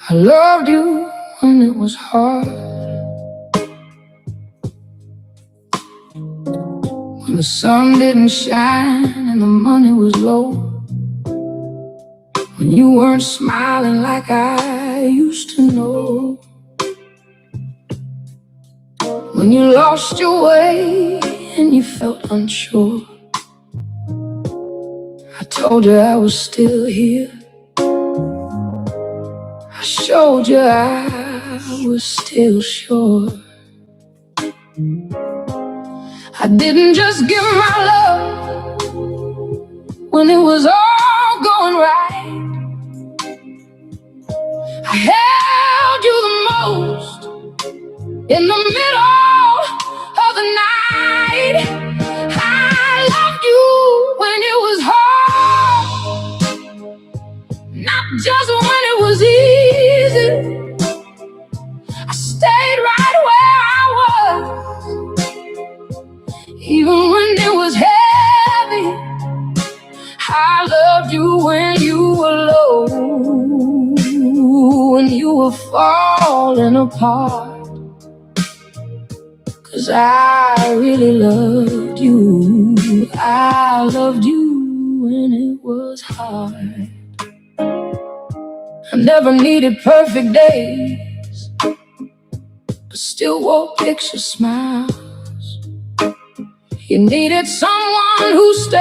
I loved you when it was hard, when the sun didn't shine and the money was low, when you weren't smiling like I used to know, when you lost your way and you felt unsure. I told you I was still here, I showed you I was still sure. I didn't just give my love when it was all going right. I held you the most in the middle of the night. I loved you when it was hard, not just when it was easy. I stayed right where I was, even when it was heavy. I loved you when you were low, when you were falling apart. 'Cause I really loved you. I loved you when it was hard. I never needed perfect days, but still wore picture smiles. You needed someone who stays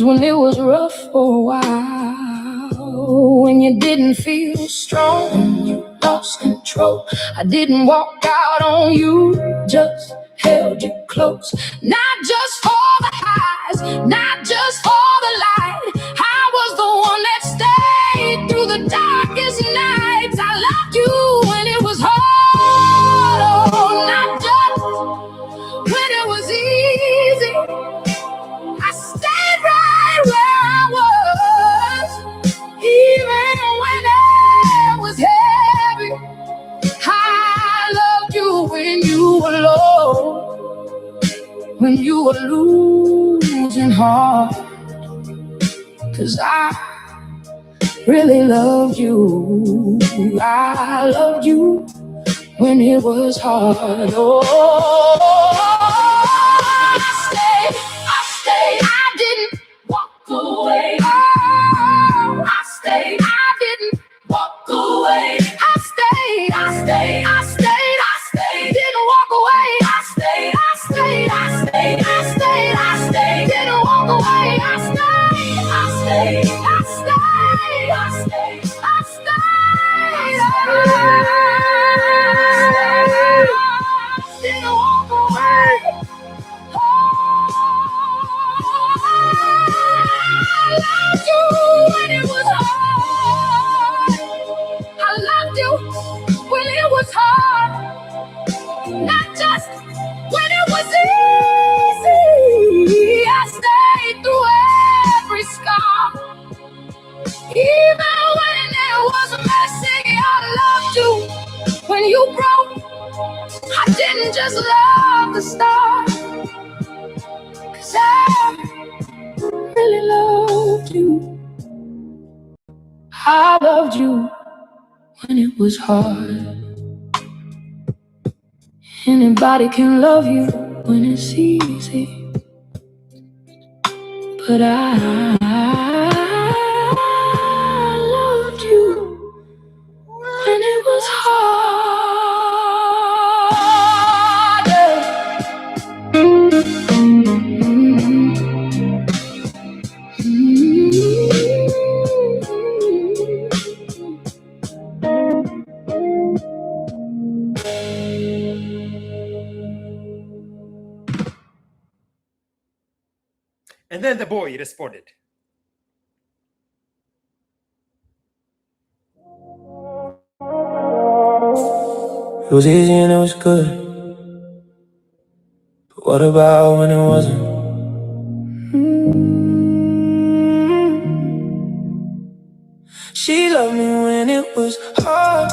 when it was rough for a while. When you didn't feel strong, when you lost control, I didn't walk out on you, just held you close. Not just for the highs, not just for the light. I was the one that stayed through the darkest nights. I loved you when it was hard, oh, not just when it was easy. I stayed right where I was, even when it was heavy. I loved you when you were low, when you were losing heart. 'Cause I really loved you. I loved you when it was hard. Oh, I stayed, I didn't walk away. Oh, I stayed, I didn't walk away. I stayed, I stayed, I stayed, I stayed, didn't walk away. I stayed, I stayed, I stayed, I stayed, I stayed, didn't walk away. I stayed, I stayed, I stayed, I stayed, I stayed, I didn't walk away. I loved you when it was hard. I loved you when it was hard, not just when it was easy. I stayed through every scar, even when it was messy. I loved you when you broke. I didn't just love the stars, 'cause I really loved you. I loved you when it was hard. Anybody can love you when it's easy, but I loved you when it was harder. And then the boy responded, "It was easy and it was good, but what about when it wasn't? She loved me when it was hard,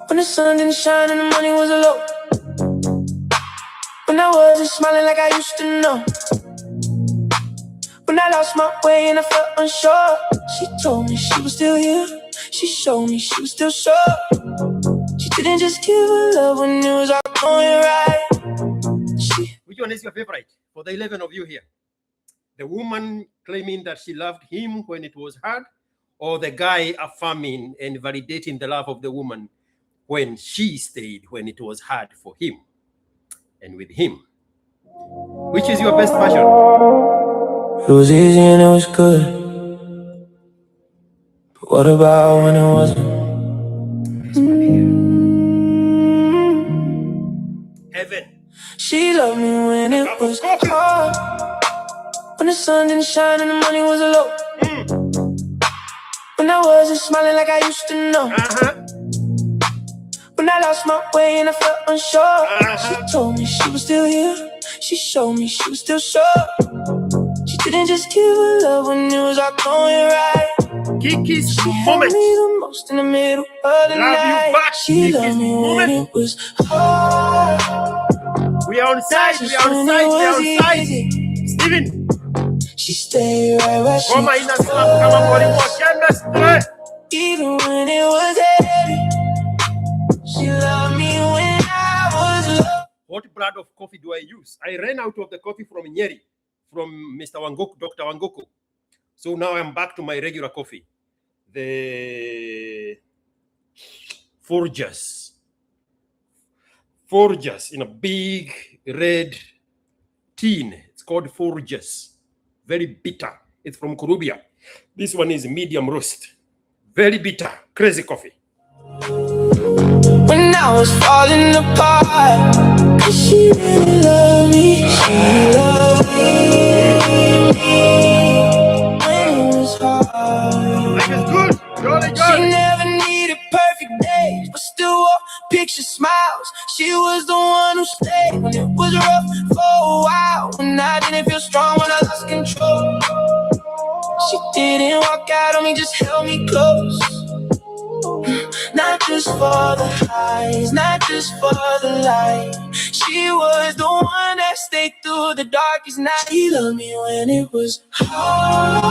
when the sun didn't shine and the money was low, when I wasn't smiling like I used to know, when I lost my way and I felt unsure. She told me she was still here. She showed me she was still sure. She didn't just give her love when it was all going right. Which one is your favorite for the 11 of you here? The woman claiming that she loved him when it was hard, or the guy affirming and validating the love of the woman when she stayed when it was hard for him and with him? Which is your best version? It was easy and it was good, but what about when it wasn't? This one here. Heaven. She loved me when it was hard, when the sun didn't shine and the money was low, when I wasn't smiling like I used to know, when I lost my way and I felt unsure. She told me she was still here. She showed me she was still sure. She didn't just give her love when it was all going right. Kiki's She moment. held me the most in the middle of the night. She loved me when it was hard. We are on side, we are on side, we are on side. Steven. She stayed right where she was. Even when it was heavy. She loved me when I was low. What brand of coffee do I use? I ran out of the coffee from Nyeri, from Mr. Wangoku, Dr. Wangoku. So now I'm back to my regular coffee. The Forgers in a big red tin. It's called Forgers. Very bitter. It's from Caribbean. This one is medium roast. Very bitter. Crazy coffee. When I was falling apart, 'cause she really loved me. She loved me. When it was hard, Life is good. Jolly, she jolly. never needed perfect days, but still wore picture smiles. She was the one who stayed when it was rough for a while. When I didn't feel strong, when I lost control, she didn't walk out on me, just held me close. Not just for the highs, not just for the light. She was the one that stayed through the darkest night. She loved me when it was hard,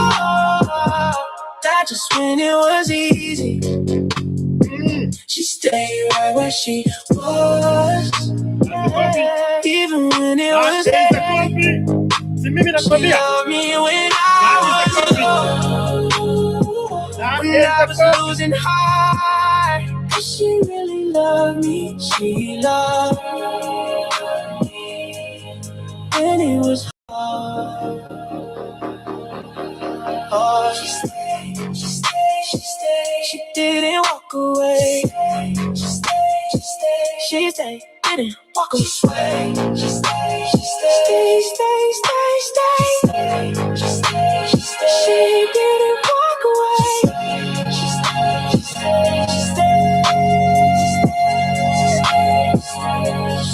not just when it was easy. She stayed right where she was, even when it was heavy. She loved me when I was low, when I was losing heart. She really loved me. She loved me when it was hard. Oh, she stayed, she stayed, she stayed. She didn't walk away. She stayed, she stayed, she stayed. Didn't walk away. She stayed, she stayed, she stayed. Stay, stay, stay, stay. She stayed, she stayed. She didn't walk away. She stayed, she stayed, she stayed.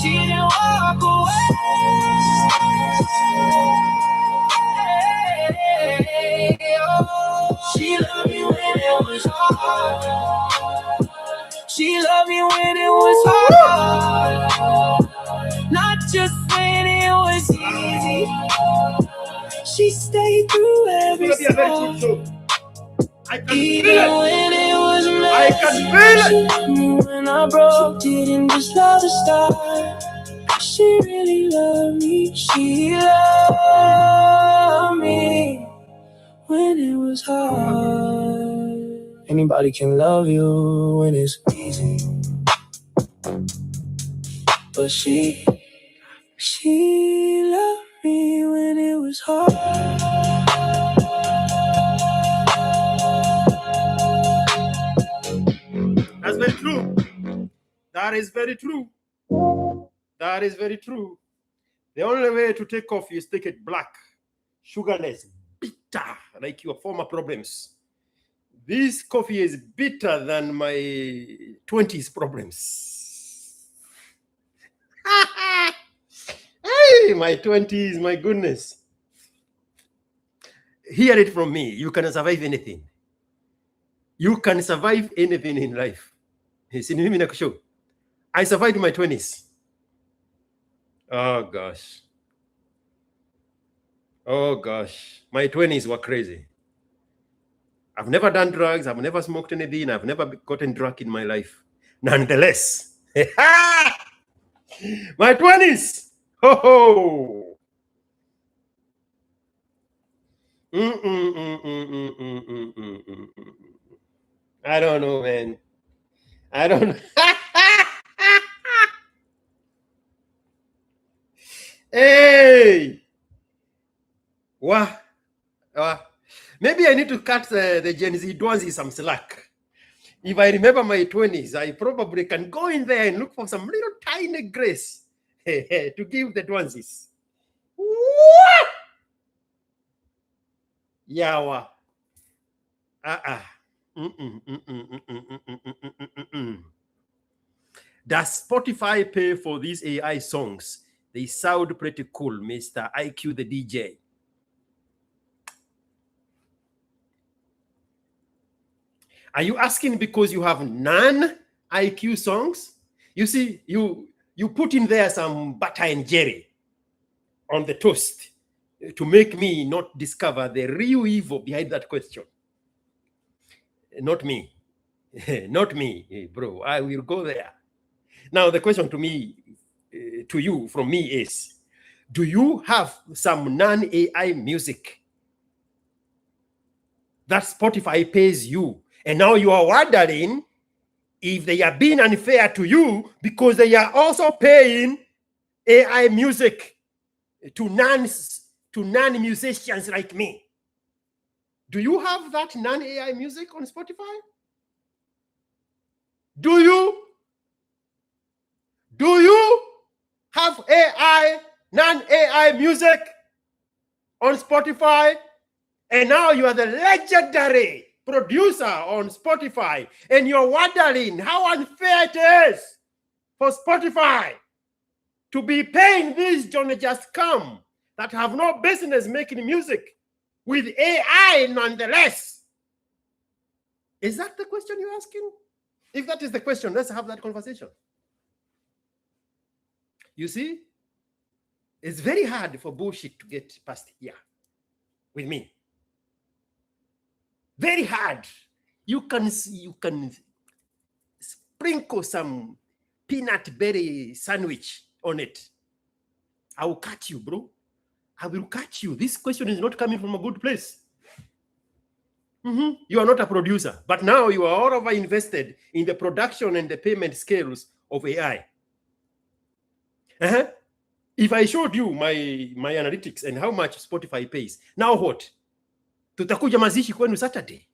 She didn't walk away. She loved me when it was hard. She loved me when it was hard, not just when it was easy. She stayed through every storm. I can Even feel it. when it was messy, I can feel it. she loved me when I broke. Didn't just love the start. She really loved me. She loved me when it was hard. Anybody can love you when it's easy, but she loved me when it was hard. That's very true. That is very true. That is very true. The only way to take coffee is take it black, sugarless, bitter, like your former problems. This coffee is bitter than my 20s problems. Hey, my 20s, my goodness. Hear it from me. You can survive anything. You can survive anything in life. I survived my 20s. Oh gosh. Oh gosh. My 20s were crazy. I've never done drugs. I've never smoked anything. I've never gotten drunk in my life. Nonetheless, my 20s. Ho. I don't know, man. I don't know. Hey! Wow. Maybe I need to cut the Gen Z Dwanzi some slack. If I remember my 20s, I probably can go in there and look for some little tiny grace to give the Dwanzis. Yawa. Does Spotify pay for these AI songs? They sound pretty cool, Mr. IQ the DJ. Are you asking because you have non-IQ songs? You see, you put in there some butter and jelly on the toast to make me not discover the real evil behind that question. Not me. Not me, bro. I will go there. Now, the question to me, to you, from me is, do you have some non-AI music that Spotify pays you? And now you are wondering if they are being unfair to you because they are also paying AI music to non-musicians like me. Do you have that non-AI music on Spotify? Do you have non-AI music on Spotify? And now you are the legendary producer on Spotify, and you're wondering how unfair it is for Spotify to be paying these Johnny Just Come that have no business making music with AI nonetheless. Is that the question you're asking? If that is the question, let's have that conversation. You see, it's very hard for bullshit to get past here with me. Very hard. You can sprinkle some peanut berry sandwich on it. I will catch you, bro. I will catch you. This question is not coming from a good place. You are not a producer, but now you are all over invested in the production and the payment scales of AI. If I showed you my analytics and how much Spotify pays, now what? Tutakuja mazishi kwenu Saturday.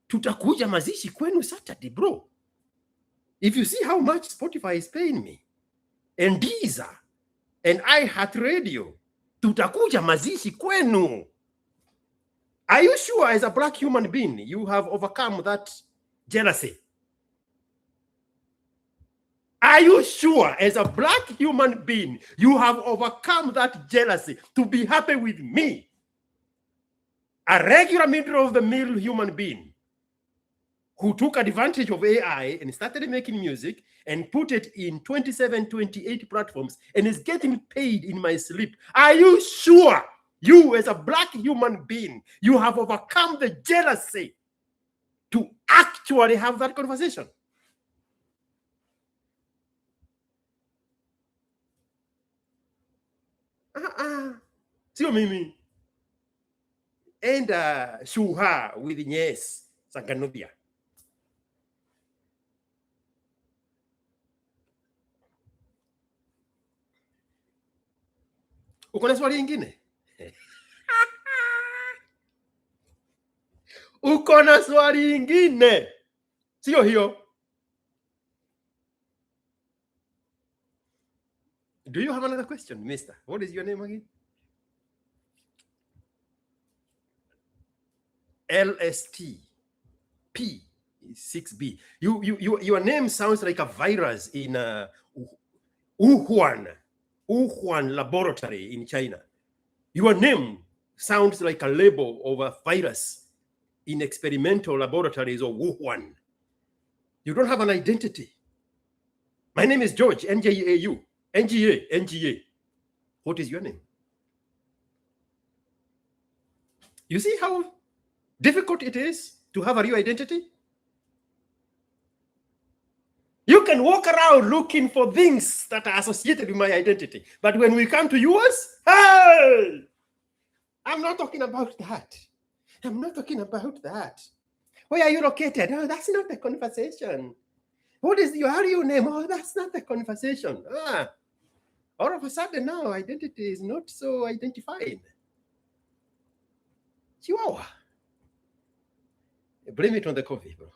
Tutakuja mazishi kwenu Saturday, bro. If you see how much Spotify is paying me, and Deezer, and iHeartRadio, tutakuja mazishi kwenu. Are you sure as a black human being, you have overcome that jealousy? Are you sure as a black human being, you have overcome that jealousy to be happy with me? A regular middle-of-the-mill human being who took advantage of AI and started making music and put it in 27, 28 platforms and is getting paid in my sleep. Are you sure you as a black human being, you have overcome the jealousy to actually have that conversation? Sio mimi. And Shuha with Nyes Saganobia. Uko na swali ingine? Uko na swali ingine? Sio hiyo. Do you have another question, mister? What is your name again? LST P6B. Your name sounds like a virus in Wuhan laboratory in China. Your name sounds like a label of a virus in experimental laboratories of Wuhan. You don't have an identity. My name is George, NJAU, NGA. What is your name? You see how difficult it is to have a real identity? You can walk around looking for things that are associated with my identity. But when we come to yours, hey, I'm not talking about that. I'm not talking about that. Where are you located? Oh, that's not the conversation. How do you name? Oh, that's not the conversation. All of a sudden now, identity is not so identified. Chihuahua. Blame it on the coffee, bro.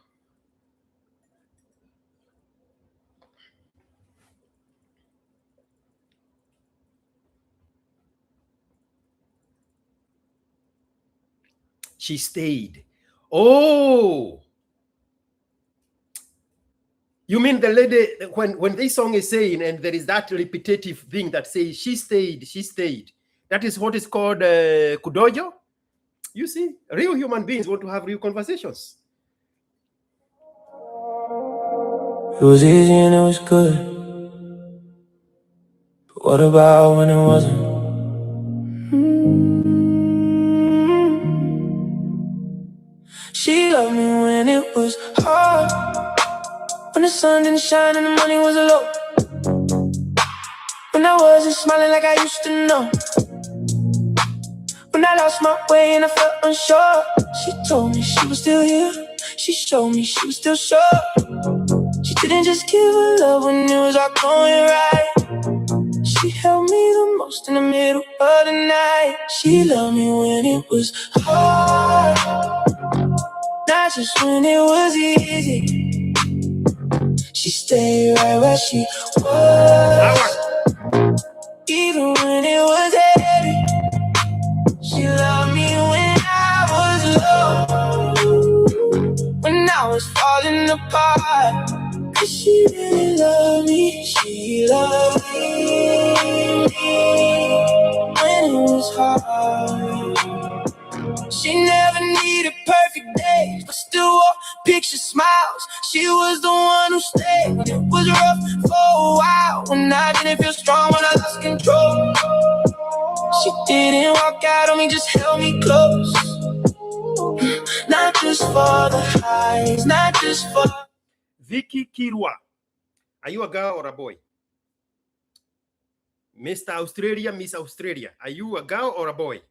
She stayed. Oh, you mean the lady, when this song is saying, and there is that repetitive thing that says, she stayed. That is what is called kudojo. You see, real human beings want to have real conversations. It was easy and it was good. But what about when it wasn't? She loved me when it was hard, when the sun didn't shine and the money was low, when I wasn't smiling like I used to know, when I lost my way and I felt unsure. She told me she was still here. She showed me she was still sure. She didn't just give her love when it was all going right. She held me the most in the middle of the night. She loved me when it was hard, not just when it was easy. She stayed right where she was, even when it was heavy. She loved me when I was low, when I was falling apart. 'Cause she really loved me. She loved me when it was hard. She never needed perfect days, but still wore picture smiles. She was the one who stayed when it was rough for a while, when I didn't feel strong, when I lost control. She didn't walk out on me, just held me close. Not just for the highs, not just for... Vicky Kirwa, are you a girl or a boy? Mr. Australia, Miss Australia, are you a girl or a boy?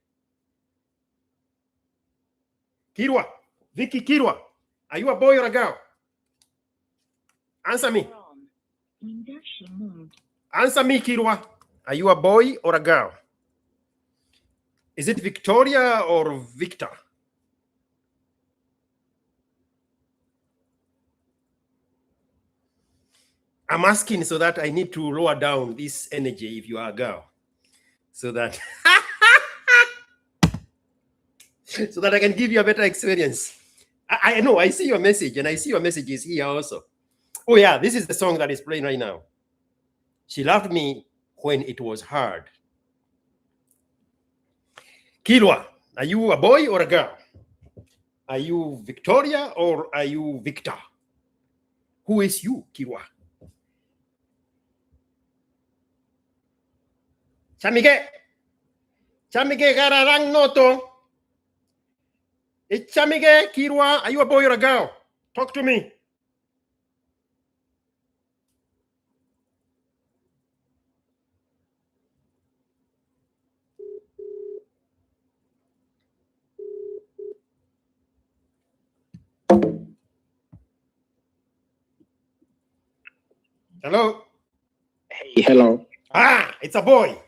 Kirwa, Vicky Kirwa, are you a boy or a girl? Answer me. Answer me, Kirwa. Are you a boy or a girl? Is it Victoria or Victor? I'm asking so that I need to lower down this energy if you are a girl. So that so that I can give you a better experience. I know, I see your message, and I see your messages here also. Oh yeah, this is the song that is playing right now. She loved me when it was hard. Kilwa, are you a boy or a girl? Are you Victoria or are you Victor? Who is you, Kilwa? Chamige gararang noto. Chamige, Kirwa, are you a boy or a girl? Talk to me. Hello? Hey, hello. Ah, it's a boy.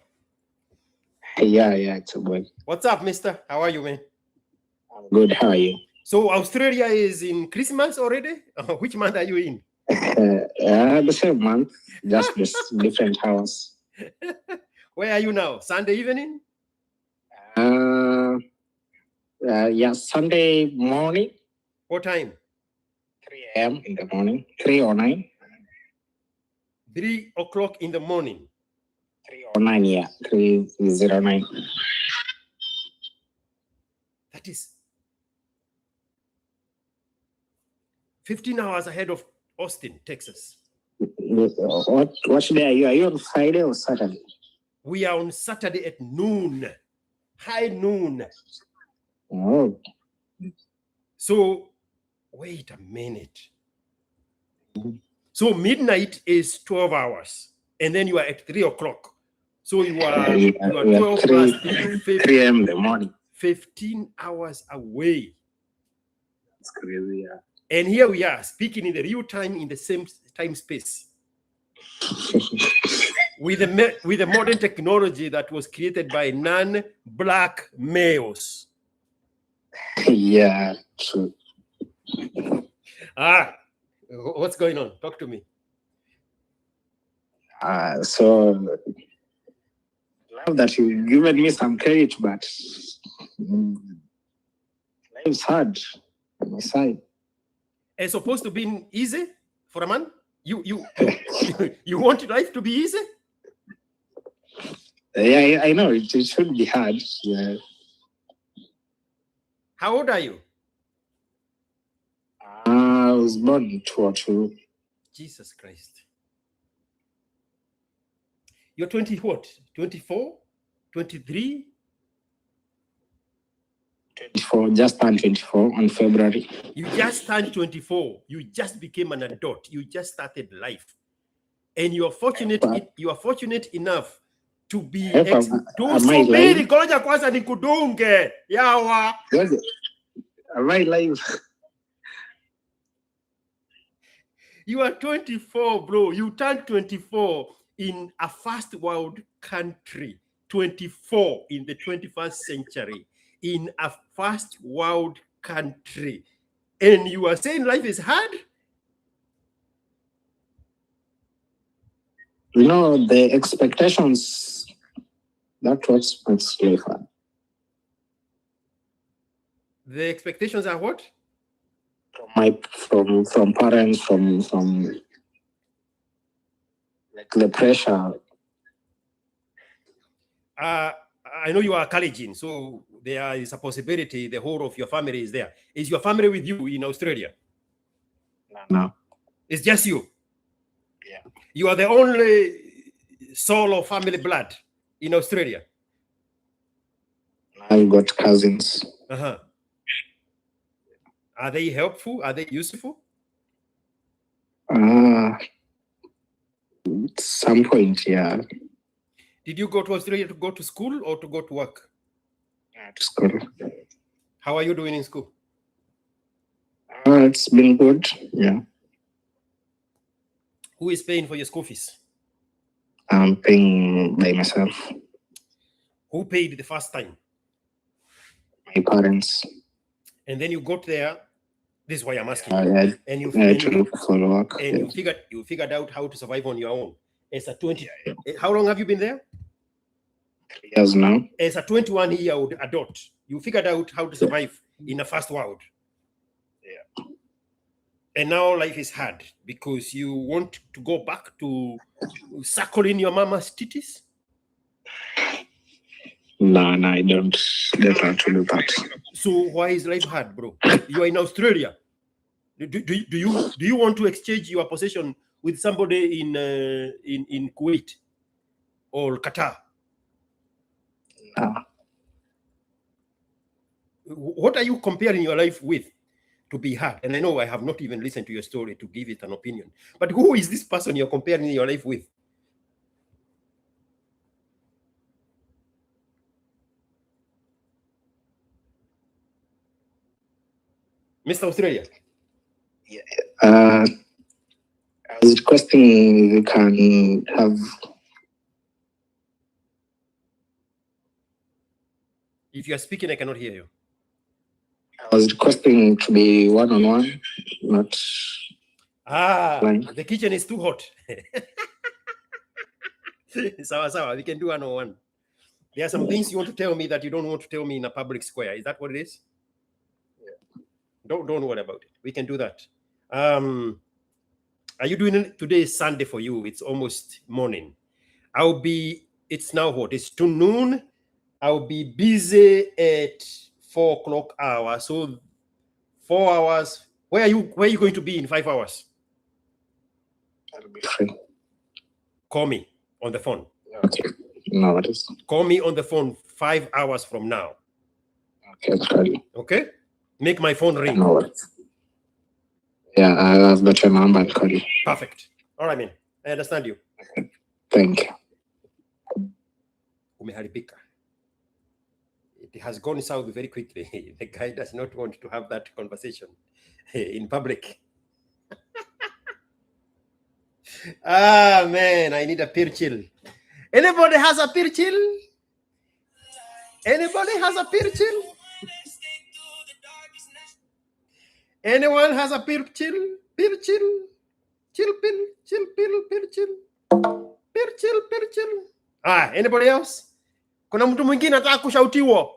Yeah, it's a boy. What's up, mister? How are you, man? I'm good. How are you? So Australia is in Christmas already? Which month are you in? The same month, just this different house. Where are you now? Sunday evening? Yeah, Sunday morning. What time? 3 a.m. in the morning. 3:09. 3 o'clock in the morning. 3:09, yeah. 3:09. That is 15 hours ahead of Austin, Texas. What day are you? Are you on Friday or Saturday? We are on Saturday at noon, high noon. Oh. So, wait a minute. So midnight is 12 hours, and then you are at 3 o'clock. So you are 12 plus 3 a.m. in the morning. 15 hours away. That's crazy, yeah. And here we are speaking in the real time in the same time space. with the modern technology that was created by non-black males. Yeah, true. What's going on? Talk to me. So, love that you've given me some credit, but life's hard on my side. It's supposed to be easy for a man? You want life to be easy? Yeah, I know it should be hard. Yeah. How old are you? I was born in 2002. Jesus Christ. You're 20 what? 24? 23? 24, just turned 24 on February. You just turned 24. You just became an adult. You just started life. And you are fortunate enough to be subiri ngoja kwanza nikudunge yawa. Am I live? You are 24, bro. You turned 24 in a first world country. 24 in the 21st century in a first world country. And you are saying life is hard? You know, the expectations, that's what's makes life hard. The expectations are what? From parents, from like the pressure. I know you are a Kalenjin, so there is a possibility the whole of your family is there. Is your family with you in Australia? No. It's just you? Yeah. You are the only soul of family blood in Australia? I've got cousins. Uh-huh. Are they helpful? Are they useful? At some point, yeah. Did you go to Australia to go to school or to go to work? To school. How are you doing in school? It's been good, yeah. Who is paying for your school fees? I'm paying by myself. Who paid the first time? My parents. And then you got there. This is why I'm asking. And you figured out how to survive on your own. As a 20, how long have you been there? 3 years now. As a 21-year-old adult, you figured out how to survive in the first world. Yeah. And now life is hard because you want to go back to suckling your mama's titties? No, I don't want to do that. So why is life hard, bro? You are in Australia. Do you want to exchange your possession with somebody in Kuwait or Qatar? No. What are you comparing your life with to be hard? And I know I have not even listened to your story to give it an opinion. But who is this person you're comparing your life with? Mr. Australia? Yeah. I was requesting if you can have... If you are speaking, I cannot hear you. I was requesting to be one-on-one, not... The kitchen is too hot. Sawa, we can do one-on-one. There are some things you want to tell me that you don't want to tell me in a public square. Is that what it is? Yeah. Don't worry about it. We can do that. Are you doing it? Today is Sunday for you. It's almost morning. It's now what? It's 2 noon. I'll be busy at 4 o'clock hour. So 4 hours Where are you going to be in 5 hours? I'll be free. Call me on the phone. Okay. No worries. Call me on the phone 5 hours from now. Okay, I'll call you. Okay? Make my phone ring. No worries. Yeah, I've got your number. I'll call you. Perfect. All right, man. I understand you. Okay. Thank you. Umeharibika. It has gone south very quickly. The guy does not want to have that conversation in public. Ah, man, I need a pirchil. Anybody has a pirchil? Anybody has a pirchil? Anyone has a pirchil? Pirchil? Chilpil, chilpil, pirchil. Pirchil, pirchil. Ah, anybody else? Kuna mtu mwingine anataka kushautiwa?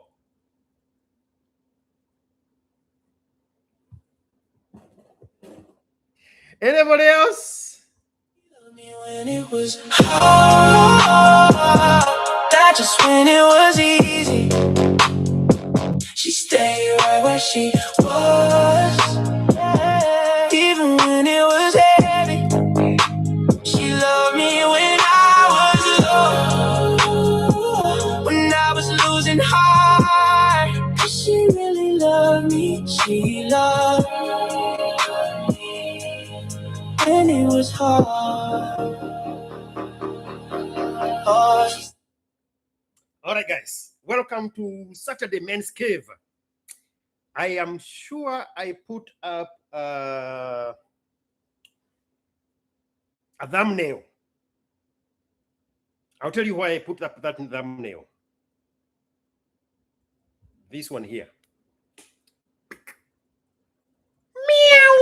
Anybody else? When it was hard, not just when it was easy. She stayed right where she was, even when it was heavy. She loved me when I was low, when I was losing heart. 'Cause she really loved me. She loved me when it was hard. All right, guys, welcome to Saturday Men's Cave. I am sure I put up a thumbnail. I'll tell you why I put up that thumbnail. This one here. Meow.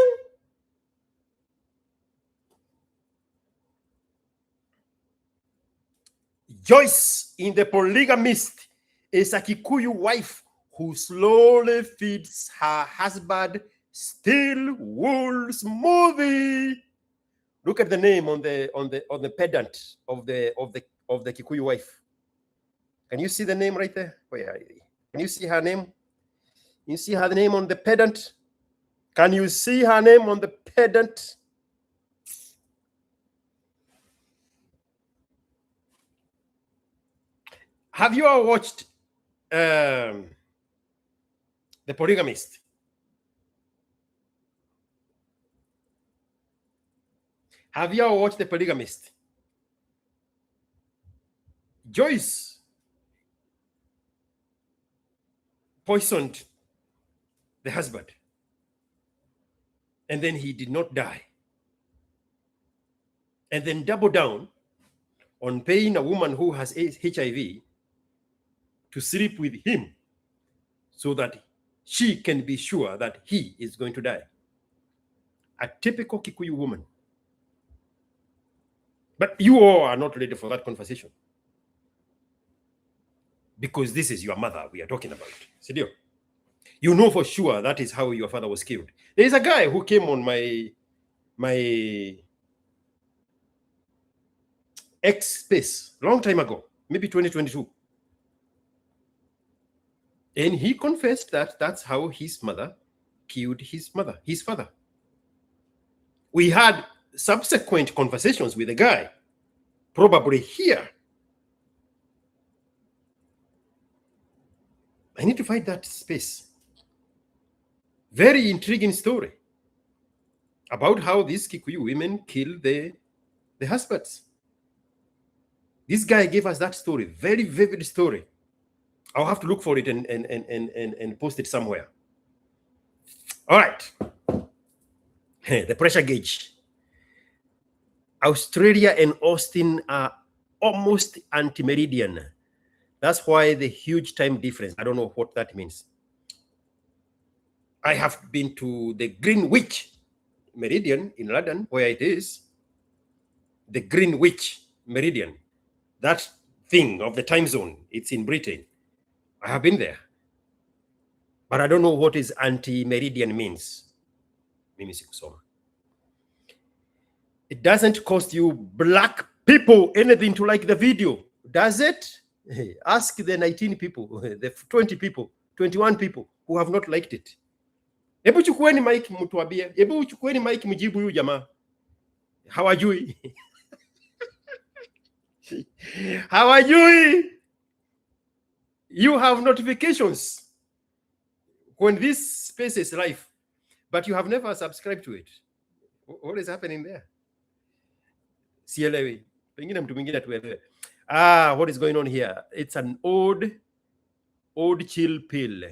Joyce in The Polygamist is a Kikuyu wife who slowly feeds her husband steel wool smoothie. Look at the name on the pedant of the Kikuyu wife. Can you see the name right there? Can you see her name? You see her name on the pedant? Can you see her name on the pedant? Have you ever watched The Polygamist? Have you ever watched The Polygamist? Joyce poisoned the husband, and then he did not die, and then double down on paying a woman who has HIV to sleep with him so that she can be sure that he is going to die. A typical Kikuyu woman. But you all are not ready for that conversation, because this is your mother we are talking about. Sidio? You know for sure that is how your father was killed. There is a guy who came on my X space long time ago, maybe 2022. And he confessed that that's how his mother killed his father. We had subsequent conversations with the guy, probably here. I need to find that space. Very intriguing story about how these Kikuyu women kill the husbands. This guy gave us that story, very vivid story. I'll have to look for it and post it somewhere. All right. The pressure gauge. Australia and Austin are almost anti-meridian. That's why the huge time difference. I don't know what that means. I have been to the Greenwich Meridian in London, where it is. The Greenwich Meridian. That thing of the time zone, it's in Britain. I have been there. But I don't know what is anti-meridian means. It doesn't cost you black people anything to like the video, does it? Ask the 19 people, the 20 people, 21 people who have not liked it. Hebu chukueni mic mtuambie. Hebu chukueni mic mjibu huyu jamaa. Hawajui. Hawajui. You have notifications when this space is live, but you have never subscribed to it. What is happening there? Sielewi. Pengine mtu mwingine tuelewe. What is going on here? It's an old chill pill.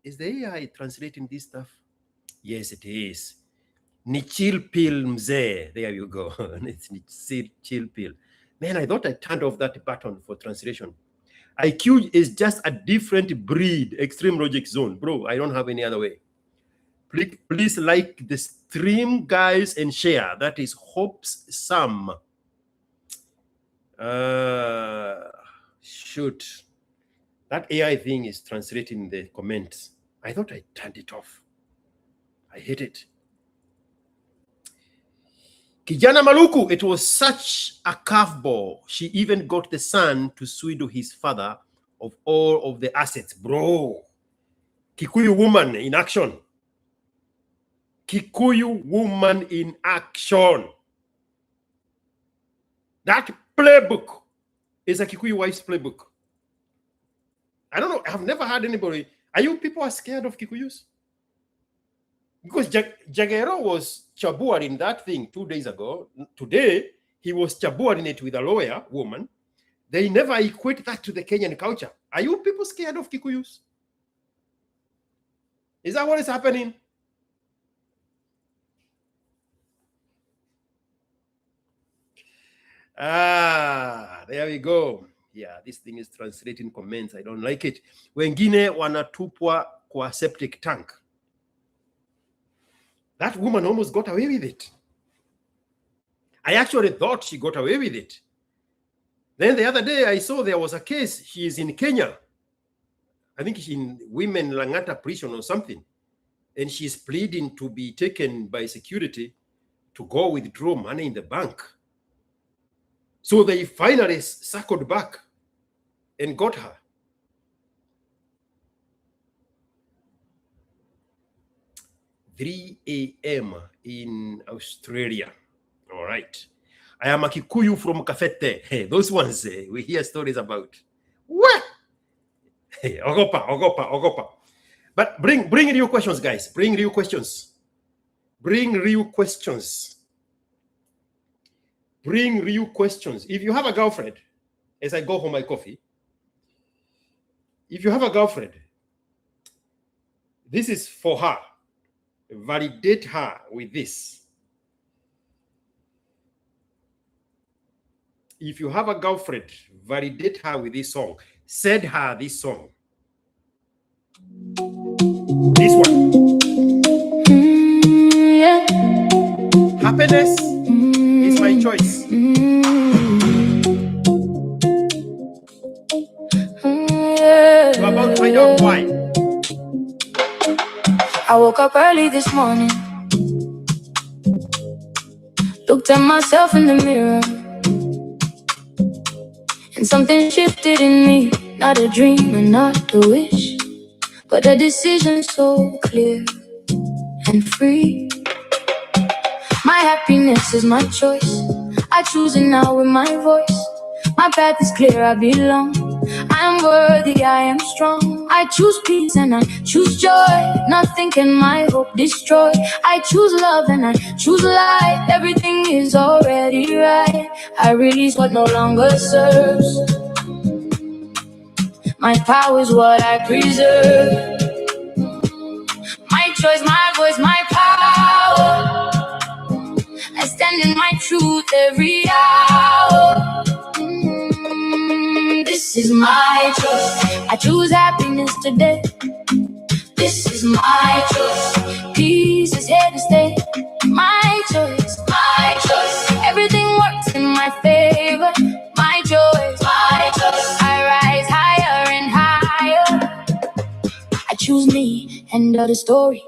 Is the AI translating this stuff? Yes, it is. Ni chill pill mzee. There you go. It's chill pill. Man, I thought I turned off that button for translation. ASKiQ is just a different breed. Extreme logic zone. Bro, I don't have any other way. Please like the stream, guys, and share. That is Hope's Sam. Shoot. That AI thing is translating the comments. I thought I turned it off. I hate it. Kijana Maluku, it was such a curveball. She even got the son to swindle his father of all of the assets. Bro, Kikuyu woman in action. Kikuyu woman in action. That playbook is a Kikuyu wife's playbook. I don't know. I've never had anybody. Are you people are scared of Kikuyus? Because Jagero was chabuad in that thing 2 days ago. Today, he was chabuad in it with a lawyer woman. They never equate that to the Kenyan culture. Are you people scared of Kikuyus? Is that what is happening? There we go. Yeah, this thing is translating comments. I don't like it. Wengine wanatupwa kwa septic tank. That woman almost got away with it. I actually thought she got away with it. Then the other day I saw there was a case. She is in Kenya. I think she's in Women Langata prison or something. And she's pleading to be taken by security to go withdraw money in the bank. So they finally circled back and got her. (3 a.m. in Australia. All right. I am a Kikuyu from Kafete. Hey, those ones we hear stories about. What? Hey, Ogopa. But bring real questions, guys. Bring real questions. Bring real questions. Bring real questions. If you have a girlfriend, as I go for my coffee, if you have a girlfriend, this is for her. Validate her with this. If you have a girlfriend, validate her with this song. Send her this song. This one. Yeah. Happiness is my choice. Yeah. We're about to find out why. I woke up early this morning, looked at myself in the mirror, and something shifted in me. Not a dream and not a wish, but a decision so clear and free. My happiness is my choice. I choose it now with my voice. My path is clear, I belong. I am worthy, I am strong. I choose peace and I choose joy. Nothing can my hope destroy. I choose love and I choose life. Everything is already right. I release what no longer serves. My power is what I preserve. My choice, my voice, my power. I stand in my truth every hour. This is my choice. I choose happiness today. This is my choice. Peace is here to stay. My choice, my choice. Everything works in my favor. My choice, my choice. I rise higher and higher. I choose me, end of the story.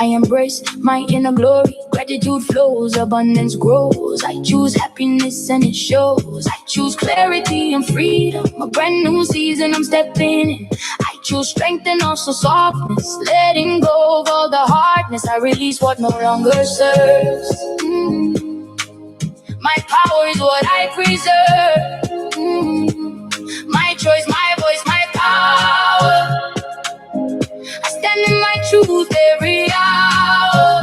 I embrace my inner glory. Gratitude flows, abundance grows. I choose happiness and it shows. I choose clarity and freedom. A brand new season I'm stepping in. I choose strength and also softness. Letting go of all the hardness, I release what no longer serves. My power is what I preserve. My choice, my voice, my power. I stand in my truth every hour.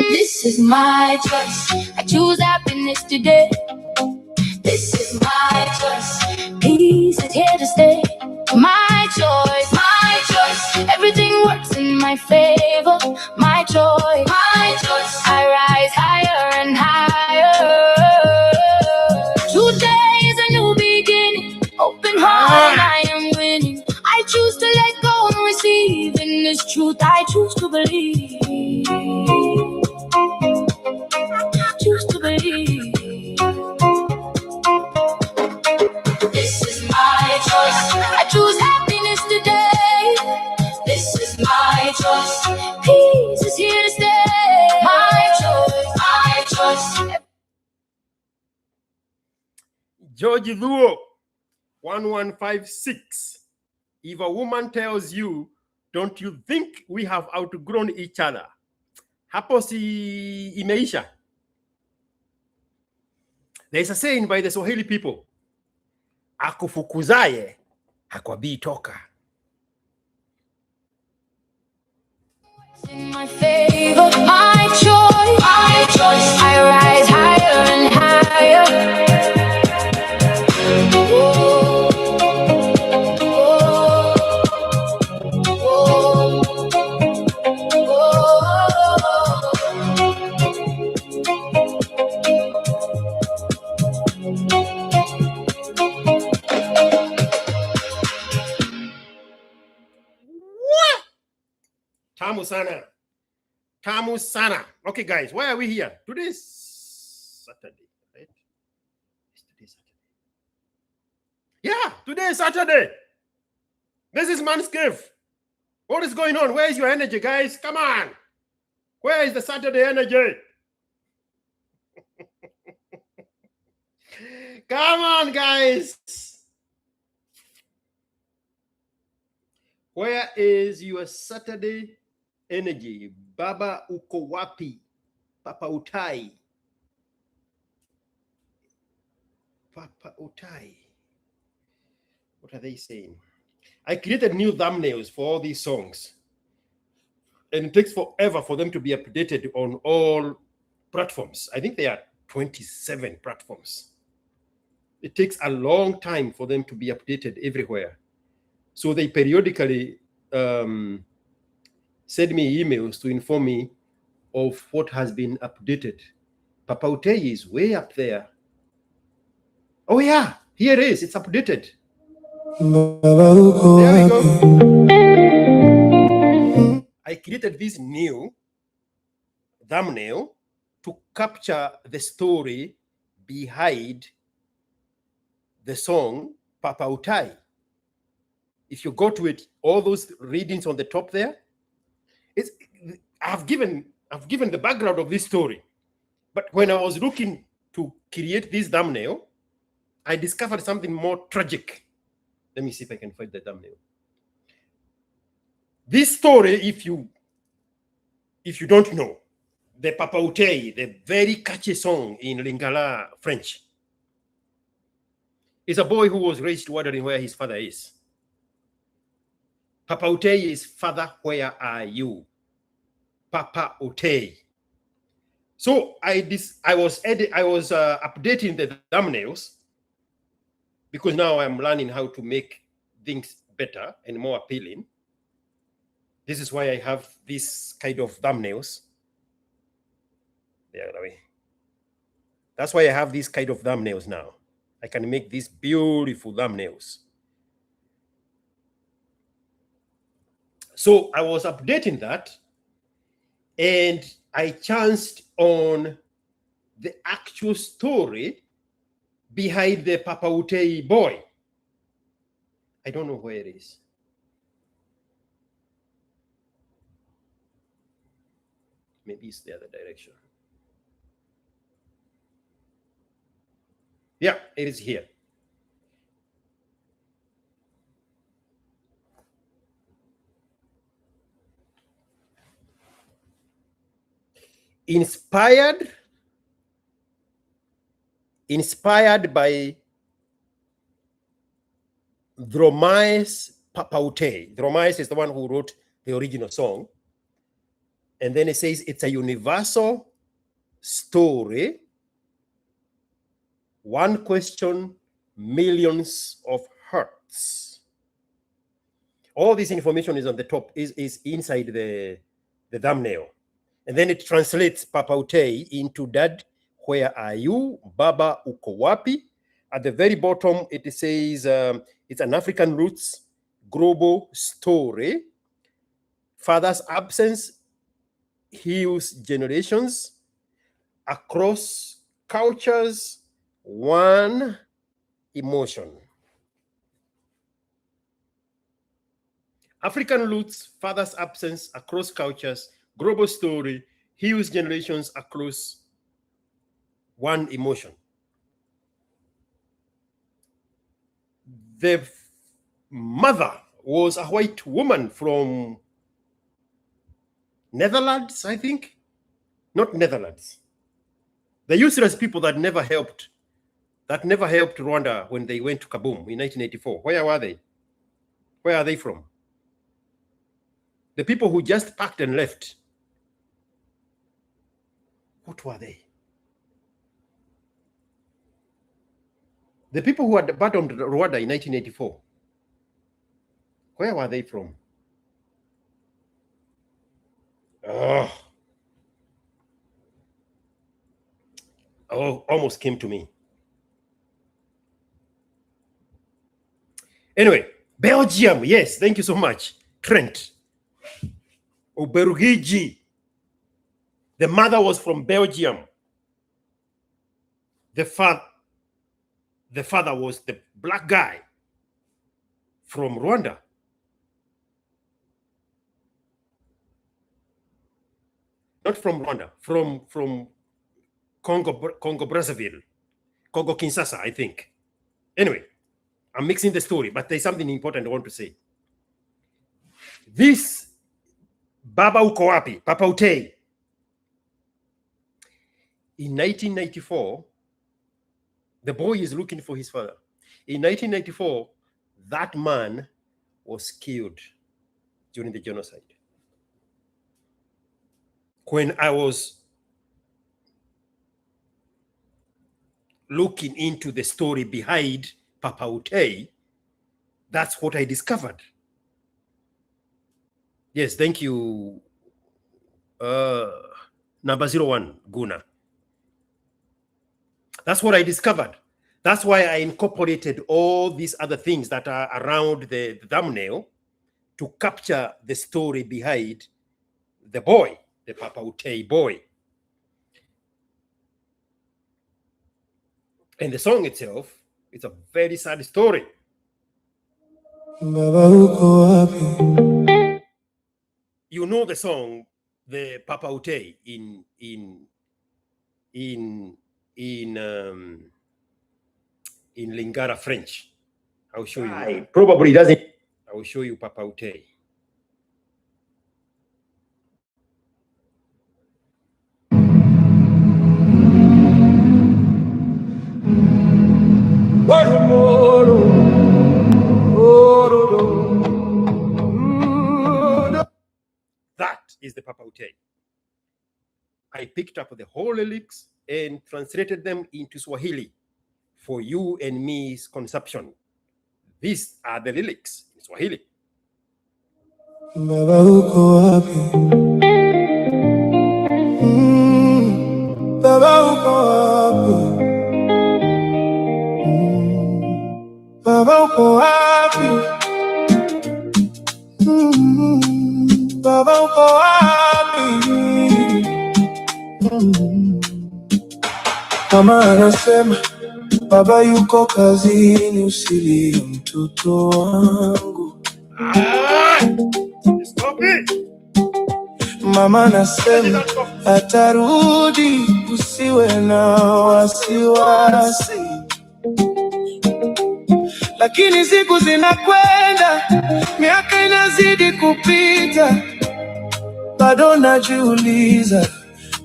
This is my choice. I choose happiness today. This is my choice. Peace is here to stay. My choice, my choice. Everything works in my favor. My choice, my choice. I rise higher and higher. Today is a new beginning. Open heart and I am winning. I choose to let go and receive. In this truth I choose to believe. I choose to believe. This is my choice. I choose happiness today. This is my choice. Peace is here to stay. My choice, my choice. George Luo, 1156. If a woman tells you, don't you think we have outgrown each other? Hapo si imeisha. There's a saying by the Swahili people, akufukuzaye hakwabii toka. In my favor, my choice, my choice. I rise higher and higher. Whoa, whoa, Tamu sana. Tamu sana. Okay, guys, why are we here? Today's Saturday, right? Today's Saturday. Yeah, today is Saturday. This is Manscaped. What is going on? Where is your energy, guys? Come on. Where is the Saturday energy? Come on, guys. Where is your Saturday energy? Baba uko wapi? Papa utai. Papa utai. What are they saying? I created new thumbnails for all these songs. And it takes forever for them to be updated on all platforms. I think there are 27 platforms. It takes a long time for them to be updated everywhere. So they periodically send me emails to inform me of what has been updated. Papa Utei is way up there. Oh yeah, here it is. It's updated. There we go. I created this new thumbnail to capture the story behind the song Papa Utai. If you go to it, all those readings on the top there, I've given the background of this story. But when I was looking to create this thumbnail, I discovered something more tragic. Let me see if I can find the thumbnail. This story, if you don't know, the Papa Utei, the very catchy song in Lingala French, is a boy who was raised wondering where his father is. Papa Utei is, Father, where are you? Papa Utei. So I was updating the thumbnails because now I'm learning how to make things better and more appealing. This is why I have this kind of thumbnails. That's why I have these kind of thumbnails now. I can make these beautiful thumbnails. So I was updating that, and I chanced on the actual story behind the Papa Utei boy. I don't know where it is. Maybe it's the other direction. Yeah, it is here. inspired by Dromaeus Papaute. Dromaeus is the one who wrote the original song. And then it says it's a universal story. One question, millions of hearts. All this information is on the top, is inside the thumbnail. And then it translates Papaute into Dad, where are you? Baba uko wapi? At the very bottom, it says it's an African roots global story. Father's absence heals generations across cultures, one emotion. African roots, father's absence across cultures, global story, heals generations across one emotion. The mother was a white woman from Netherlands, I think. Not Netherlands. The useless people that never helped Rwanda when they went to Kaboom in 1984. Where were they? Where are they from? The people who just packed and left. What were they? The people who had abandoned Rwanda in 1984. Where were they from? Oh, almost came to me. Anyway, Belgium. Yes, thank you so much, Trent. Oberugiji. The mother was from Belgium. The father was the black guy from Rwanda. Not from Rwanda, from Congo Brazzaville, Congo Kinshasa, I think. Anyway, I'm mixing the story, but there's something important I want to say. This Baba uko wapi, Papaute, in 1994, the boy is looking for his father. In 1994, that man was killed during the genocide. When I was looking into the story behind Papaute, that's what I discovered. Yes, thank you, number 01, Guna. That's what I discovered. That's why I incorporated all these other things that are around the thumbnail to capture the story behind the boy, the Papaute boy. And the song itself, it's a very sad story. You know the song, the Papaute in Lingala French. I'll show you. Probably doesn't. I will show you Papaute. That is the Papaute. I picked up the whole lyrics and translated them into Swahili for you and me's consumption. These are the lyrics in Swahili. Baba uko wapi? Baba uko wapi? Baba uko wapi? Baba uko wapi? Mama anasema baba yuko kazini, usilie mtoto wangu. Stop it. Mama anasema atarudi, usiwe na wasiwasi. Lakini siku zinakwenda, miaka inazidi kupita, bado najiuliza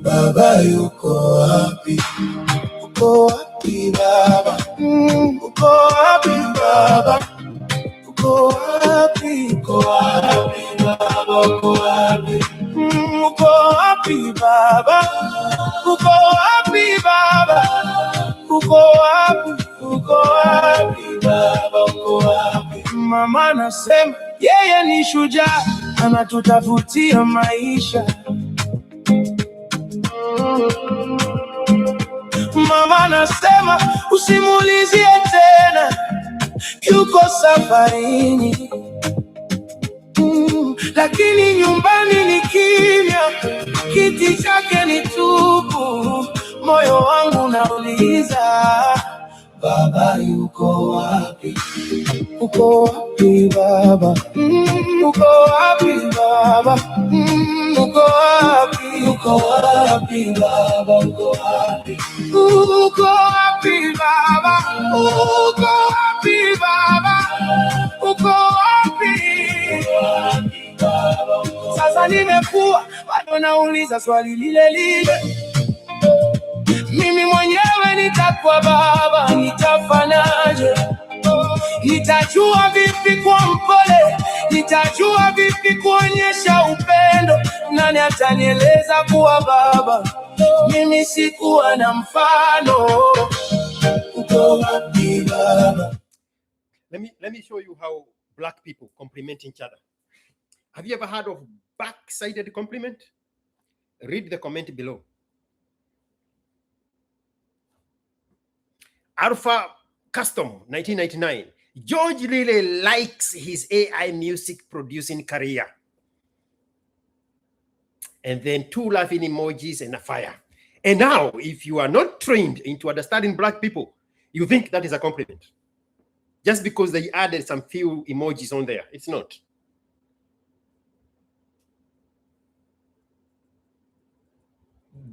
Baba yuko wapi? Uko wapi baba? Uko wapi baba? Uko wapi? Uko wapi baba? Uko wapi? Uko wapi baba? Uko wapi baba? Uko wapi? Uko wapi baba? Uko wapi? Mama nasema yeye ni shujaa, anatutafutia maisha. Mama nasema usimuulizie tena, yuko safarini. Lakini nyumbani ni kimya, kiti chake ni tupu. Moyo wangu nauliza, baba yuko wapi? Uko wapi baba? Uko wapi baba? Uko wapi? Uko wapi baba? Uko wapi? Uko wapi baba? Uko wapi baba? Uko wapi? Sasa nimekuwa bado nauliza swali lile lile. Mimi mwenyewe nitakuwa baba, nitafanyaje? Nitajua vipi kwa mpole? Nitajua vipi kuonyesha upendo? Nani atanieleza kuwa baba? Mimi sikuwa na mfano. Uko wapi baba? Let me show you how black people compliment each other. Have you ever heard of back-sided compliment? Read the comment below. Alpha Custom, 1999. George really likes his AI music producing career. And then 2 laughing emojis and a fire. And now, if you are not trained into understanding black people, you think that is a compliment. Just because they added some few emojis on there. It's not.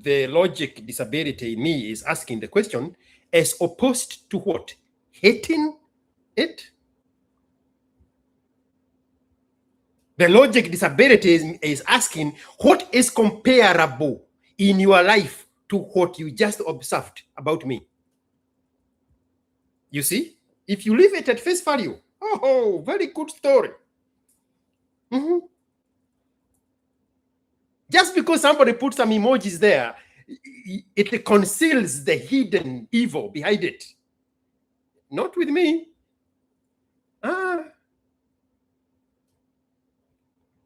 The logic disability in me is asking the question, as opposed to what? Hating it? The logic disability is asking what is comparable in your life to what you just observed about me. You see, if you leave it at face value, oh, very good story. Just because somebody put some emojis there, it conceals the hidden evil behind it. Not with me.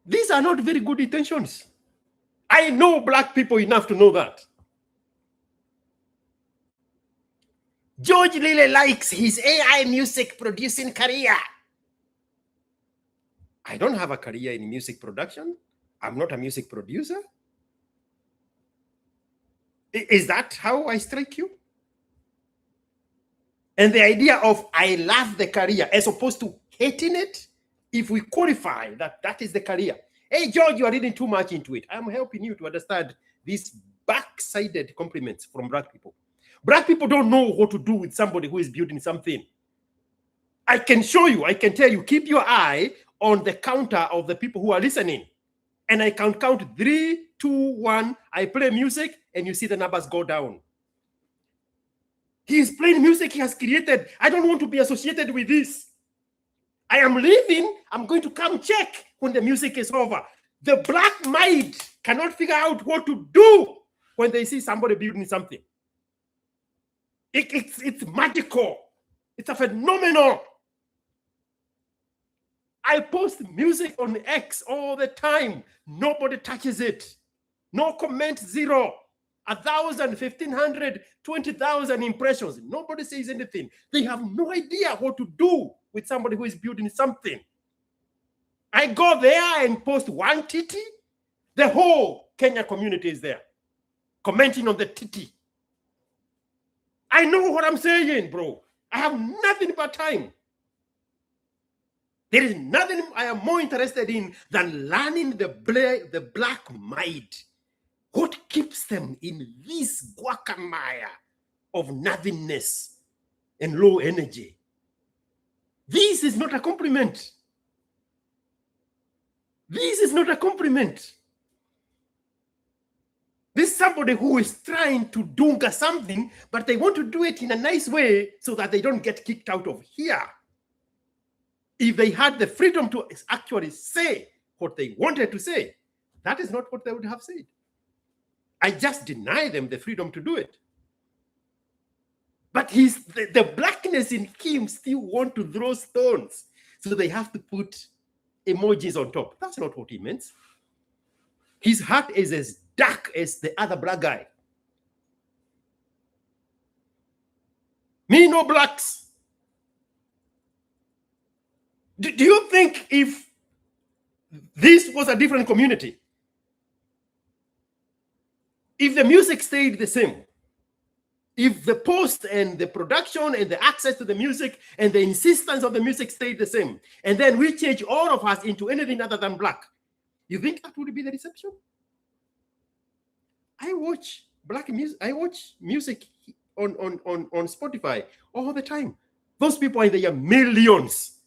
These are not very good intentions. I know black people enough to know that. George really likes his AI music producing career. I don't have a career in music production. I'm not a music producer. Is that how I strike you? And the idea of I love the career as opposed to hating it, if we qualify that that is the career. Hey, George, you are reading too much into it. I'm helping you to understand these back-sided compliments from black people. Black people don't know what to do with somebody who is building something. I can show you, I can tell you, keep your eye on the counter of the people who are listening. And I can count 3, 2, 1. I play music and you see the numbers go down. He is playing music he has created. I don't want to be associated with this. I am leaving. I'm going to come check when the music is over. The black mind cannot figure out what to do when they see somebody building something. It's magical. It's a phenomenon. I post music on X all the time. Nobody touches it. No comment, 0. 1,000, 1,500, 20,000 impressions. Nobody says anything. They have no idea what to do with somebody who is building something. I go there and post one titty. The whole Kenya community is there commenting on the titty. I know what I'm saying, bro. I have nothing but time. There is nothing I am more interested in than learning the black mind. What keeps them in this guacamaya of nothingness and low energy? This is not a compliment. This is not a compliment. This somebody who is trying to dunga something, but they want to do it in a nice way so that they don't get kicked out of here. If they had the freedom to actually say what they wanted to say, that is not what they would have said. I just deny them the freedom to do it. But the blackness in him still want to throw stones, so they have to put emojis on top. That's not what he meant. His heart is as dark as the other black guy. Me no blacks. Do you think if this was a different community, if the music stayed the same, if the post and the production and the access to the music and the insistence of the music stayed the same, and then we change all of us into anything other than black, you think that would be the reception? I watch black music. I watch music on Spotify all the time. Those people are in their millions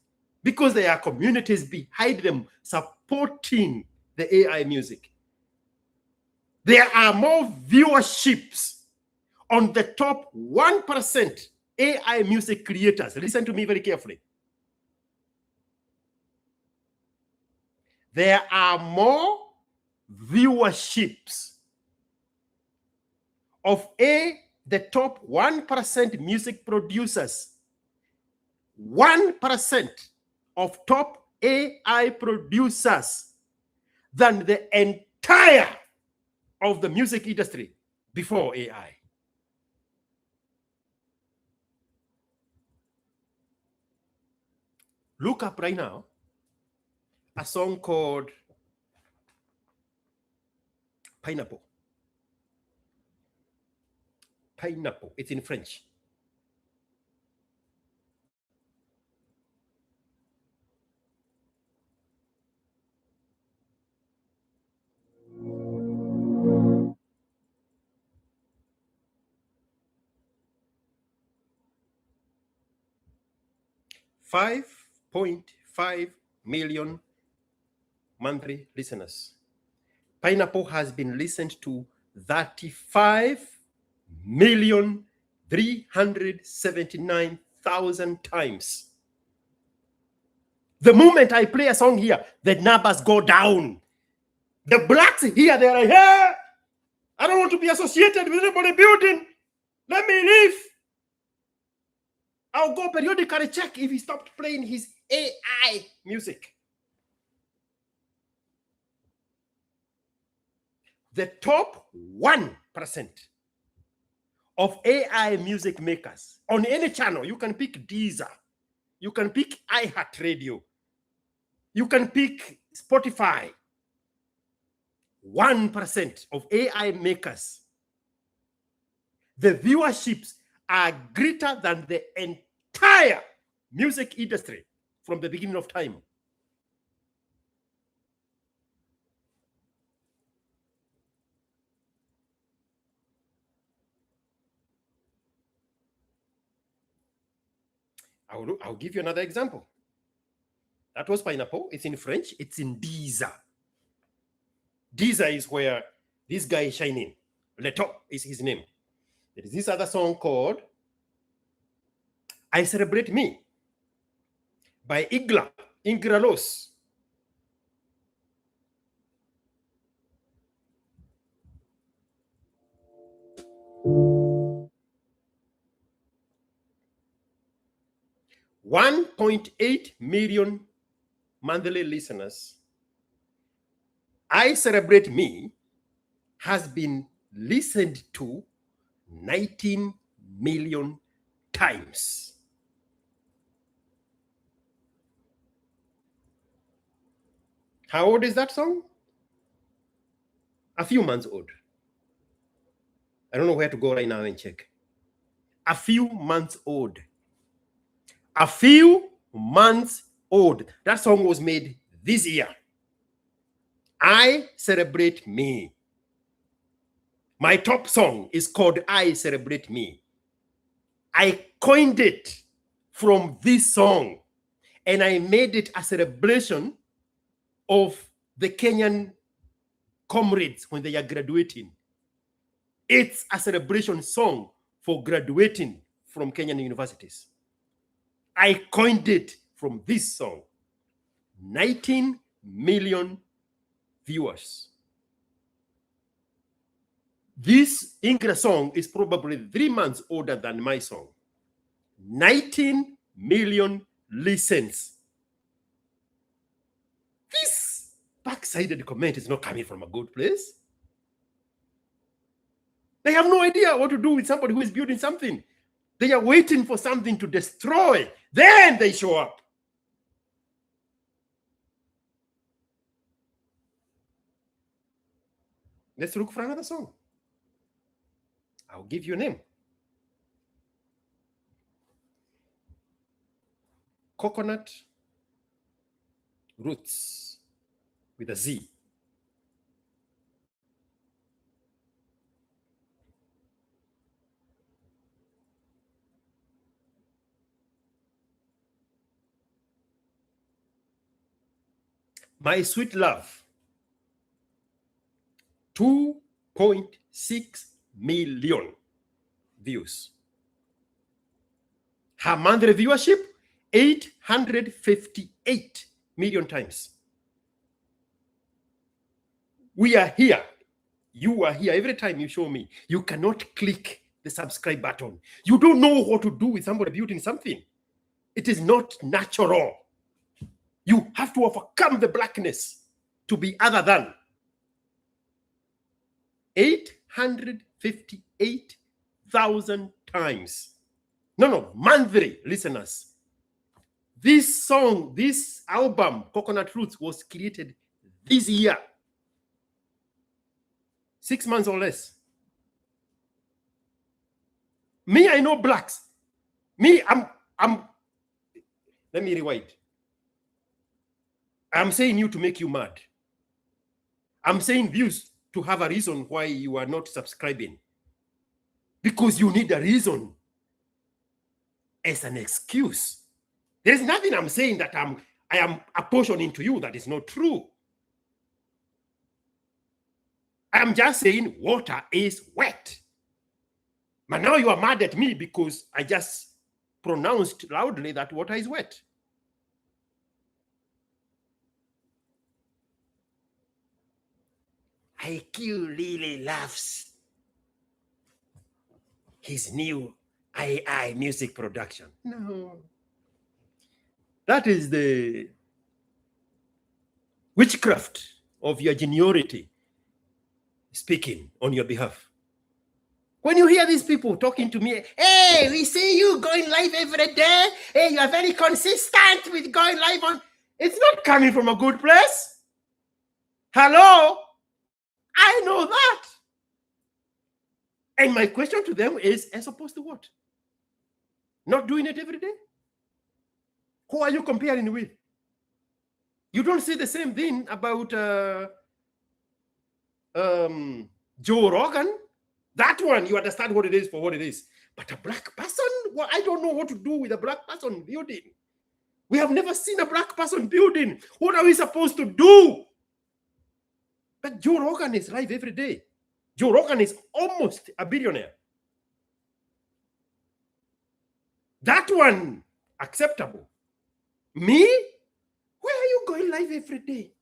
because there are communities behind them supporting the AI music. There are more viewerships on the top 1% AI music creators. Listen to me very carefully. There are more viewerships of the top 1% music producers, 1% of top AI producers than the entire of the music industry before AI. Look up right now a song called Pineapple. Pineapple. It's in French. $5.5 million monthly listeners. Pineapple has been listened to 35,379,000 times. The moment I play a song here, the numbers go down. The blacks here, they're like, hey, I don't want to be associated with anybody building. Let me leave. I'll go periodically check if he stopped playing his AI music. The top 1% of AI music makers on any channel, you can pick Deezer, you can pick iHeartRadio, you can pick Spotify. 1% of AI makers, the viewerships are greater than the entire music industry from the beginning of time. I'll give you another example. That was Pineapple. It's in French. It's in Deezer. Deezer is where this guy is shining. Le Top is his name. There is this other song called I Celebrate Me by Ingralos. $1.8 million monthly listeners. I Celebrate Me has been listened to 19 million times. How old is that song? A few months old. I don't know where to go right now and check. A few months old. A few months old. That song was made this year. I Celebrate Me. My top song is called I Celebrate Me. I coined it from this song, and I made it a celebration of the Kenyan comrades when they are graduating. It's a celebration song for graduating from Kenyan universities. I coined it from this song. 19 million viewers. This English song is probably 3 months older than my song. 19 million listens. This backsided comment is not coming from a good place. They have no idea what to do with somebody who is building something. They are waiting for something to destroy. Then they show up. Let's look for another song. I'll give you a name. Coconut Roots with a Z. My Sweet Love. 2.6 million views. Her monthly viewership, 858 million times. We are here. You are here. Every time you show me, you cannot click the subscribe button. You don't know what to do with somebody building something. It is not natural. You have to overcome the blackness to be other than. 858,000 times. No, monthly listeners. This song, this album, Coconut Roots, was created this year. 6 months or less. Me, I know blacks. Me, I'm let me rewind. I'm saying you to make you mad. I'm saying views to have a reason why you are not subscribing. Because you need a reason as an excuse. There's nothing I'm saying that I am apportioning to you that is not true. I'm just saying water is wet. But now you are mad at me because I just pronounced loudly that water is wet. ASKiQ really loves his new AI music production. No. That is the witchcraft of your geniality speaking on your behalf. When you hear these people talking to me, hey, we see you going live every day. Hey, you are very consistent with going live on. It's not coming from a good place. Hello? I know that. And my question to them is, as opposed to what? Not doing it every day? Who are you comparing with? You don't say the same thing about Joe Rogan. That one, you understand what it is for what it is. But a black person? Well, I don't know what to do with a black person building. We have never seen a black person building. What are we supposed to do? But Joe Rogan is live every day. Joe Rogan is almost a billionaire. That one, acceptable. Me? Where are you going live every day?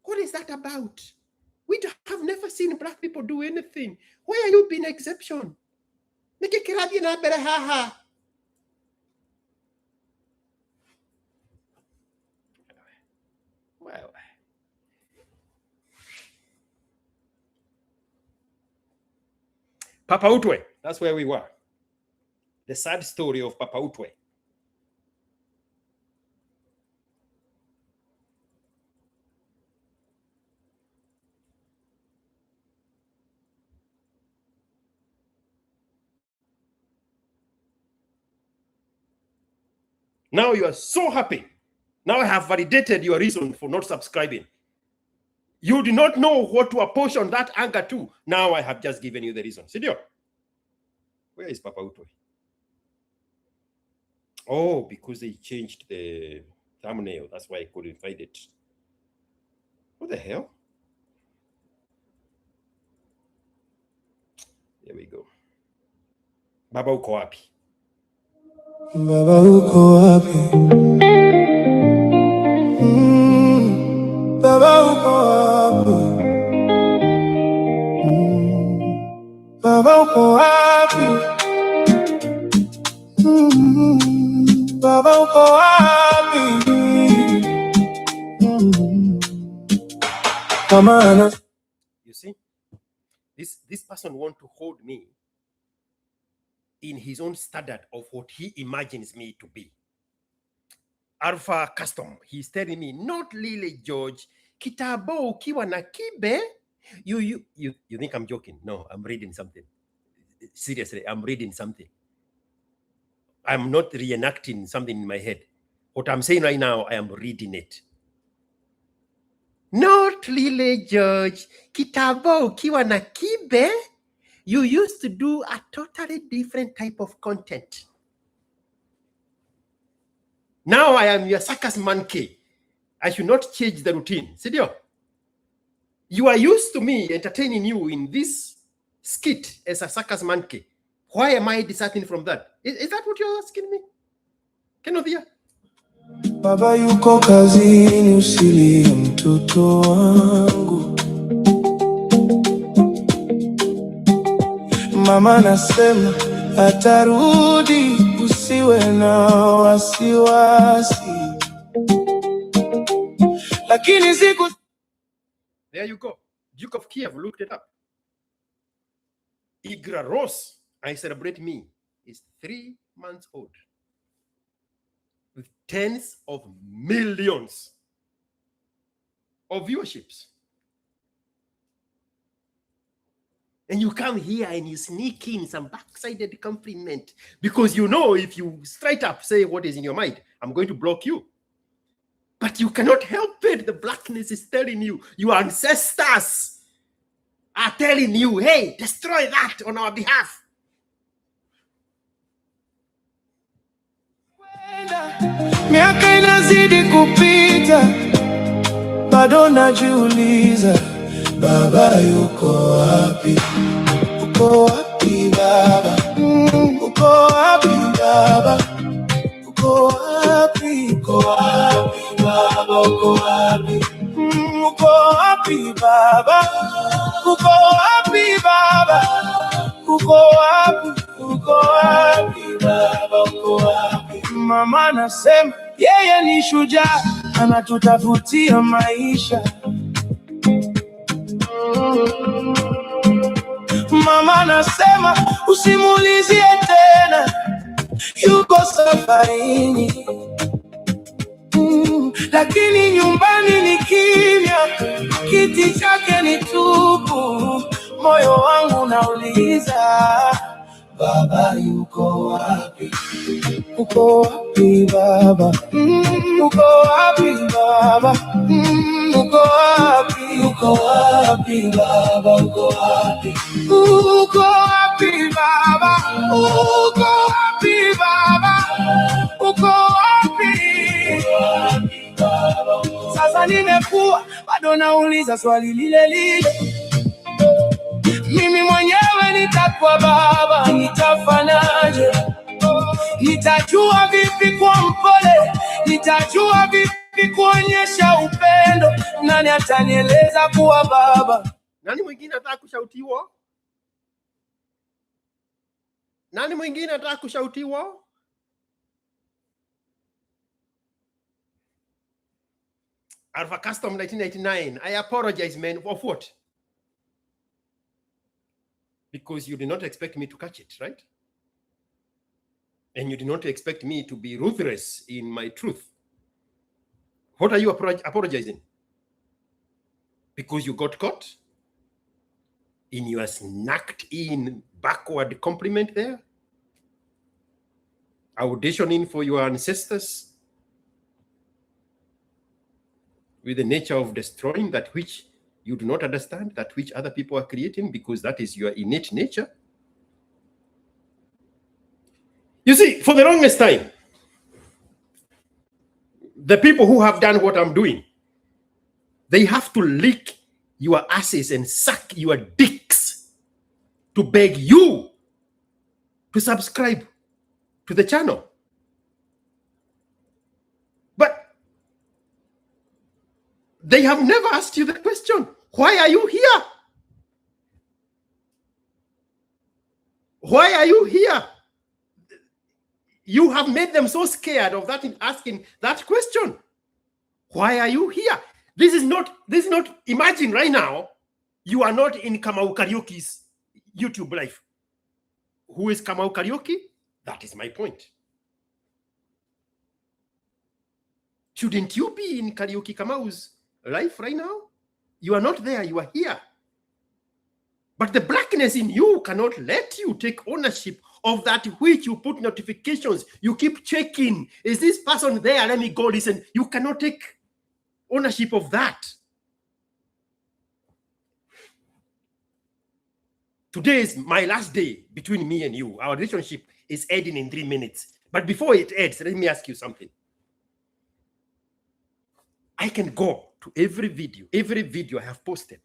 What is that about? We have never seen black people do anything. Where are you being exception? Well, Papa Utwe, that's where we were. The sad story of Papa Utwe. Now you are so happy. Now I have validated your reason for not subscribing. You do not know what to apportion that anger to. Now I have just given you the reason. Sidio? Where is Papa Utwe? Oh, because they changed the thumbnail. That's why I couldn't find it. What the hell? Here we go. Baba uko wapi? Baba uko wapi? Baba uko wapi? Baba uko wapi? Baba uko wapi? You see, this person want to hold me in his own standard of what he imagines me to be. Alpha Custom, he's telling me, not Lily George, kitabo ukiwa na kibe. You think I'm joking? No, I'm reading something. Seriously, I'm reading something. I'm not reenacting something in my head. What I'm saying right now, I am reading it. Not Lily George, kitabo ukiwa na kibe. You used to do a totally different type of content. Now I am your circus monkey. I should not change the routine. Sidio? You are used to me entertaining you in this skit as a circus monkey. Why am I deserting from that? Is that what you're asking me? Cannot hear. Baba yuko kazini, usilie mtoto wangu. Mama nasema atarudi, usiwe na wasiwasi. Lakini siku... There you go. Duke of Kiev looked it up. Igra Ross, I celebrate me, is 3 months old with tens of millions of viewerships. And you come here and you sneak in some backsided compliment because you know if you straight up say what is in your mind, I'm going to block you. But you cannot help it. The blackness is telling you, your ancestors are telling you, hey, destroy that on our behalf. Miaka inazidi kupita, bado najiuliza, Baba yuko wapi? Uko wapi Baba? Uko wapi Baba? Uko wapi? Uko wapi Baba? Uko wapi? Uko wapi Baba? Uko wapi Baba? Uko wapi? Uko wapi Baba? Uko wapi? Mama nasema yeye ni shujaa, anatutafutia maisha. Mama nasema usimuulizie tena, yuko safarini. Lakini nyumbani ni kimya, kiti chake ni tupu. Moyo wangu nauliza, Baba yuko wapi? Uko wapi Baba? Uko wapi Baba? Uko wapi? Uko wapi Baba? Uko wapi? Uko wapi Baba? Uko wapi Baba? Uko wapi? Sasa nimekuwa bado nauliza swali lile lile. Mimi mwenyewe nitakuwa baba, nitafanaje? Nitajua vipi kwa mpole? Nitajua vipi kuonyesha upendo? Nani atanieleza kuwa baba? Nani mwingine ataka kushautiwa? Nani mwingine ataka kushautiwa? Alpha Custom 1999. I apologize, man. Of what? Because you did not expect me to catch it, right? And you did not expect me to be ruthless in my truth. What are you apologizing? Because you got caught in your snacked in backward compliment there? Auditioning for your ancestors with the nature of destroying that which you do not understand, that which other people are creating, because that is your innate nature. You see, for the longest time, the people who have done what I'm doing, they have to lick your asses and suck your dicks to beg you to subscribe to the channel. But they have never asked you the question, why are you here? Why are you here? You have made them so scared of that in asking that question. Why are you here? This is not, imagine right now, you are not in Kamau Karaoke's YouTube live. Who is Kamau Karaoke? That is my point. Shouldn't you be in Karaoke Kamau's life right now? You are not there, you are here. But the blackness in you cannot let you take ownership of that which you put notifications. You keep checking. Is this person there? Let me go listen. You cannot take ownership of that. Today is my last day between me and you. Our relationship is ending in 3 minutes. But before it ends, let me ask you something. I can go to every video I have posted,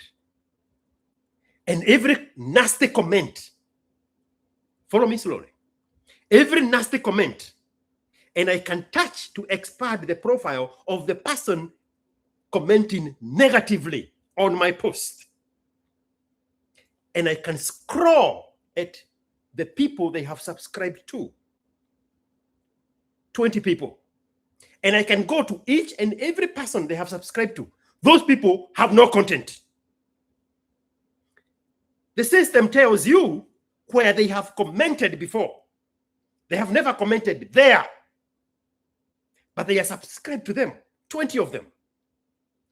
and every nasty comment, follow me slowly, every nasty comment, and I can touch to expand the profile of the person commenting negatively on my post. And I can scroll at the people they have subscribed to, 20 people. And I can go to each and every person they have subscribed to. Those people have no content. The system tells you where they have commented before. They have never commented there, but they are subscribed to them, 20 of them.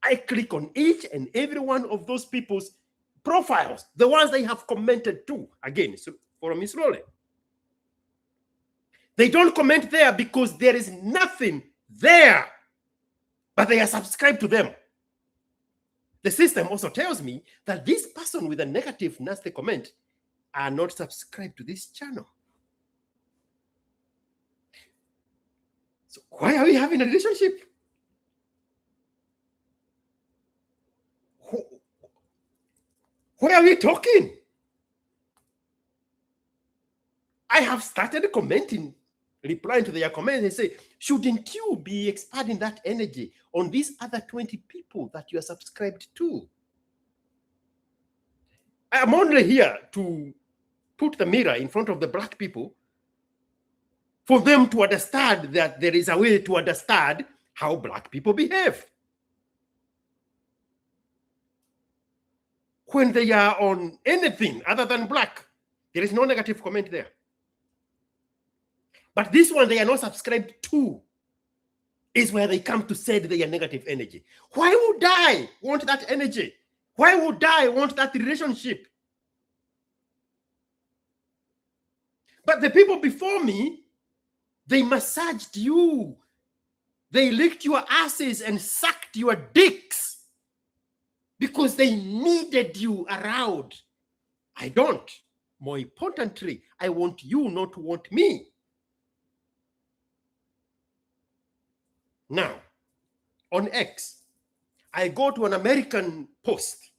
I click on each and every one of those people's profiles, the ones they have commented to. Again, so follow me slowly. They don't comment there because there is nothing there, but they are subscribed to them. The system also tells me that this person with a negative, nasty comment are not subscribed to this channel. So why are we having a relationship? Why are we talking? I have started commenting, replying to their comments and say, shouldn't you be expanding that energy on these other 20 people that you are subscribed to? I am only here to put the mirror in front of the black people for them to understand that there is a way to understand how black people behave. When they are on anything other than black, there is no negative comment there. But this one they are not subscribed to is where they come to send their negative energy. Why would I want that energy? Why would I want that relationship? But the people before me, they massaged you. They licked your asses and sucked your dicks because they needed you around. I don't. More importantly, I want you not to want me. Now, on X, I go to an American post,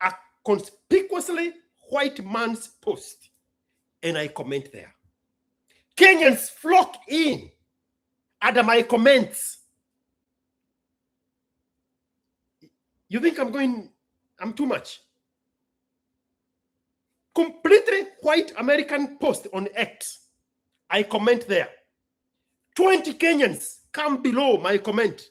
a conspicuously white man's post, and I comment there. Kenyans flock in under my comments. You think I'm too much? Completely white American post on X. I comment there. 20 Kenyans come below my comment.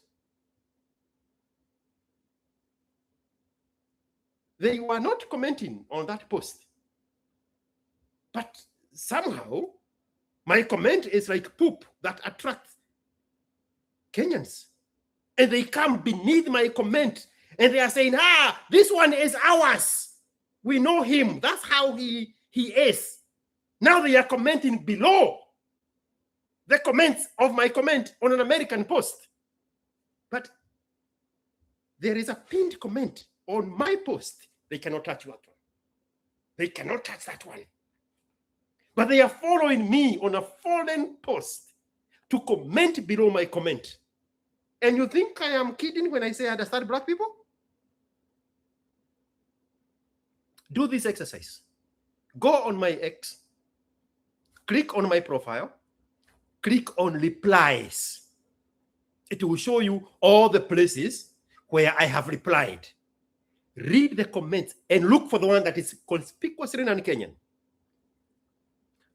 They were not commenting on that post. But somehow, my comment is like poop that attracts Kenyans. And they come beneath my comment and they are saying, this one is ours. We know him. That's how he is. Now they are commenting below the comments of my comment on an American post. But there is a pinned comment on my post. They cannot touch that one. They cannot touch that one. But they are following me on a foreign post to comment below my comment. And you think I am kidding when I say I understand black people? Do this exercise. Go on my X, click on my profile, click on replies. It will show you all the places where I have replied. Read the comments and look for the one that is conspicuously non-Kenyan.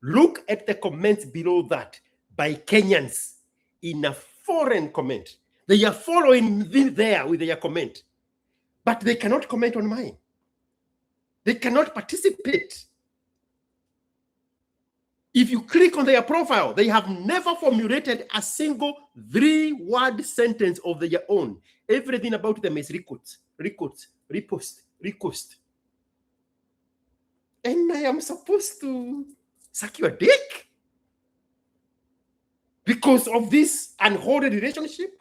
Look at the comments below that by Kenyans in a foreign comment. They are following there with their comment, but they cannot comment on mine. They cannot participate. If you click on their profile, they have never formulated a single 3-word sentence of their own. Everything about them is requotes, repost. And I am supposed to suck your dick because of this unholy relationship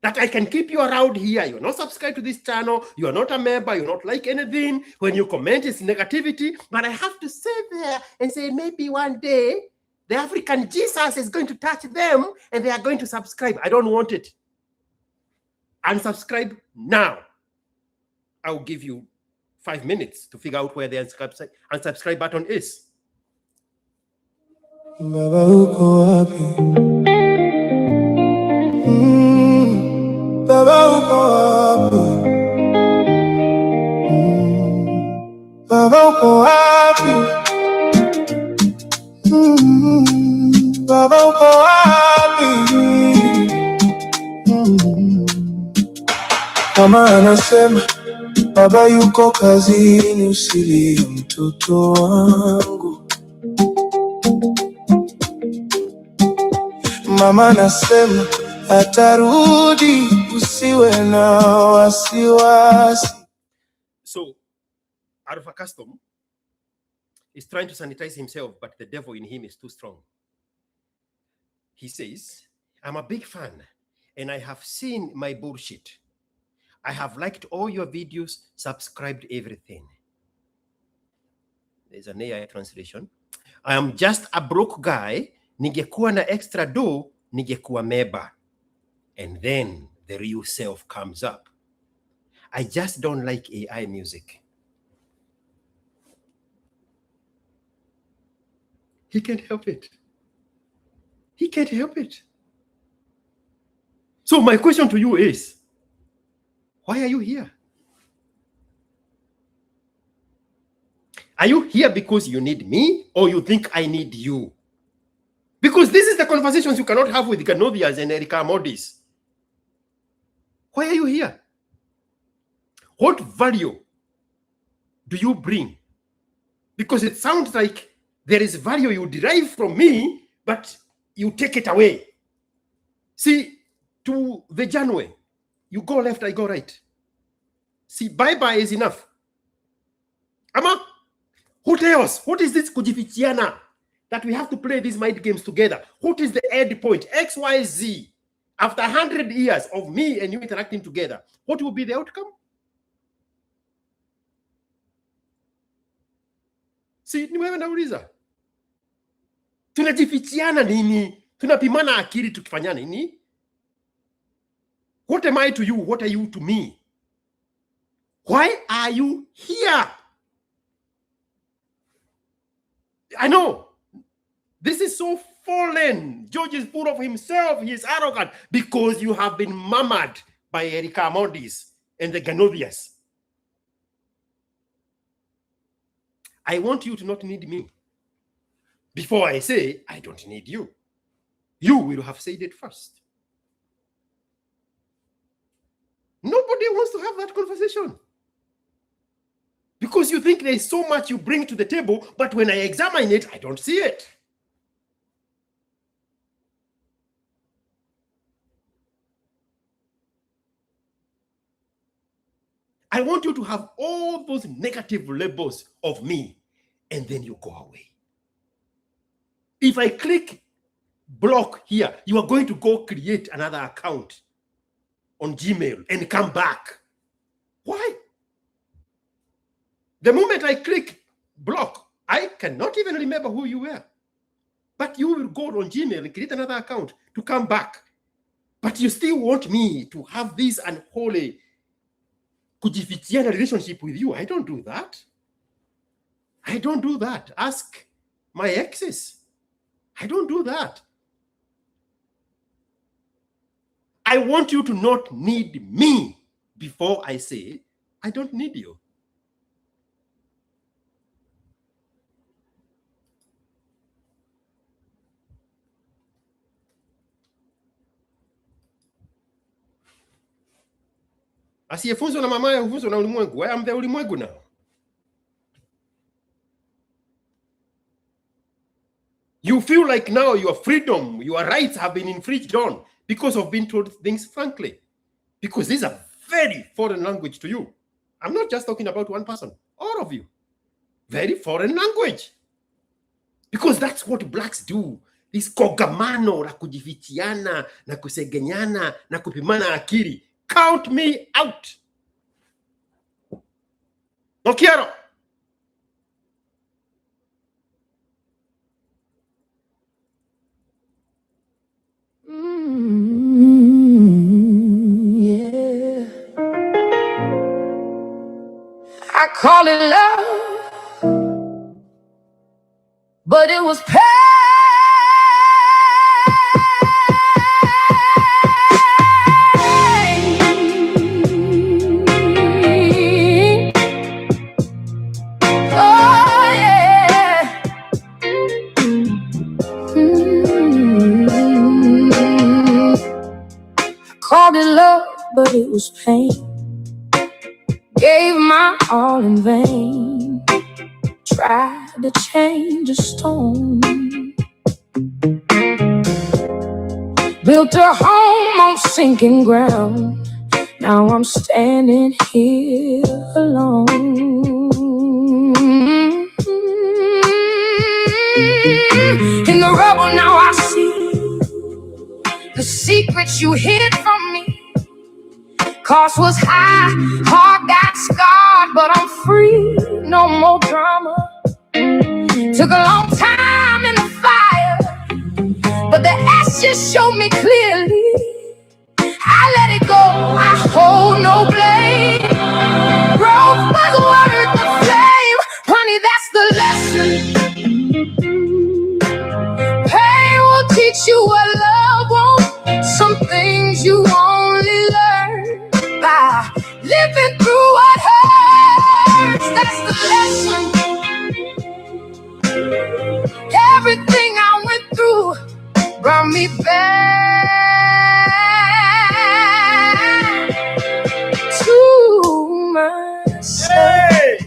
that I can keep you around here. You're not subscribed to this channel. You're not a member. You're not like anything. When you comment, it's negativity. But I have to sit there and say, maybe one day the African Jesus is going to touch them and they are going to subscribe. I don't want it. Unsubscribe now. I'll give you 5 minutes to figure out where the unsubscribe button is. Baba uko wapi? Baba uko wapi? Baba uko wapi? Baba uko wapi? Mama anasema baba yuko kazini, usilie mtoto wangu. Mama anasema atarudi, usiwe na wasiwasi. So, out of a custom, he's trying to sanitize himself, but the devil in him is too strong. He says, I'm a big fan, and I have seen my bullshit. I have liked all your videos, subscribed everything. There's an AI translation. I am just a broke guy. Ningekuwa na extra dough, ningekuwa member. And then the real self comes up. I just don't like AI music. He can't help it. He can't help it. So my question to you is, why are you here? Are you here because you need me or you think I need you? Because this is the conversations you cannot have with Ganovias and Erika Modis. Why are you here? What value do you bring? Because it sounds like there is value you derive from me, but you take it away. See, to the Janwe, you go left, I go right. See, bye-bye is enough. Ama, what else? What is this kujifichiana that we have to play these mind games together? What is the end point? X, Y, Z. After 100 years of me and you interacting together, what will be the outcome? See, ni wewe nauliza. Tunajifichiana nini? Tunapimana akili tukifanya nini? What am I to you? What are you to me? Why are you here? I know. This is so fallen. George is full of himself. He is arrogant because you have been murmured by Erika Amondis and the Ganovias. I want you to not need me. Before I say, I don't need you. You will have said it first. Nobody wants to have that conversation. Because you think there is so much you bring to the table, but when I examine it, I don't see it. I want you to have all those negative labels of me, and then you go away. If I click block here, you are going to go create another account on Gmail and come back. Why? The moment I click block, I cannot even remember who you were. But you will go on Gmail and create another account to come back. But you still want me to have this unholy kujifichiana relationship with you. I don't do that. I don't do that. Ask my exes. I don't do that. I want you to not need me before I say, I don't need you. Asiyefunzwa na mamaye hufunzwa na ulimwengu. I am the ulimwengu now. You feel like now your freedom, your rights have been infringed on because of being told things frankly. Because these are very foreign language to you. I'm not just talking about one person, all of you. Very foreign language. Because that's what blacks do. This kogamano la kujifichiana, na kusegenyana, na kupimana akili. Count me out. No quiero. Yeah. I call it love, but it was pain. Oh yeah. Called it love, but it was pain. Gave my all in vain. Tried to change a stone. Built a home on sinking ground. Now I'm standing here alone. In the rubble now I see the secrets you hid from me. Cost was high, heart got scarred, but I'm free. No more drama. Took a long time in the fire, but the ashes showed me clearly. I let it go, I hold no blame. Growth was worth the flame. Honey, that's the lesson. Pain will teach you what love won't. Some things you only learn by living through what hurts. That's the lesson. Everything I went through brought me back to myself. Hey!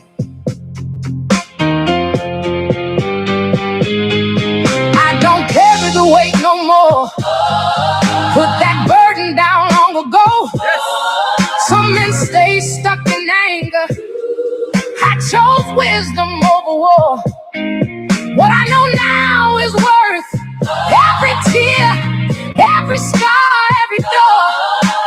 I don't carry the weight no more. Put that burden down long ago. Some men stay stuck in anger. I chose wisdom over war. What I know now is worth every tear, every scar, every door.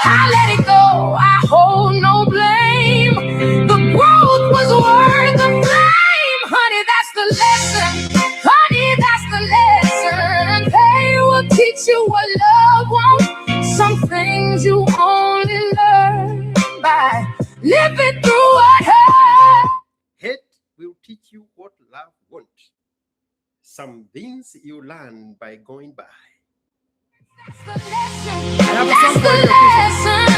I let it go, I hold no blame. The growth was worth the flame. Honey, that's the lesson. Honey, that's the lesson. They will teach you what love won't. Some things you only learn by living through what hurt. Hate will teach you what love won't. Some things you learn by going by. That's the lesson. That's the lesson.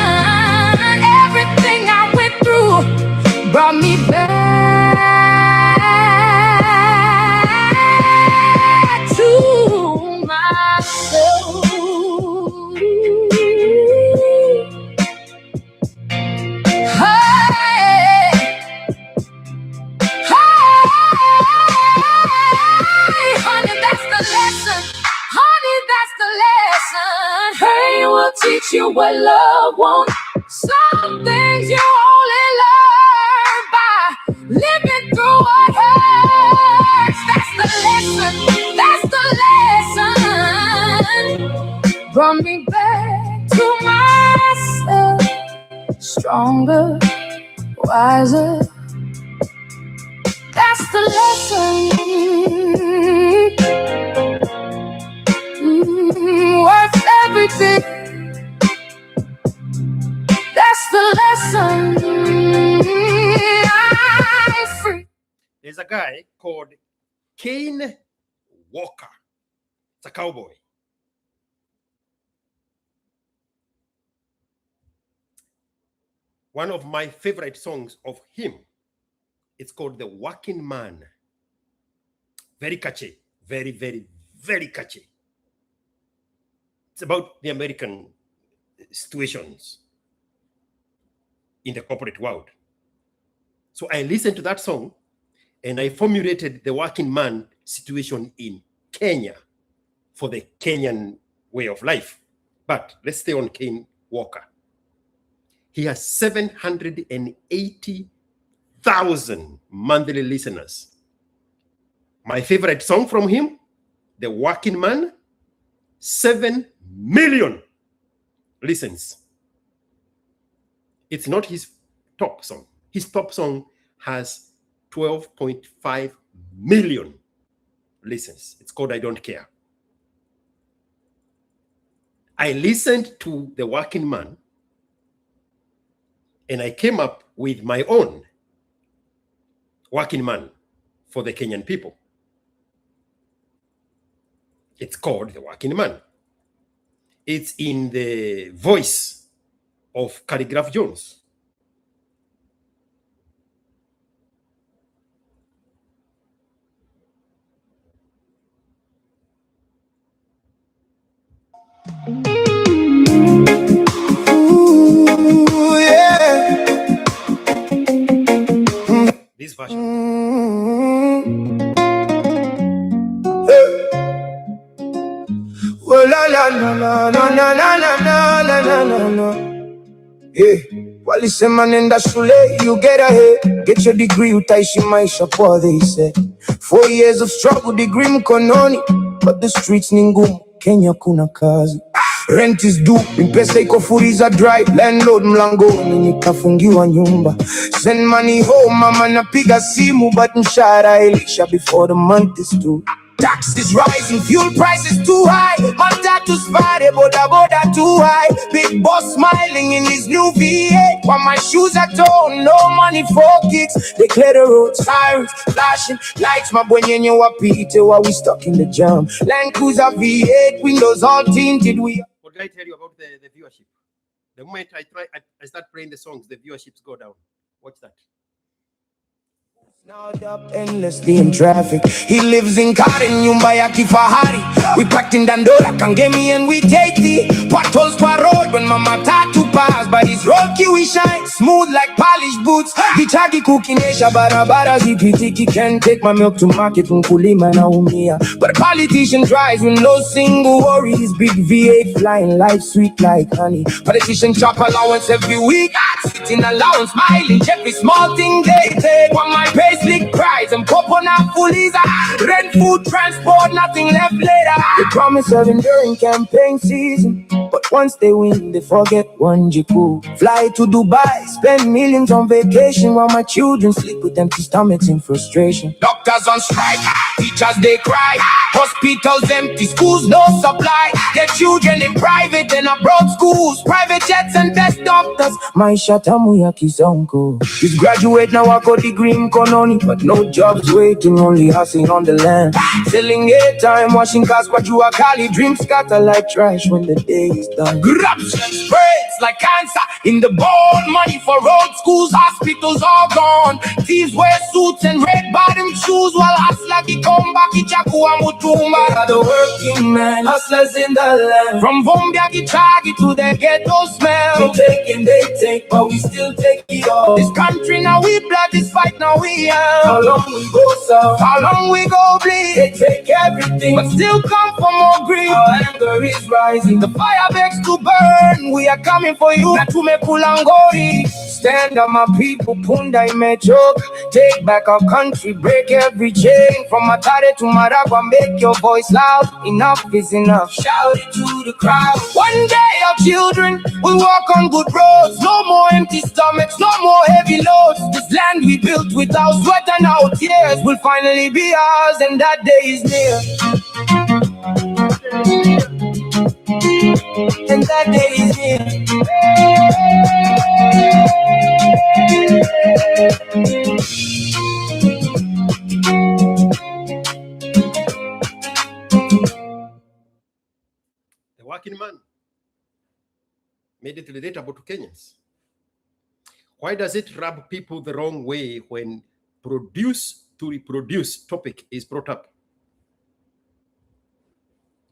Everything I went through brought me back to myself. Honey, that's the lesson. Honey, that's the lesson. Pain will teach you what love won't. Some things you only learn by living through what hurts. That's the lesson. That's the lesson. Brought me back to myself. Stronger, wiser. That's the lesson. Worth everything. That's the lesson. I'm free. There's a guy called Kane Walker. It's a cowboy. One of my favorite songs of him, it's called The Working Man. Very catchy. Very, very, very catchy. It's about the American situations in the corporate world. So I listened to that song and I formulated the working man situation in Kenya for the Kenyan way of life. But let's stay on Kane Walker. He has 780,000 monthly listeners. My favorite song from him, The Working Man, 7 million listens. It's not his top song. His top song has 12.5 million listens. It's called I Don't Care. I listened to The Working Man and I came up with my own working man for the Kenyan people. It's called The Working Man. It's in the voice of Calligraph Jones. Ooh, yeah. This version. Well, la la la la la la la la la la la la. Yeah. Walisema manenda shule, you get ahead. Get your degree, utaishi maisha poa, they say. 4 years of struggle, degree mkononi. But the streets ni ngumu, Kenya kuna kazi. Rent is due, mpesa iko furiza dry. Landlord mlangoni, nikafungiwa nyumba. Send money home, mama napiga simu. But mshahara ilisha before the month is due. Taxes rising, fuel prices too high. Matatu spare, boda boda too high. Big boss smiling in his new V8. While my shoes are torn, no money for kicks. They clear the road, sirens flashing lights. My boy nyenye wapite while we stuck in the jam. Land Cruiser V8, windows all tinted. What did I tell you about the viewership? The moment I start playing the songs, the viewerships go down. Watch that. Snarled up endlessly in traffic. He lives in Karen, nyumba ya kifahari. We packed in Dandola, Kangemi and we take the potholes per road when mama tattoo pass. But his rocky we shine, smooth like polished boots. Gachagua kukinesha barabara zipitiki. Can't take my milk to market, mkulima naumia. But a politician drives with no single worries. Big V8 flying, life sweet like honey. Politician chop allowance every week. Sitting allowance, smiling, every small thing they take. On my pay slick price and coconut fullies. Rent, food, transport, nothing left later. They promise serving during campaign season, but once they win, they forget one jiku. Fly to Dubai, spend millions on vacation, while my children sleep with empty stomachs in frustration. Doctors on strike, teachers they cry. Hospitals empty, schools no supply. Their children in private and abroad schools. Private jets and best doctors. Maisha tamu ya kizongo. He's graduate now, I got degree mkononi, but no jobs waiting, only hustling on the land. Selling airtime, washing cars kwa jua kali. Dreams scatter like trash when the day is done. Corruption spreads like cancer in the bone. Money for road, schools, hospitals all gone. Thieves wear suits and red bottom shoes, while hustler kikomba kichakua mutumba. The working man, hustlers in the land. From Vombia Gachagua to the ghetto smell. We take and they take, but we still take it all. This country now we blood, this fight now we have. How long we go south, how long we go bleed. They take everything, but still come for more greed. Our anger is rising, the fire begs to burn. We are coming for you, natume kulangori. Stand up my people, punda imechoka. Take back our country, break every chain. From Matare to Maragua, make your voice loud. Enough is enough, shout it to the crowd. One day our children will walk on good roads. No more empty stomachs, no more heavy loads. This land we built with our sweat and our tears will finally be ours, and that day is near. And that day is near. made it relatable to Kenyans. Why does it rub people the wrong way when produce to reproduce topic is brought up?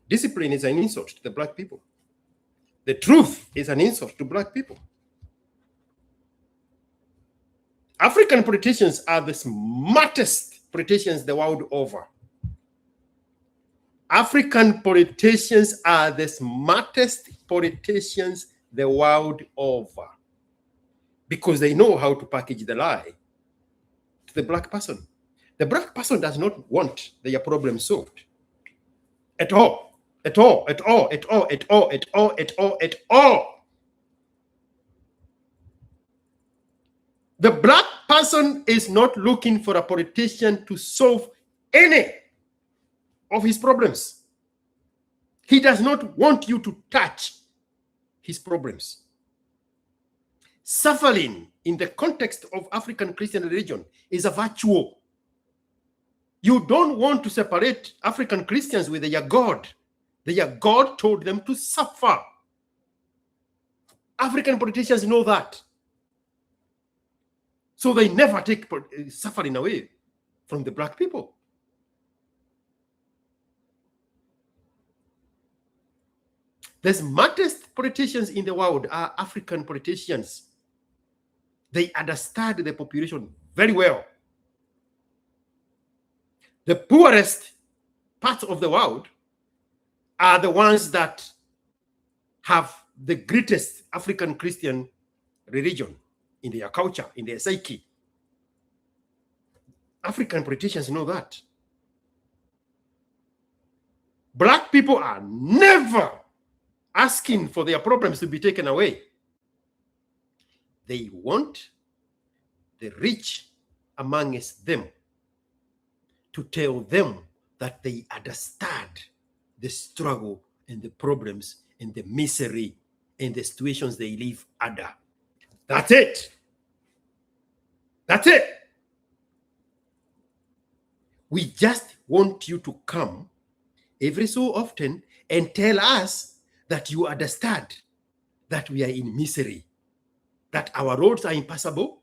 Discipline is an insult to the black people. The truth is an insult to black people. African politicians are the smartest politicians the world over. African politicians are the smartest politicians the world over, because they know how to package the lie to the black person. The black person does not want their problem solved at all, at all, at all, at all, at all, at all, at all, at all. The black person is not looking for a politician to solve any of his problems. He does not want you to touch his problems. Suffering in the context of African Christian religion is a virtue. You don't want to separate African Christians with their God. Their God told them to suffer. African politicians know that. So they never take suffering away from the black people. The smartest politicians in the world are African politicians. They understand the population very well. The poorest parts of the world are the ones that have the greatest African Christian religion in their culture, in their psyche. African politicians know that. Black people are never asking for their problems to be taken away. They want the rich amongst them to tell them that they understand the struggle and the problems and the misery and the situations they live under. That's it. That's it. We just want you to come every so often and tell us that you understand that we are in misery, that our roads are impassable,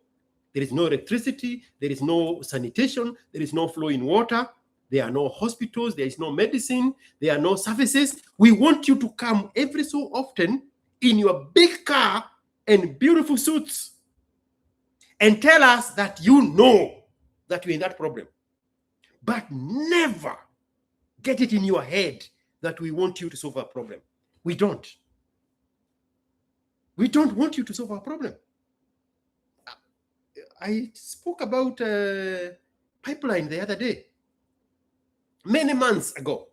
there is no electricity, there is no sanitation, there is no flowing water, there are no hospitals, there is no medicine, there are no services. We want you to come every so often in your big car and beautiful suits and tell us that you know that you're in that problem. But never get it in your head that we want you to solve our problem. We don't. We don't want you to solve our problem. I spoke about pipeline the other day. Many months ago,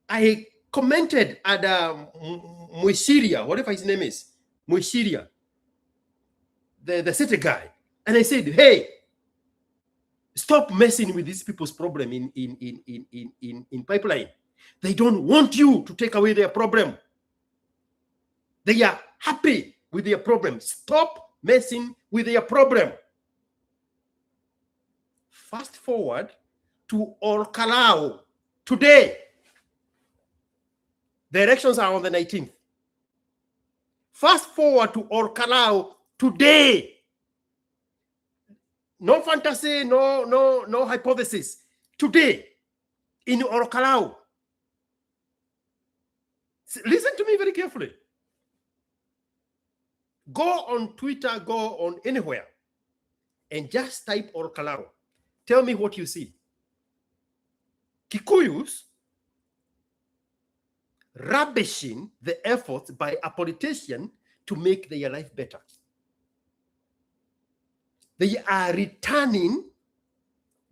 I commented at Muishiria, whatever his name is, Muishiria, the city guy, and I said, hey, stop messing with these people's problem in pipeline. They don't want you to take away their problem. They are happy with their problem. Stop messing with their problem. Fast forward to Orkalau today. The elections are on the 19th. Fast forward to Orkalau today. No fantasy, no hypothesis. Today, in Orkalau. Listen to me very carefully. Go on Twitter, go on anywhere, and just type Orkalau. Tell me what you see. Kikuyus rubbishing the efforts by a politician to make their life better. They are returning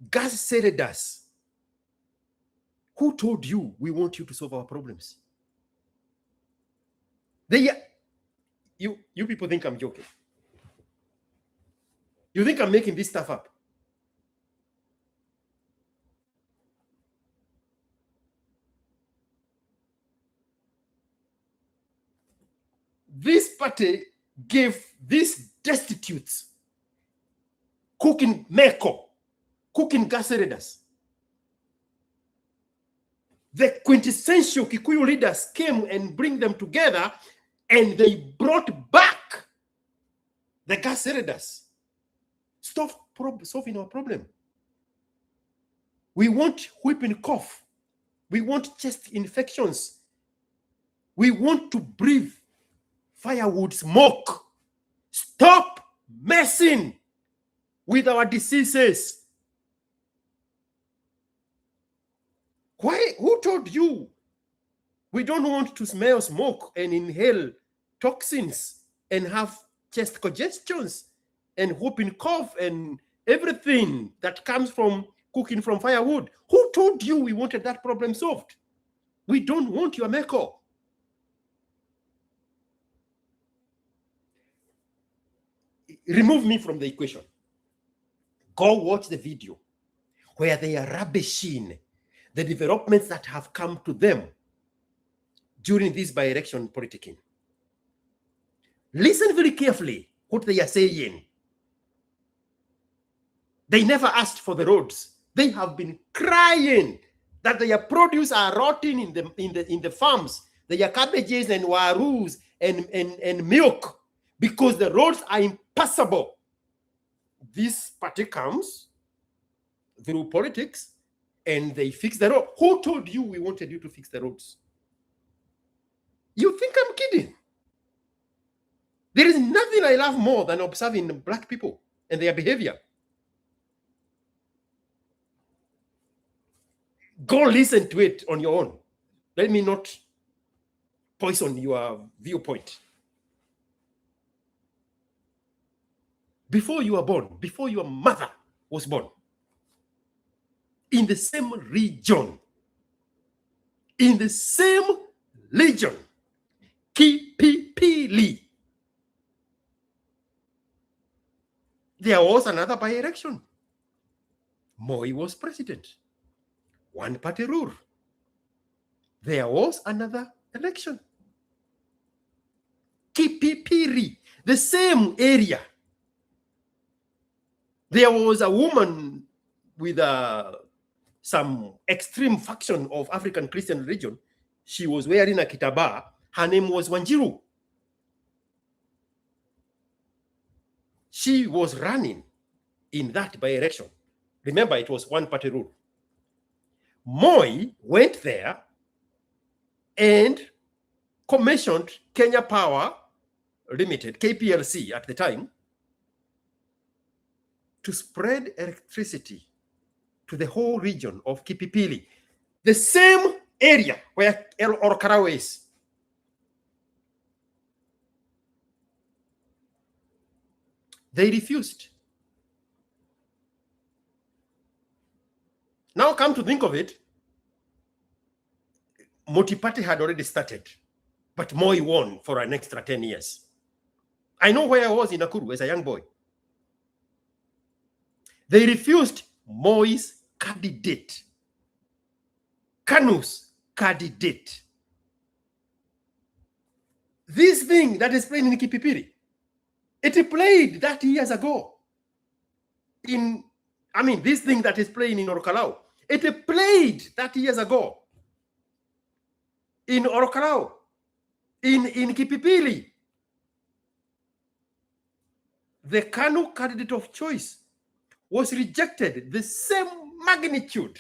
gas cylinders. Who told you we want you to solve our problems? You people think I'm joking. You think I'm making this stuff up. This party gave these destitutes cooking meko, cooking gas cylinders. The quintessential Kikuyu leaders came and bring them together and they brought back the gas cylinders. Stop solving our problem. We want whooping cough. We want chest infections. We want to breathe firewood smoke. Stop messing with our diseases. Why? Who told you we don't want to smell smoke and inhale toxins and have chest congestions and whooping cough and everything that comes from cooking from firewood? Who told you we wanted that problem solved? We don't want your makeup. Remove me from the equation. Go watch the video where they are rubbishing the developments that have come to them during this by-election politicking. Listen very carefully what they are saying. They never asked for the roads. They have been crying that their produce are rotting in the farms, their cabbages and warus and milk, because the roads are impassable. This party comes through politics and they fix the road. Who told you we wanted you to fix the roads? You think I'm kidding? There is nothing I love more than observing Black people and their behavior. Go listen to it on your own. Let me not poison your viewpoint. Before you were born, before your mother was born, in the same region, Kipipili, there was another by-election. Moi was president. One party rule. There was another election. Kipipiri, the same area. There was a woman with some extreme faction of African Christian religion. She was wearing a kitaba. Her name was Wanjiru. She was running in that by-election. Remember, it was one party rule. Moi went there and commissioned Kenya Power Limited, KPLC at the time, to spread electricity to the whole region of Kipipili, the same area where El Orkarao is. They refused. Now come to think of it, Multi-party had already started, but Moi won for an extra 10 years. I know where I was in Nakuru as a young boy. They refused Moi's candidate, Kanu's candidate. This thing that is playing in Kipipiri, it played 30 years ago. This thing that is playing in Orokalao, it played 30 years ago. In Orokalao, in Kipipili. The Kanu candidate of choice was rejected, the same magnitude.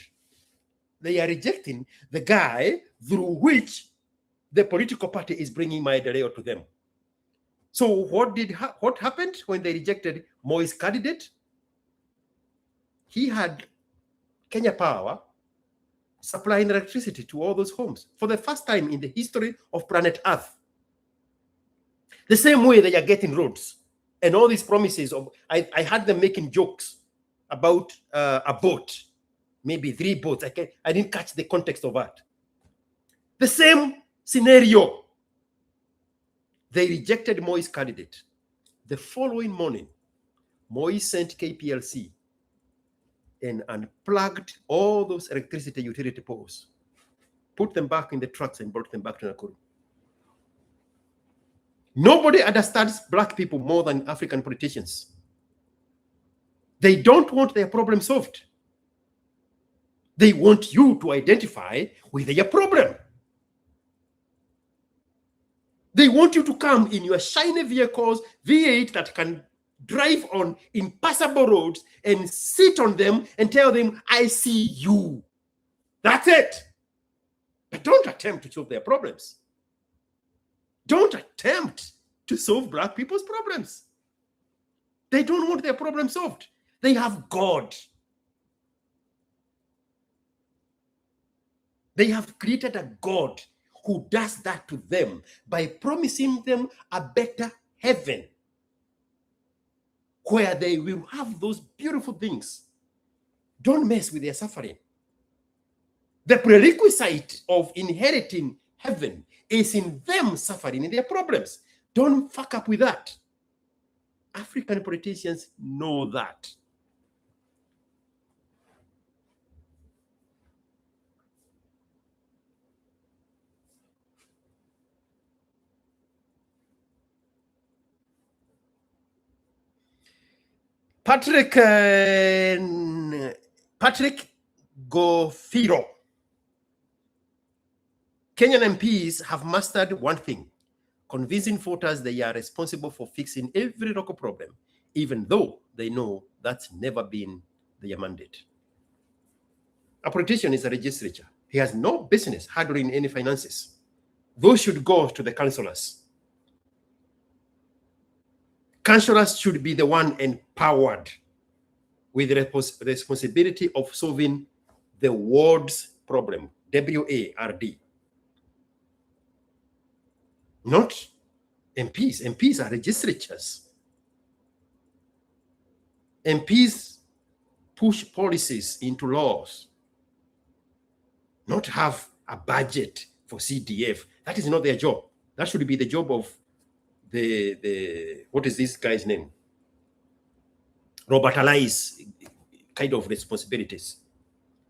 They are rejecting the guy through which the political party is bringing Maendeleo to them. So what happened when they rejected Moi's candidate? He had Kenya Power supplying electricity to all those homes for the first time in the history of planet Earth. The same way they are getting roads and all these promises of, I had them making jokes about a boat, maybe 3 boats. I didn't catch the context of that. The same scenario. They rejected Moi's candidate. The following morning, Moi sent KPLC and unplugged all those electricity utility poles, put them back in the trucks and brought them back to Nakuru. Nobody understands Black people more than African politicians. They don't want their problem solved. They want you to identify with their problem. They want you to come in your shiny vehicles, V8 that can drive on impassable roads and sit on them and tell them, I see you. That's it. But don't attempt to solve their problems. Don't attempt to solve black people's problems. They don't want their problem solved. They have God. They have created a God who does that to them by promising them a better heaven where they will have those beautiful things. Don't mess with their suffering. The prerequisite of inheriting heaven is in them suffering in their problems. Don't fuck up with that. African politicians know that. Patrick Gofiro. Kenyan MPs have mastered one thing: convincing voters they are responsible for fixing every local problem, even though they know that's never been their mandate. A politician is a legislature. He has no business handling any finances. Those should go to the councillors. Councillors should be the one empowered with the responsibility of solving the ward's problem, WARD. Not MPs. MPs are legislatures. MPs push policies into laws, not have a budget for CDF. That is not their job. That should be the job of the what is this guy's name? Robert Alai's kind of responsibilities.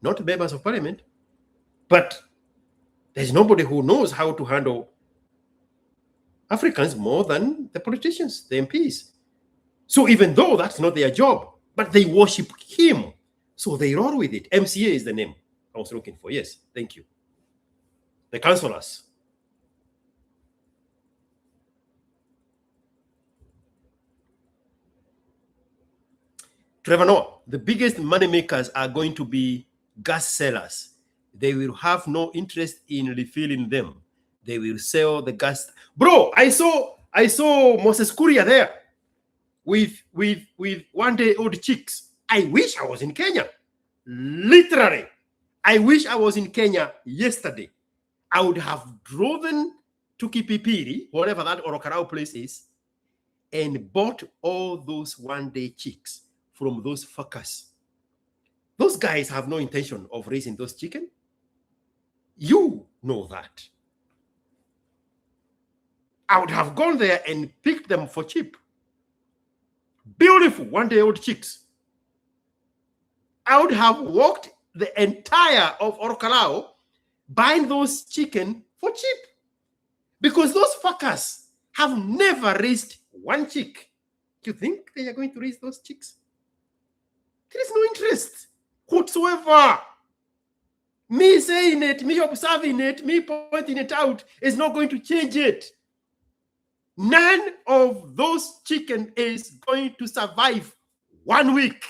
Not members of parliament, but there's nobody who knows how to handle Africans more than the politicians, the MPs. So even though that's not their job, but they worship him, so they roll with it. MCA is the name I was looking for. Yes, thank you. The councillors. Trevor Noah, the biggest money makers are going to be gas sellers. They will have no interest in refilling them. They will sell the gas. Bro, I saw Moses Kuria there with 1 day old chicks. I wish I was in Kenya. Literally, I wish I was in Kenya yesterday. I would have driven to Kipipiri, whatever that Orokarao place is, and bought all those 1 day chicks from those fuckers. Those guys have no intention of raising those chicken. You know that. I would have gone there and picked them for cheap. Beautiful 1 day old chicks. I would have walked the entire of Orokalao buying those chicken for cheap. Because those fuckers have never raised one chick. Do you think they are going to raise those chicks? There is no interest whatsoever. Me saying it, me observing it, me pointing it out is not going to change it. None of those chicken is going to survive 1 week.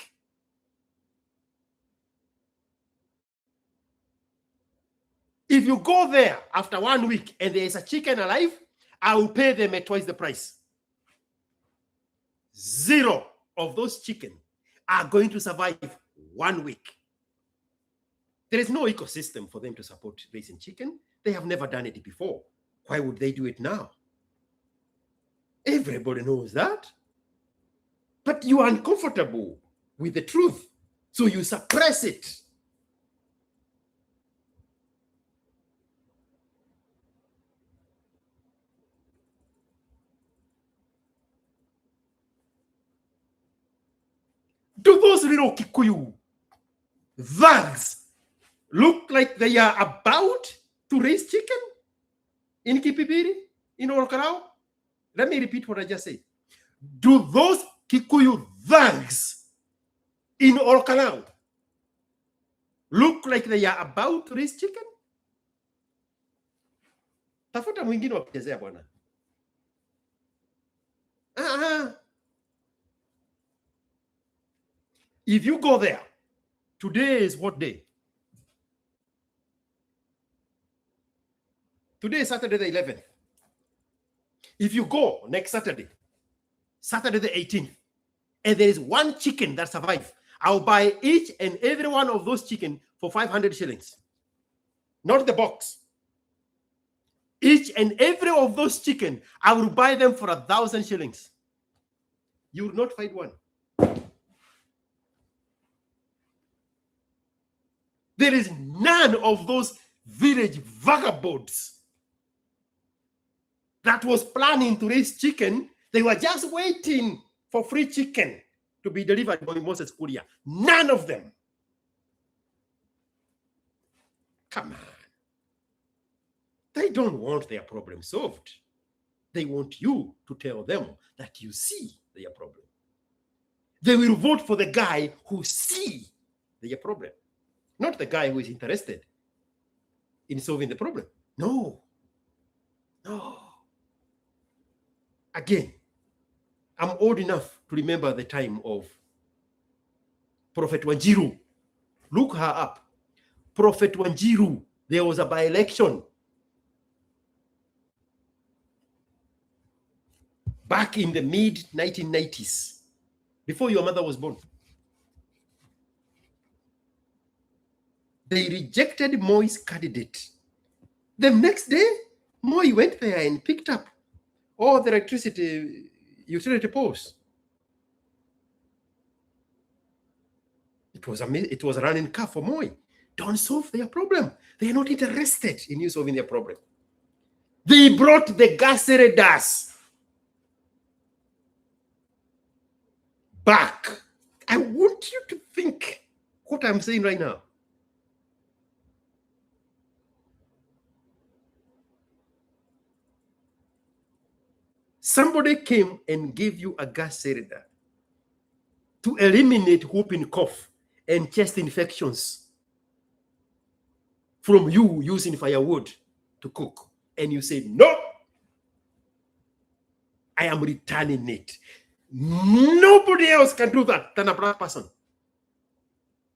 If you go there after 1 week and there is a chicken alive, I will pay them at twice the price. 0 of those chicken are going to survive 1 week. There is no ecosystem for them to support raising chicken. They have never done it before. Why would they do it now? Everybody knows that. But you are uncomfortable with the truth, so you suppress it. Do those little Kikuyu thugs look like they are about to raise chicken in Kipipiri, in Orokarao? Let me repeat what I just said. Do those Kikuyu thugs in Orokarao look like they are about to raise chicken? Tafuta mwingine wa kuchezea bwana. If you go there, today is what day? Today is Saturday the 11th. If you go next Saturday, Saturday the 18th, and there is one chicken that survives, I'll buy each and every one of those chicken for 500 shillings. Not the box. Each and every of those chicken, I will buy them for 1,000 shillings. You will not find one. There is none of those village vagabonds that was planning to raise chicken. They were just waiting for free chicken to be delivered by Moses Kuria. None of them. Come on. They don't want their problem solved. They want you to tell them that you see their problem. They will vote for the guy who sees their problem, not the guy who is interested in solving the problem. No. Again, I'm old enough to remember the time of Prophet Wanjiru. Look her up. Prophet Wanjiru, there was a by-election back in the mid-1990s, before your mother was born. They rejected Moi's candidate. The next day, Moi went there and picked up all the electricity utility poles. It was a running car for Moi. Don't solve their problem. They are not interested in you solving their problem. They brought the Gaseredas back. I want you to think what I'm saying right now. Somebody came and gave you a Gasereda to eliminate whooping cough and chest infections from you using firewood to cook. And you say, no, I am returning it. Nobody else can do that than a black person.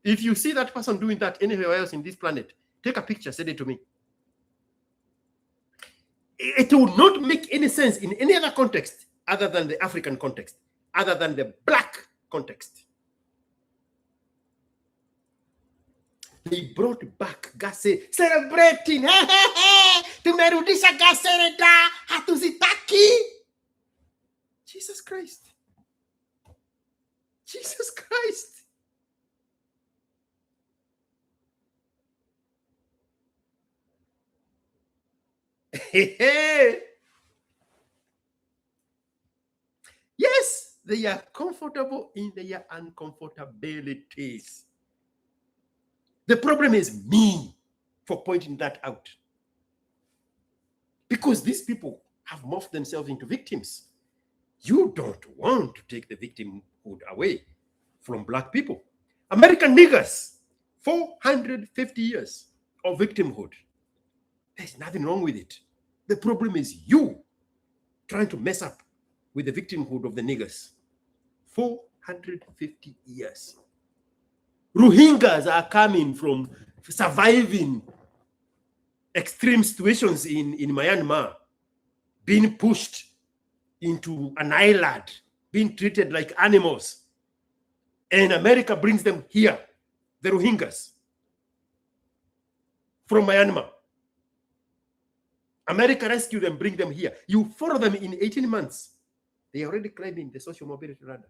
If you see that person doing that anywhere else in this planet, take a picture, send it to me. It will not make any sense in any other context other than the African context, other than the black context. They brought back Gase, celebrating, tumerudisha Gasereda, hatuzitaki. Jesus Christ. Jesus Christ. Yes, they are comfortable in their uncomfortabilities. The problem is me for pointing that out. Because these people have morphed themselves into victims. You don't want to take the victimhood away from black people. American niggers, 450 years of victimhood. There's nothing wrong with it. The problem is you trying to mess up with the victimhood of the niggers. 450 years. Rohingyas are coming from surviving extreme situations in Myanmar, being pushed into an island, being treated like animals. And America brings them here, the Rohingyas, from Myanmar. America rescue them, bring them here. You follow them in 18 months. They are already claiming the social mobility ladder.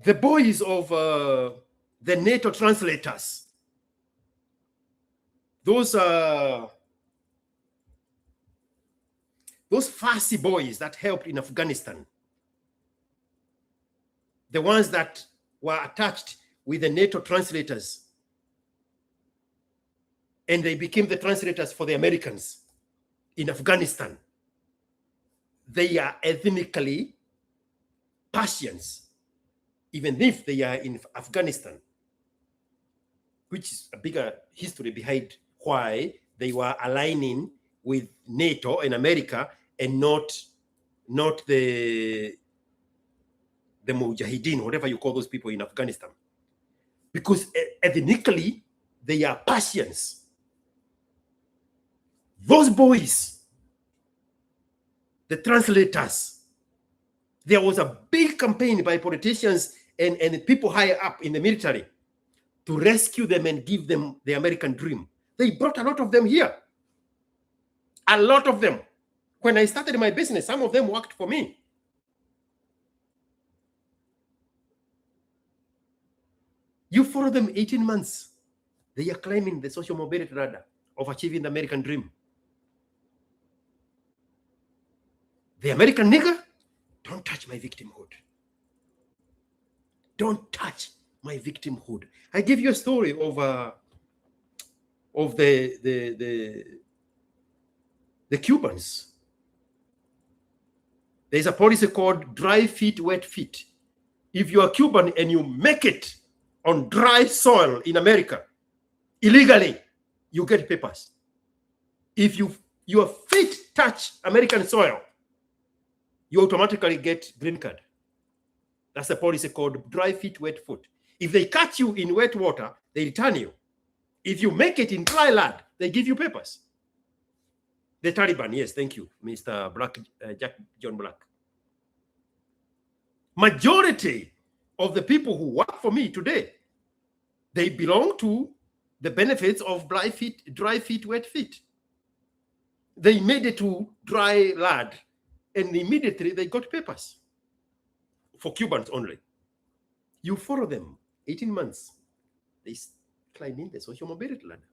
The boys of the NATO translators, those fussy boys that helped in Afghanistan, the ones that were attached with the NATO translators, and they became the translators for the Americans in Afghanistan. They are ethnically Persians, even if they are in Afghanistan, which is a bigger history behind why they were aligning with NATO and America and not the Mujahideen, whatever you call those people in Afghanistan. Because ethnically, they are Persians. Those boys, the translators, there was a big campaign by politicians and people higher up in the military to rescue them and give them the American dream. They brought a lot of them here. A lot of them. When I started my business, some of them worked for me. You follow them 18 months. They are climbing the social mobility ladder of achieving the American dream. The American nigger, don't touch my victimhood. Don't touch my victimhood. I give you a story of the Cubans. There's a policy called dry feet, wet feet. If you are Cuban and you make it on dry soil in America, illegally, you get papers. If your feet touch American soil, you automatically get green card. That's a policy called dry feet, wet foot. If they catch you in wet water, they return you. If you make it in dry land, they give you papers. The Taliban, yes, thank you, Mr. Black, John Black. Majority of the people who work for me today, they belong to the benefits of dry feet, wet feet. They made it to dry land, and immediately they got papers for Cubans only. You follow them 18 months, they climb in the social mobility ladder.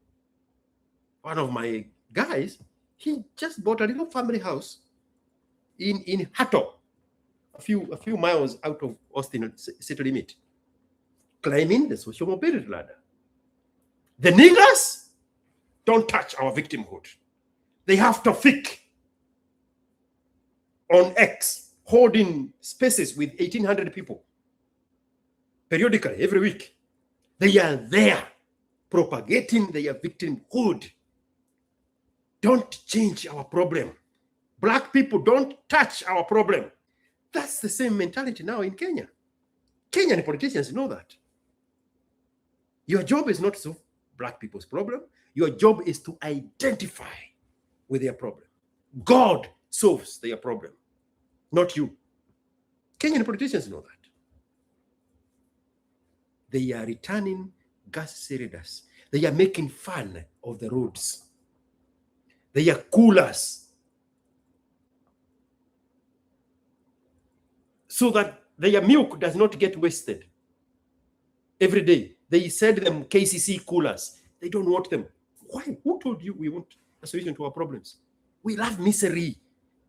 One of my guys, he just bought a little family house in Hato, a few miles out of Austin city limit, climbing the social mobility ladder. The niggers don't touch our victimhood. They have Tawfiq on X, holding spaces with 1,800 people periodically every week. They are there propagating their victimhood. Don't change our problem. Black people don't touch our problem. That's the same mentality now in Kenya. Kenyan politicians know that. Your job is not to solve Black people's problem. Your job is to identify with their problem. God solves their problem, not you. Kenyan politicians know that. They are returning gas cylinders. They are making fun of the roads. They are coolers, so that their milk does not get wasted every day. They send them KCC coolers. They don't want them. Why? Who told you we want a solution to our problems? We love misery.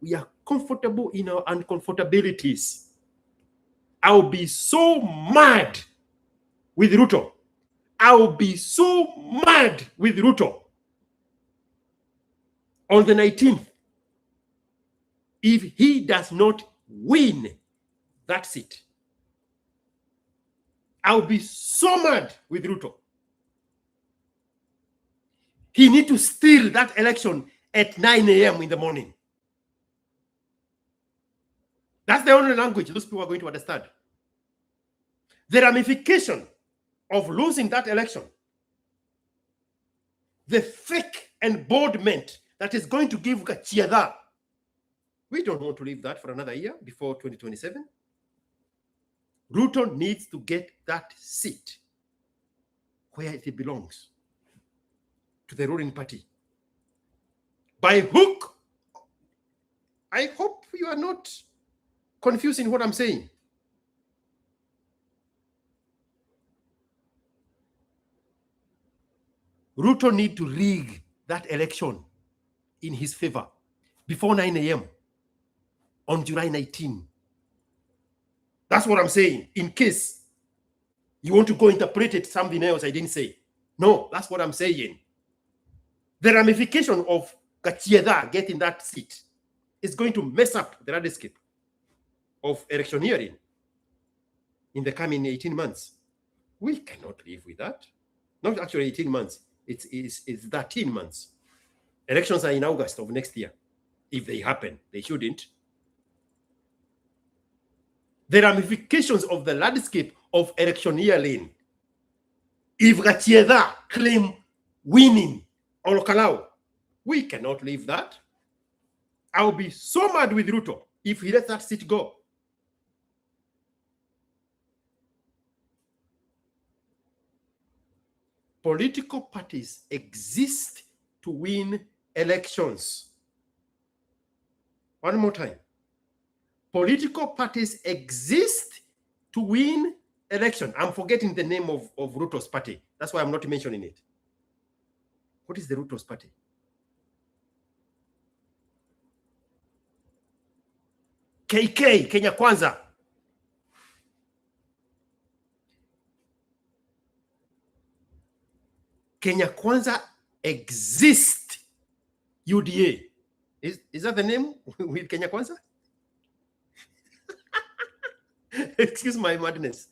We are comfortable in our uncomfortabilities. I'll be so mad with Ruto. I'll be so mad with Ruto on the 19th if he does not win that seat. I'll be so mad with Ruto. He needs to steal that election at 9 a.m. in the morning. That's the only language those people are going to understand. The ramification of losing that election, the fake embodiment that is going to give Gachagua. We don't want to leave that for another year before 2027. Ruto needs to get that seat where it belongs, to the ruling party. By hook, I hope you are not confusing what I'm saying. Ruto needs to rig that election in his favor before 9 a.m. on July 19. That's what I'm saying. In case you want to go interpret it something else I didn't say. No, that's what I'm saying. The ramification of Gachagua getting that seat is going to mess up the landscape of electioneering in the coming 18 months. We cannot live with that. Not actually 18 months. It's 13 months. Elections are in August of next year. If they happen, they shouldn't. The ramifications of the landscape of electioneering. If Gachagua claim winning or Kalau, we cannot leave that. I'll be so mad with Ruto if he lets that seat go. Political parties exist to win elections. One more time. Political parties exist to win election. I'm forgetting the name of Ruto's party. That's why I'm not mentioning it. What is the Ruto's party? KK, Kenya Kwanza. Kenya Kwanza exist. UDA. Is that the name with Kenya Kwanza? Excuse my madness.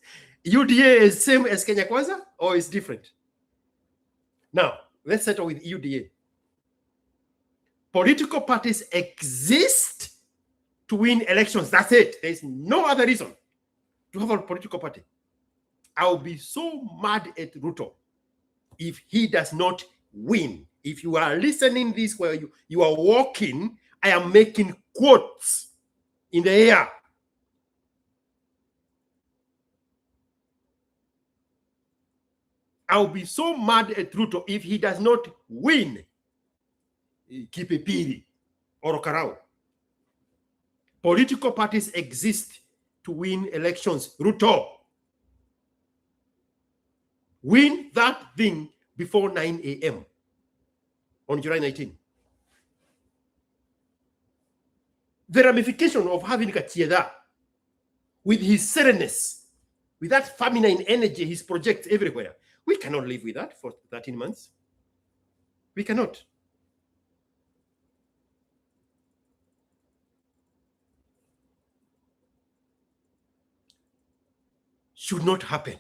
UDA is same as Kenya Kwanza or is different? Now, let's settle with UDA. Political parties exist to win elections. That's it. There's no other reason to have a political party. I'll be so mad at Ruto if he does not win. If you are listening this where you are walking, I am making quotes in the air. I'll be so mad at Ruto if he does not win Kipipiri or Karao. Political parties exist to win elections. Ruto, win that thing before 9 a.m. on July 19. The ramification of having Gachagua with his sereness, with that feminine energy, his projects everywhere, we cannot live with that for 13 months. We cannot. Should not happen.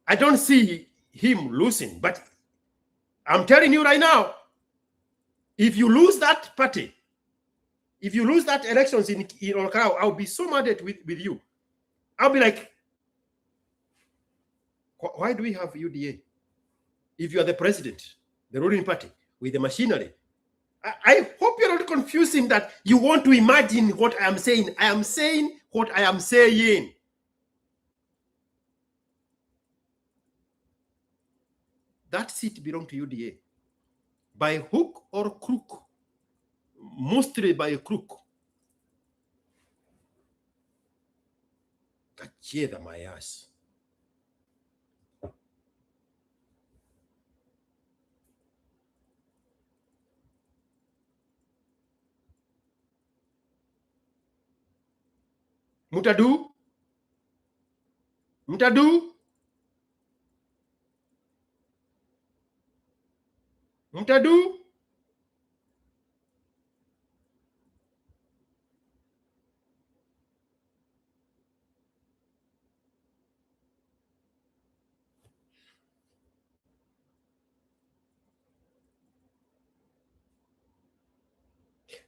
I don't see him losing, but I'm telling you right now, if you lose that party, if you lose that elections in Olkau, I'll be so mad at with you. I'll be like, why do we have UDA? If you are the president, the ruling party, with the machinery. I hope you're not confusing that you want to imagine what I am saying. I am saying what I am saying. That seat belongs to UDA. By hook or crook, mostly by a crook. Gachagua my ass. Mutadu? Mutadu? Mutadu?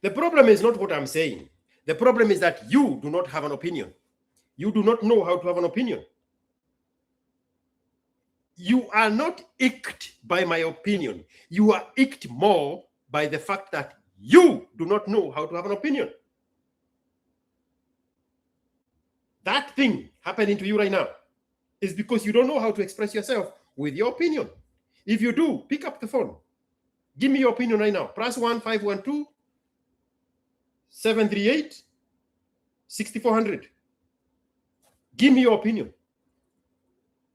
The problem is not what I'm saying. The problem is that you do not have an opinion. You do not know how to have an opinion. You are not icked by my opinion. You are icked more by the fact that you do not know how to have an opinion. That thing happening to you right now is because you don't know how to express yourself with your opinion. If you do, pick up the phone. Give me your opinion right now. +1 512 738 6400. Give me your opinion.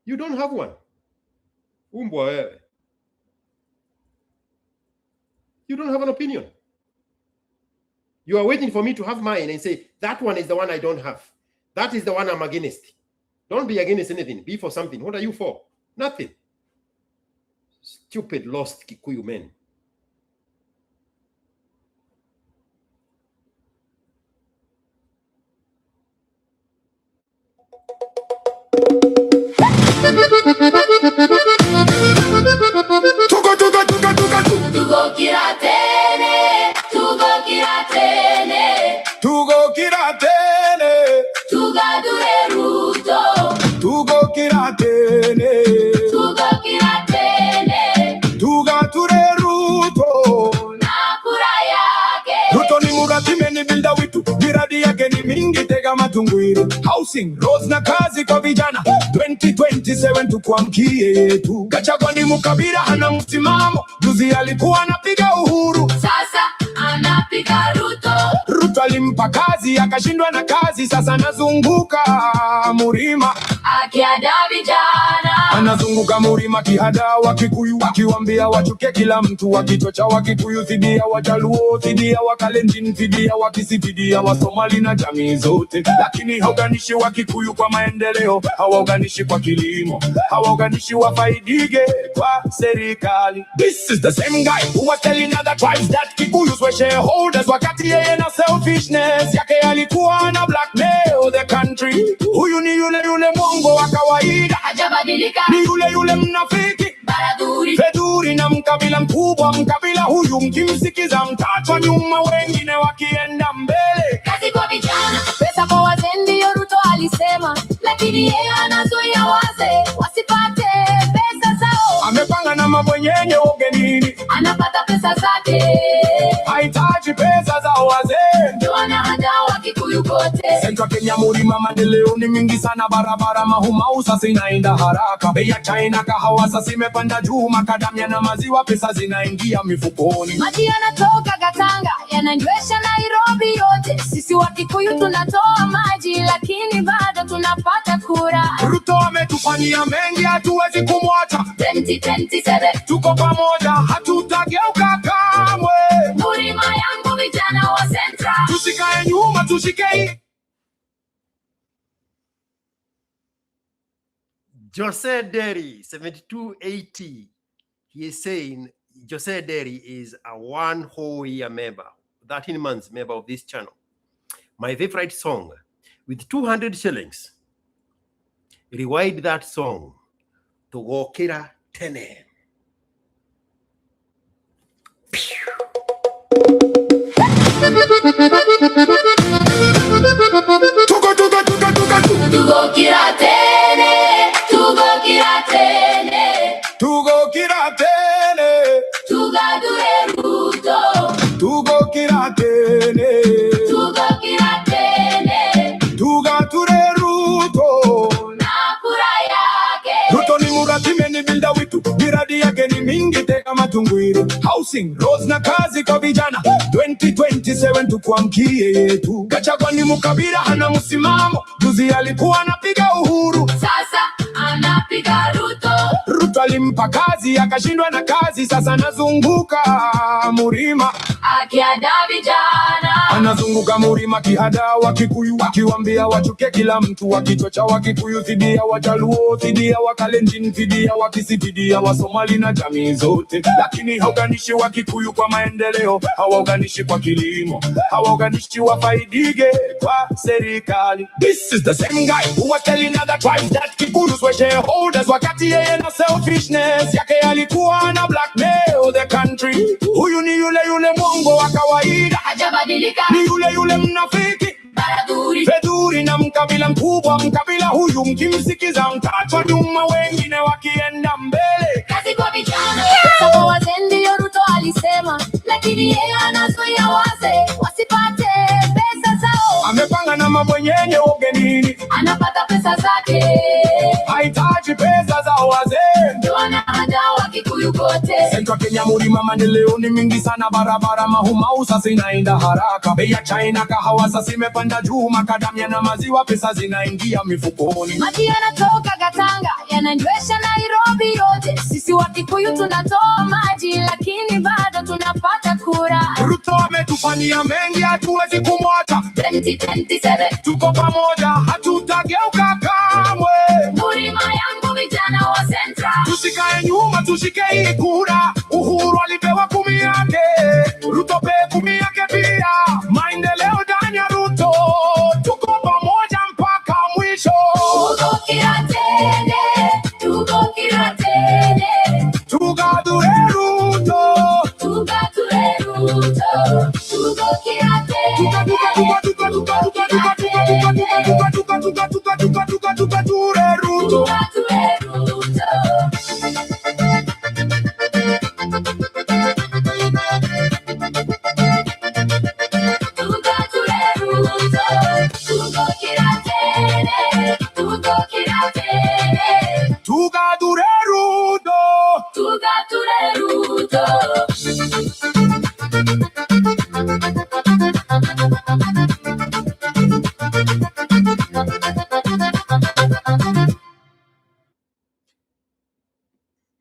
You don't have one. You don't have an opinion. You are waiting for me to have mine and say, that one is the one I don't have. That is the one I'm against. Don't be against anything. Be for something. What are you for? Nothing. Stupid, lost Kikuyu men. Tugo kiratene, tugo kiratene, tugo kiratene, tugadure ruto, tugo kiratene, tugo kiratene, tugature Ruto. nakura yake. Ruto ni murati meni bilda witu, miradi yake ni mingi tega matungwiri. Housing, roads na kazi kwa vijana, 2027 tukuamkie yetu. Gachagua ni mukabila hana msimamo, juzi alikuwa anapiga Uhuru, Sasa anapiga Ruto. Ruto alimpa kazi akashindwa na kazi, sasa anazunguka Murima, Akiada vijana, anazunguka Murima kihada Wakikuyu, akiwambia wachuke kila mtu, wakichocha Wakikuyu dhidi ya Wajaluo, dhidi ya Wakalenjin, dhidi ya Wakisi, dhidi ya Wasomali na jamii zote. Lakini hauganishi Wakikuyu kwa maendeleo, hawauganishi kwa kilimo, hawauganishi wafaidike kwa serikali. This is the same guy who was telling other tribes that Kikuyus were shareholders, wakati yeye na selfishness yake alikuwa na blackmail the country. Huyu ni yule mwongo wa kawaida, hajabadilika, ni yule mnafiki, baraduri, fedhuri na mkabila mkubwa. Mkabila huyu mkimsikiza mtatwa nyuma, wengine wakienda mbele. kazi kwa vijana, pesa kwa wazee ndio Ruto alisema, lakini yeye anazuia wazee wasipate pesa zao. Amepanga na mabwenyenye ugenini, Anapata pesa zake, hahitaji pesa za wazee. ndio anaandaa Wakikuyu kote. Central Kenya Murima maendeleo ni mingi sana, barabara mahumau sasa inaenda haraka. Bei ya China kahawa sasa imepanda juu, makadamia na maziwa pesa zinaingia mifukoni. Maji yanatoka Gatanga yananywesha Nairobi yote. Sisi Wakikuyu tunatoa maji, lakini bado tunapata kura. Ruto ametufanyia mengi, hatuwezi kumwacha. 2027 Tuko pamoja, hatutageuka kamwe. Murima yangu vijana wa Central, Tusikae nyuma, tushike. Jose Derry, 7280. He is saying Jose Derry is a 1 whole year member, 13 months member of this channel. My favorite song, with 200 shillings. Rewind that song to Gokira Tene. tugo kiratene, tugo kiratene, Tugo kiratene, tugadure Ruto, tugo kiratene, tugo kiratene, tugature Ruto. nakura yake. Ruto ni murati meni bilda witu, miradi yake ni mingi tega matungwiri. Housing, roads na kazi kwa vijana, 2027 tukuamkie yetu. Gachagua ni mukabila hana msimamo, juzi alikuwa anapiga Uhuru, Sasa anapiga Ruto. Ruto alimpa kazi akashindwa na kazi, sasa anazunguka Murima, Akiada vijana, anazunguka Murima kihada Wakikuyu, akiwambia wachuke kila mtu, wakichocha Wakikuyu dhidi ya Wajaluo, dhidi ya Wakalenjin, dhidi ya Wakisi, dhidi ya Wasomali na jamii zote. Lakini hauganishi Wakikuyu kwa maendeleo, hawauganishi kwa kilimo, hawauganishi wafaidike kwa serikali. This is the same guy who was telling other tribes that Kikuyus were shareholders, wakati yeye na selfishness yake alikuwa na blackmail the country. Huyu ni yule mwongo wa kawaida, hajabadilika, ni yule mnafiki, baraduri, fedhuri na mkabila mkubwa. Mkabila huyu mkimsikiza mtatwa nyuma, wengine wakienda mbele. kazi kwa vijana, pesa kwa wazee ndio Ruto alisema, lakini yeye anazuia wazee wasipate pesa zao. Amepanga na mabwenyenye ugenini, Anapata pesa zake, hahitaji pesa za wazee. ndio anaandaa Wakikuyu kote. Central Kenya Murima maendeleo ni mingi sana, barabara mahumau sasa inaenda haraka. Bei ya China kahawa sasa imepanda juu, makadamia na maziwa pesa zinaingia mifukoni. Maji yanatoka Gatanga yananywesha Nairobi yote. Sisi Wakikuyu tunatoa maji, lakini bado tunapata kura. Ruto ametufanyia mengi, hatuwezi kumwacha. 2027 Tuko pamoja, hatutageuka kamwe. Murima yangu vijana wa Central, Tusikae nyuma, tushike hii kura. Uhuru alipewa 10 yake, Ruto pe 10 yake pia. Maendeleo ndani ya Ruto, tuko pamoja mpaka mwisho. tugo kiratene,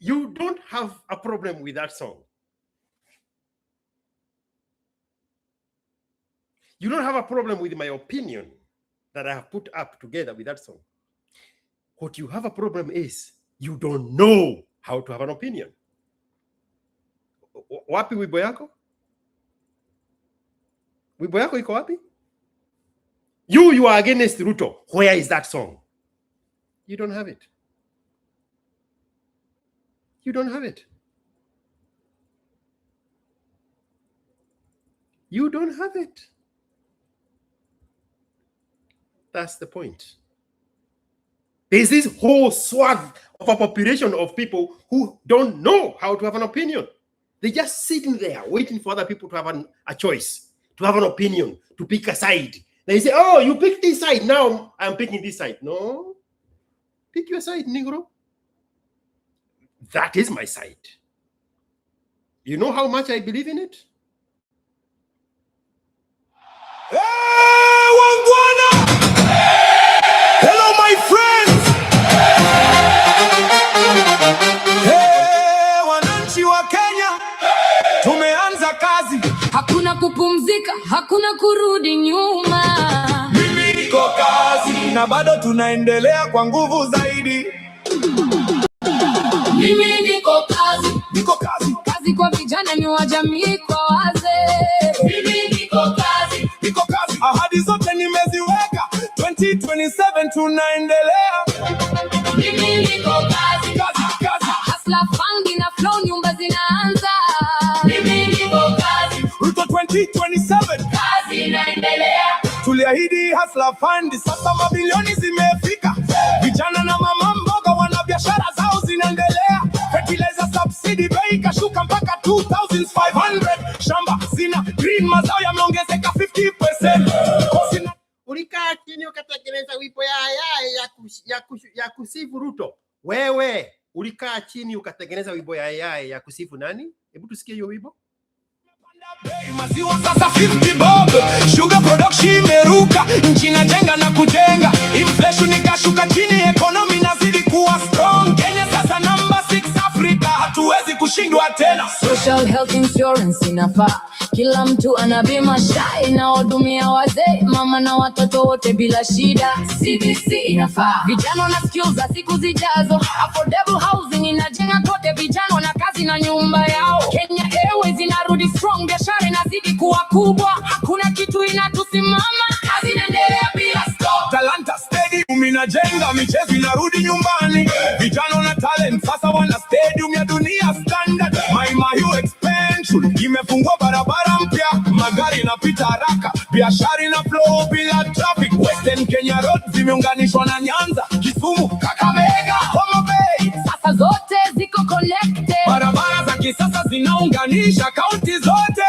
You don't have a problem with that song. You don't have a problem with my opinion that I have put up together with that song. What you have a problem is you don't know how to have an opinion. Wapi wimbo yako? Wimbo yako iko wapi? You are against Ruto. Where is that song? You don't have it. You don't have it. You don't have it. That's the point. There's this whole swath of a population of people who don't know how to have an opinion. They're just sitting there waiting for other people to have a choice, to have an opinion, to pick a side. They say, oh, you pick this side, now I'm picking this side. No, pick your side, Negro. That is my side. You know how much I believe in it? Hey, Wangwana! Hello, my friends! Hey, wananchi wa Kenya! Tumeanza kazi. Hakuna kupumzika, hakuna kurudi nyuma. Mimi niko kazi na bado tunaendelea kwa nguvu zaidi. Mimi niko kazi. Niko kazi. Kazi kwa vijana ni wa jamii kwa wazee. Mimi niko kazi. Niko kazi. Ahadi zote nimeziweka. 2027 tunaendelea. Mimi niko kazi. Kazi, kazi. Hustler fund na flow nyumba zinaanza. Mimi niko kazi. Ruto 2027. Kazi inaendelea. Tuliahidi hustler fund, sasa mabilioni zimefika. Vijana na mama mboga wana biashara zao zinaendelea. Fertilizer subsidy bei kashuka mpaka 2,500. Shamba zina green, mazao yameongezeka 50%. Ulikaa chini ukatengeneza wimbo ya kusifu Ruto. Wewe ulikaa chini ukatengeneza wimbo ya kusifu nani? Hebu tusikie hiyo wimbo. Maziwa sasa 50 bob. Sugar production imeruka, nchi inajenga na kujenga. Inflation ikashuka chini, economy inazidi kuwa strong. Kenya sasa number 6 Africa, hatuwezi kushindwa tena. Social health insurance inafaa. Kila mtu ana bima SHA inahudumia wazee, mama na watoto wote bila shida. CBC inafaa. Vijana na skills za siku zijazo. Affordable housing inajenga kote, vijana na kazi na nyumba yao. Kenya Airways inarudi strong, biashara inazidi kuwa kubwa. Hakuna kitu inatusimama, kazi inaendelea bila stop. Talanta Stadium inajenga, michezo inarudi nyumbani. Vijana na talent sasa wana stadium ya dunia standard. Mahiu expansion imefungua barabara mpya, magari inapita haraka, biashara ina flow bila traffic. Western Kenya Road zimeunganishwa na Nyanza, Kisumu, Kakamega, Homa Bay. Sasa zote ziko connected. Barabara za kisasa zinaunganisha kaunti zote.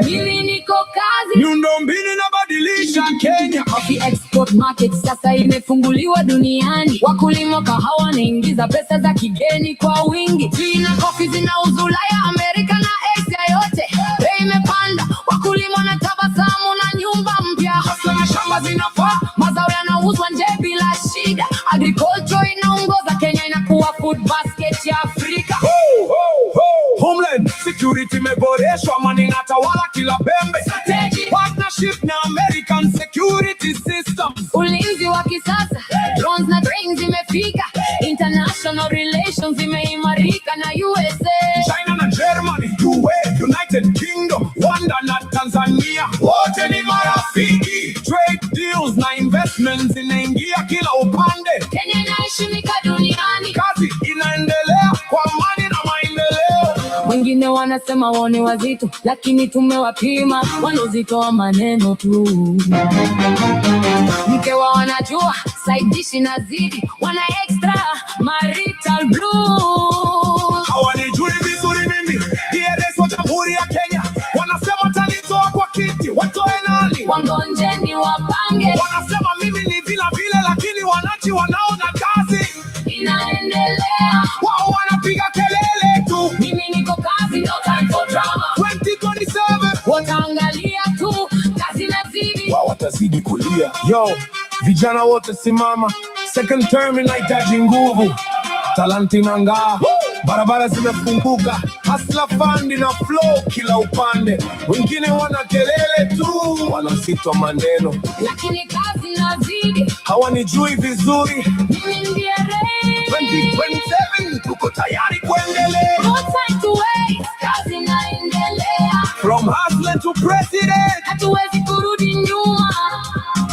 Mimi niko kazi. Miundombinu inabadilisha Kenya. Coffee export market sasa imefunguliwa duniani. Wakulima kahawa wanaingiza pesa za kigeni kwa wingi. China coffee zinauzwa Ulaya, Amerika na Asia yote. Bei imepanda, wakulima wanatabasamu na nyumba mpya. Hasa na shamba zinafaa, mazao yanauzwa nje bila shida. Agriculture inaongoza Kenya, inakuwa food basket ya Afrika. Homeland security imeboreshwa, amani inatawala kila pembe. Partnership na American security systems. Ulinzi wa kisasa, drones na trains zimefika. International relations imeimarika na USA. China na Germany, United Kingdom, Rwanda na Tanzania, wote ni marafiki. Trade deals na investments inaingia kila upande. Kenya inaheshimika duniani. Kazi inaendelea kwa amani na maendeleo. Wengine wanasema wao ni wazito, lakini tumewapima, wanazitoa maneno tu. Mke wa wanajua, side dish inazidi, wana extra marital blue. Hawanijui vizuri mimi, DRS wa Jamhuri ya Kenya. Wanasema tanitoa kwa kiti, watoe nani? Wangonjeni wapange. Wanasema mimi ni vile, lakini wananchi wanaona kazi inaendelea. Wao wanapiga kelele tu. Mimi niko kazi, no time for drama. 2027 wataangalia tu, kazi nazidi. Wao watazidi kulia. Yo, vijana wote simama. Second term inahitaji nguvu, talanta inang'aa. barabara zimefunguka, hustler fund na flow kila upande. Wengine wana kelele tu, wanasitwa maneno, lakini kazi inazidi. Hawanijui vizuri, mimi ndiye Ray. 2027 tuko tayari kuendelea. No time to waste, kazi inaendelea. From hustler to president, hatuwezi kurudi nyuma.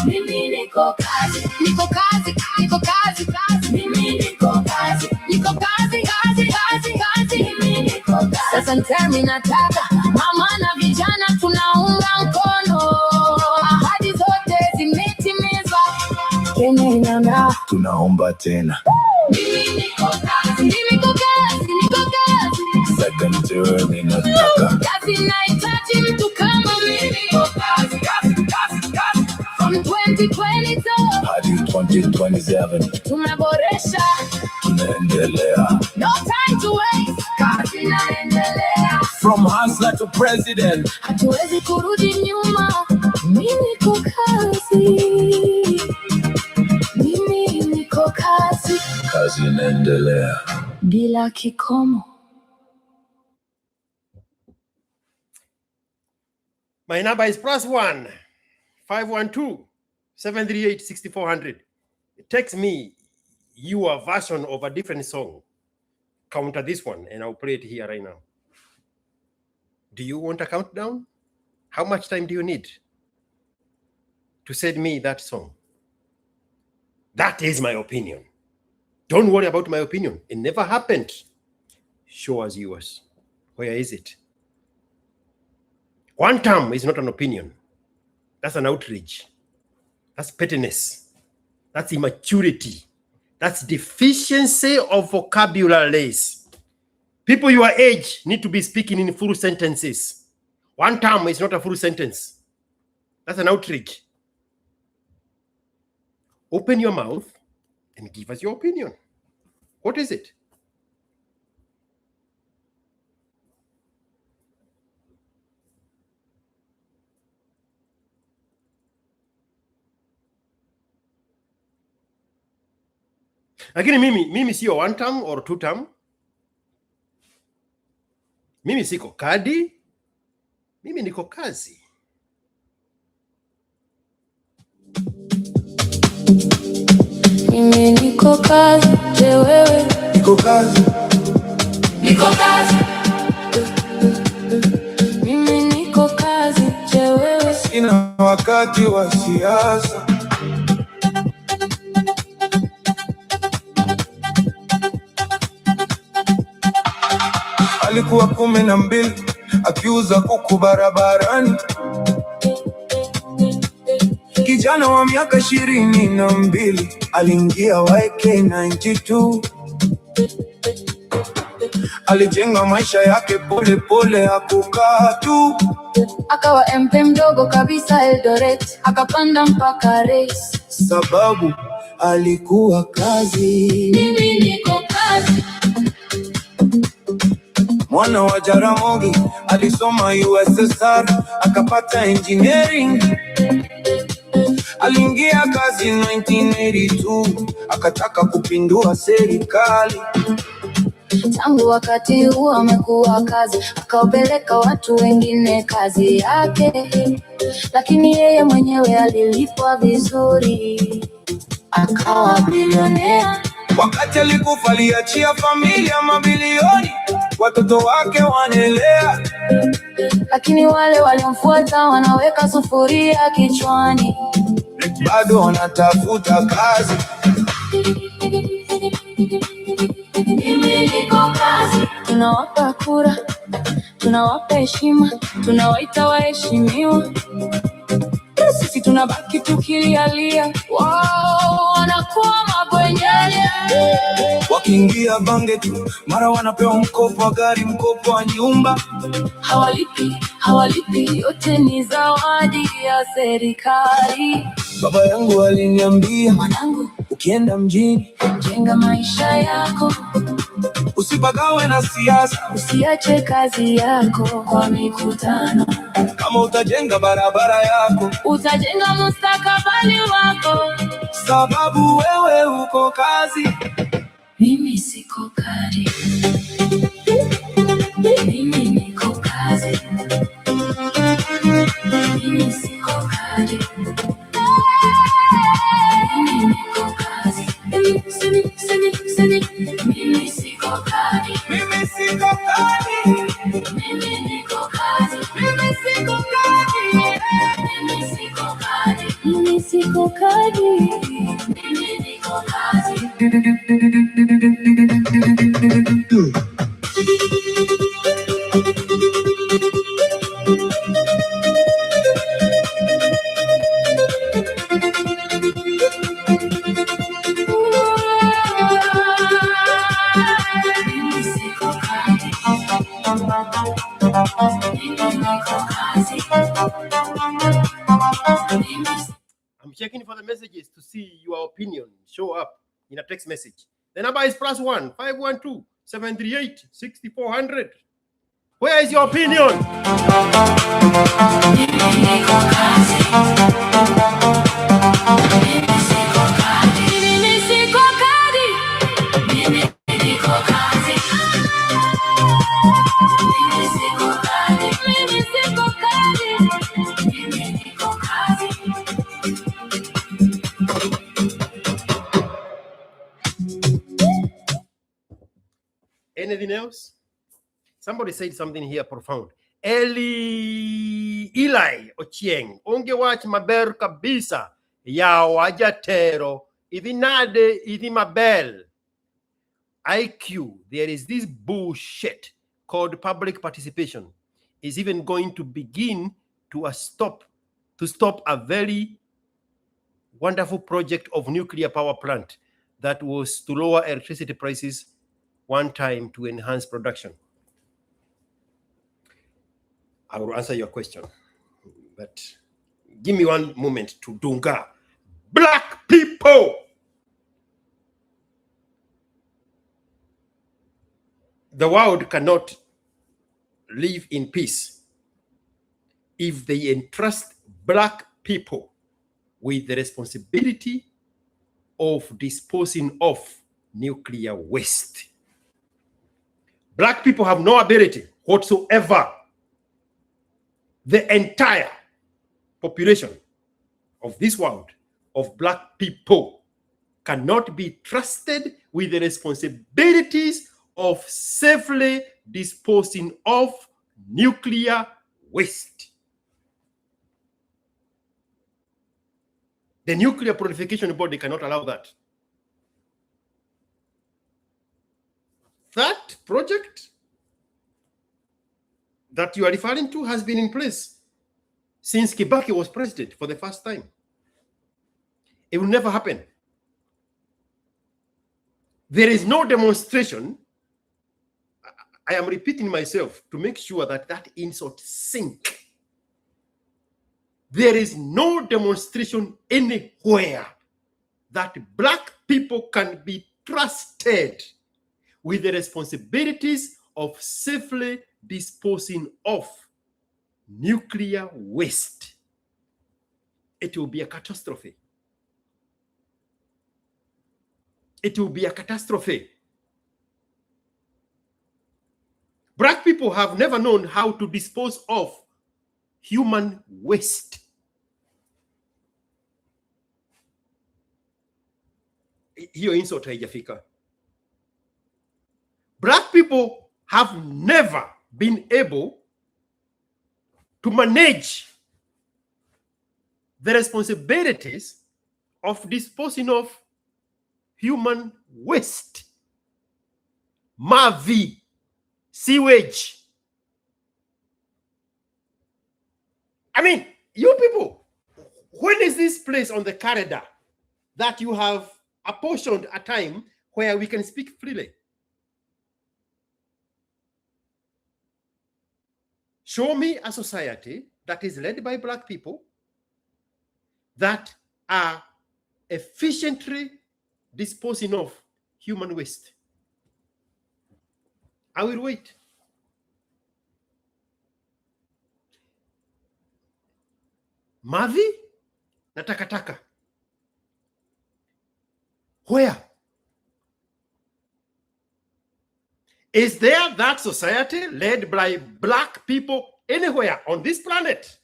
Mimi niko kazi, niko kazi, niko kazi, kazi. Mimi niko kazi, niko kazi, kazi, kazi, kazi. Mimi niko kazi. Sasa ntemi nataka mama na vijana tunaunga mkono. Ahadi zote zimetimizwa. Kenya inang'aa, tunaomba tena. Mimi niko kazi, mimi niko kazi, niko kazi. Second term inataka. Kazi inahitaji mtu kama mimi. Niko kazi, kazi, kazi, kazi. From 2022 hadi 2027 tunaboresha, tunaendelea. No time to waste, kazi inaendelea. From hustler to president, hatuwezi kurudi nyuma. Mimi niko kazi, mimi niko kazi, kazi inaendelea bila kikomo. My number is +1 512 738 6400. Text me your version of a different song. Counter this one and I'll play it here right now. Do you want a countdown? How much time do you need to send me that song? That is my opinion. Don't worry about my opinion. It never happened. Show us yours. Where is it? One term is not an opinion. That's an outrage. That's pettiness. That's immaturity. That's deficiency of vocabularies. People your age need to be speaking in full sentences. One term is not a full sentence. That's an outrage. Open your mouth and give us your opinion. What is it? Lakini mimi sio one term or two term. Mimi siko kadi. Mimi niko kazi. Mimi niko kazi, je wewe? Niko kazi. Niko kazi. Mimi niko kazi, je wewe? Sina wakati wa siasa. Alikuwa 12 akiuza kuku barabarani. Kijana wa miaka 22 aliingia YK92. Alijenga maisha yake pole pole, hakukaa tu. Akawa MP mdogo kabisa Eldoret, akapanda mpaka rais. Sababu alikuwa kazi. Mimi niko kazi. Mwana wa Jaramogi alisoma USSR, akapata engineering. Aliingia kazi 1982, akataka kupindua serikali. Tangu wakati huo amekuwa kazi, akaopeleka watu wengine kazi yake. Lakini yeye mwenyewe alilipwa vizuri, akawa bilionea. Wakati alikufa aliachia familia mabilioni, watoto wake wanaelea. Lakini wale waliomfuata wanaweka sufuria kichwani, bado wanatafuta kazi. Mimi niko kazi. Tunawapa kura, tunawapa heshima, tunawaita waheshimiwa. Sisi tunabaki tukilialia, wao wanakuwa mabwenyenye. Wakiingia bange tu, mara wanapewa mkopo wa gari, mkopo wa nyumba. Hawalipi, yote ni zawadi ya serikali. Baba yangu aliniambia, mwanangu, ukienda mjini, jenga maisha yako. Usipagawe na siasa, usiache kazi yako kwa mikutano. Kama utajenga barabara yako, utajenga mustakabali wako. Sababu wewe uko kazi. Mimi siko kadi. I'm checking for the messages to see your opinion show up in a text message. The number is +1 512 738 6400. Where is your opinion? Anything else? Somebody said something here profound. Eli Ochieng, ongewach maber kabisa ya wajatero ivinade ivimabel. ASKiQ, there is this bullshit called public participation is even going to begin to stop a very wonderful project of nuclear power plant that was to lower electricity prices one time to enhance production. I will answer your question, but give me one moment to dunga. Black people, the world cannot live in peace if they entrust black people with the responsibility of disposing of nuclear waste. Black people have no ability whatsoever. The entire population of this world of black people cannot be trusted with the responsibilities of safely disposing of nuclear waste. The Nuclear Proliferation Body cannot allow that. That project that you are referring to has been in place since Kibaki was president for the first time. It will never happen. There is no demonstration. I am repeating myself to make sure that that insult sinks. There is no demonstration anywhere that black people can be trusted with the responsibilities of safely disposing of nuclear waste. It will be a catastrophe. It will be a catastrophe. Black people have never known how to dispose of human waste. Hiyo insult haijafika. Black people have never been able to manage the responsibilities of disposing of human waste. Mavi, sewage. I mean, you people, when is this place on the corridor that you have apportioned a time where we can speak freely? Show me a society that is led by black people that are efficiently disposing of human waste. I will wait. Mavi na takataka. Where? Is there that society led by black people anywhere on this planet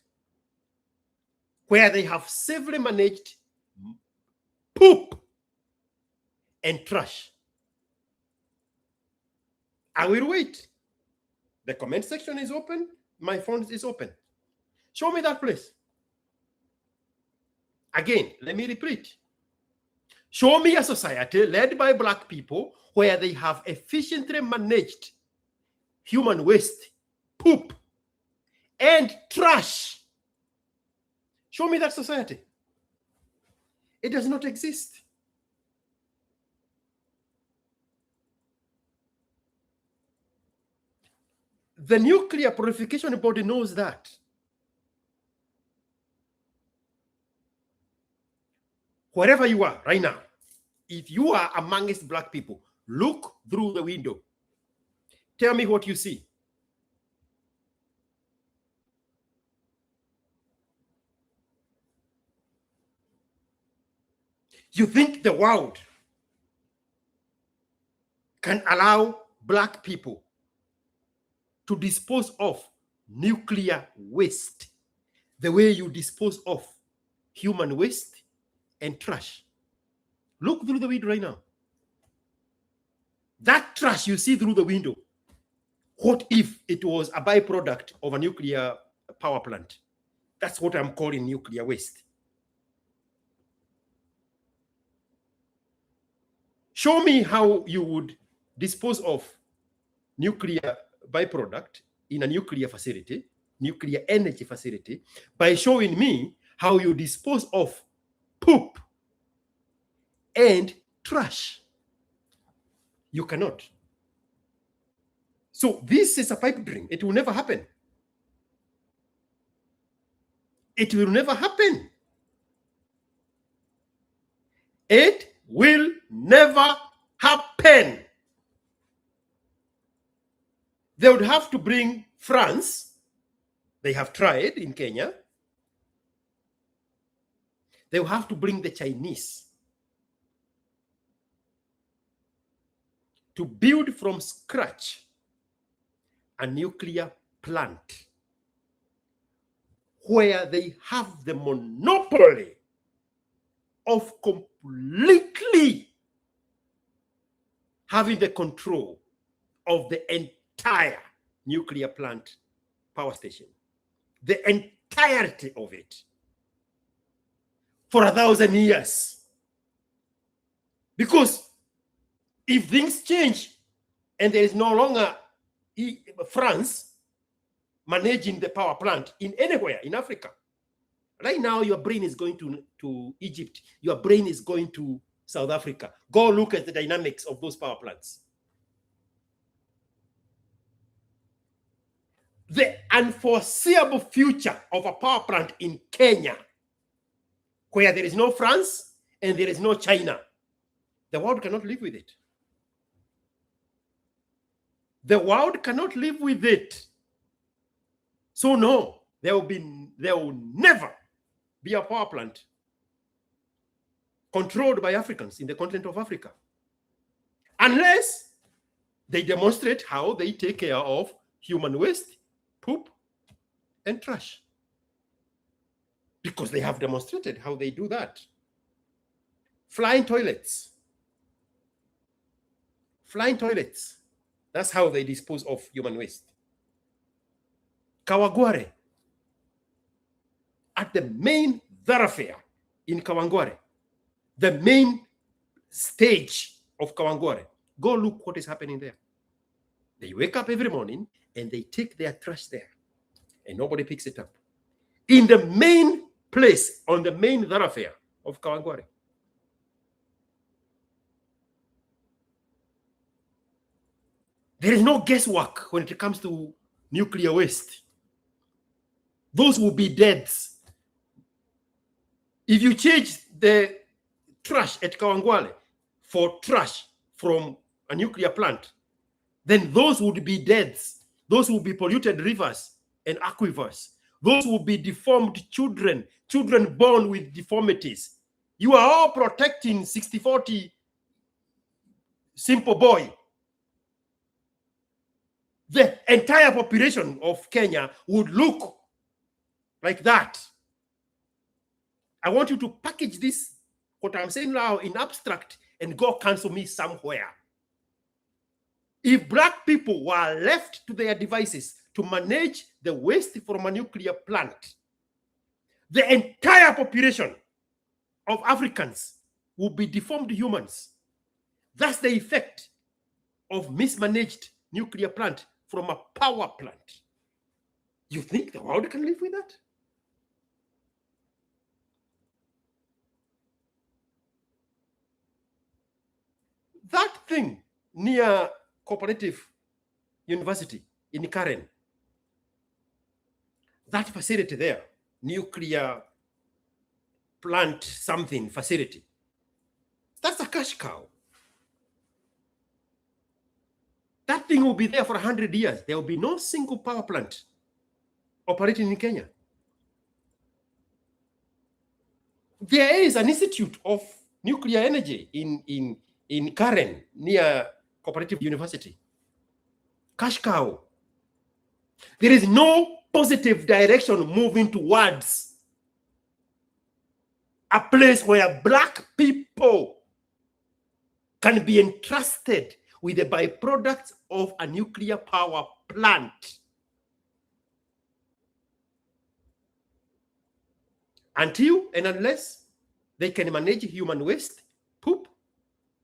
where they have safely managed poop and trash? I will wait. The comment section is open. My phone is open. Show me that place. Again, let me repeat. Show me a society led by Black people where they have efficiently managed human waste, poop, and trash. Show me that society. It does not exist. The Nuclear Purification Body knows that. Wherever you are right now, if you are amongst Black people, look through the window. Tell me what you see. You think the world can allow Black people to dispose of nuclear waste the way you dispose of human waste and trash? Look through the window right now. That trash you see through the window, what if it was a byproduct of a nuclear power plant? That's what I'm calling nuclear waste. Show me how you would dispose of nuclear byproduct in a nuclear facility, nuclear energy facility, by showing me how you dispose of poop and trash. You cannot. So this is a pipe dream. It will never happen. It will never happen. It will never happen. They would have to bring France. They have tried in Kenya. They will have to bring the Chinese to build from scratch a nuclear plant where they have the monopoly of completely having the control of the entire nuclear plant power station, the entirety of it, for 1,000 years. Because if things change and there is no longer France managing the power plant in anywhere in Africa, right now your brain is going to Egypt, your brain is going to South Africa. Go look at the dynamics of those power plants. The unforeseeable future of a power plant in Kenya, where there is no France and there is no China, the world cannot live with it. The world cannot live with it. So no, there will never be a power plant controlled by Africans in the continent of Africa, unless they demonstrate how they take care of human waste, poop, and trash. Because they have demonstrated how they do that. Flying toilets. Flying toilets. That's how they dispose of human waste. Kawangware. At the main thoroughfare in Kawangware, the main stage of Kawangware, go look what is happening there. They wake up every morning and they take their trash there and nobody picks it up. In the main place, on the main thoroughfare of Kawangware. There is no guesswork when it comes to nuclear waste. Those will be deads. If you change the trash at Kawangware for trash from a nuclear plant, then those would be deads. Those will be polluted rivers and aquifers. Those will be deformed children, children born with deformities. You are all protecting 60-40 simple boy. The entire population of Kenya would look like that. I want you to package this, what I'm saying now, in abstract and go cancel me somewhere. If black people were left to their devices to manage the waste from a nuclear plant, the entire population of Africans would be deformed humans. That's the effect of mismanaged nuclear plant from a power plant. You think the world can live with that? That thing near Cooperative University in Karen, that facility there, nuclear plant something facility, that's a cash cow. That thing will be there for 100 years. There will be no single power plant operating in Kenya. There is an institute of nuclear energy in Karen near Cooperative University. Cash cow. There is no positive direction moving towards a place where black people can be entrusted with the byproducts of a nuclear power plant. Until and unless they can manage human waste, poop,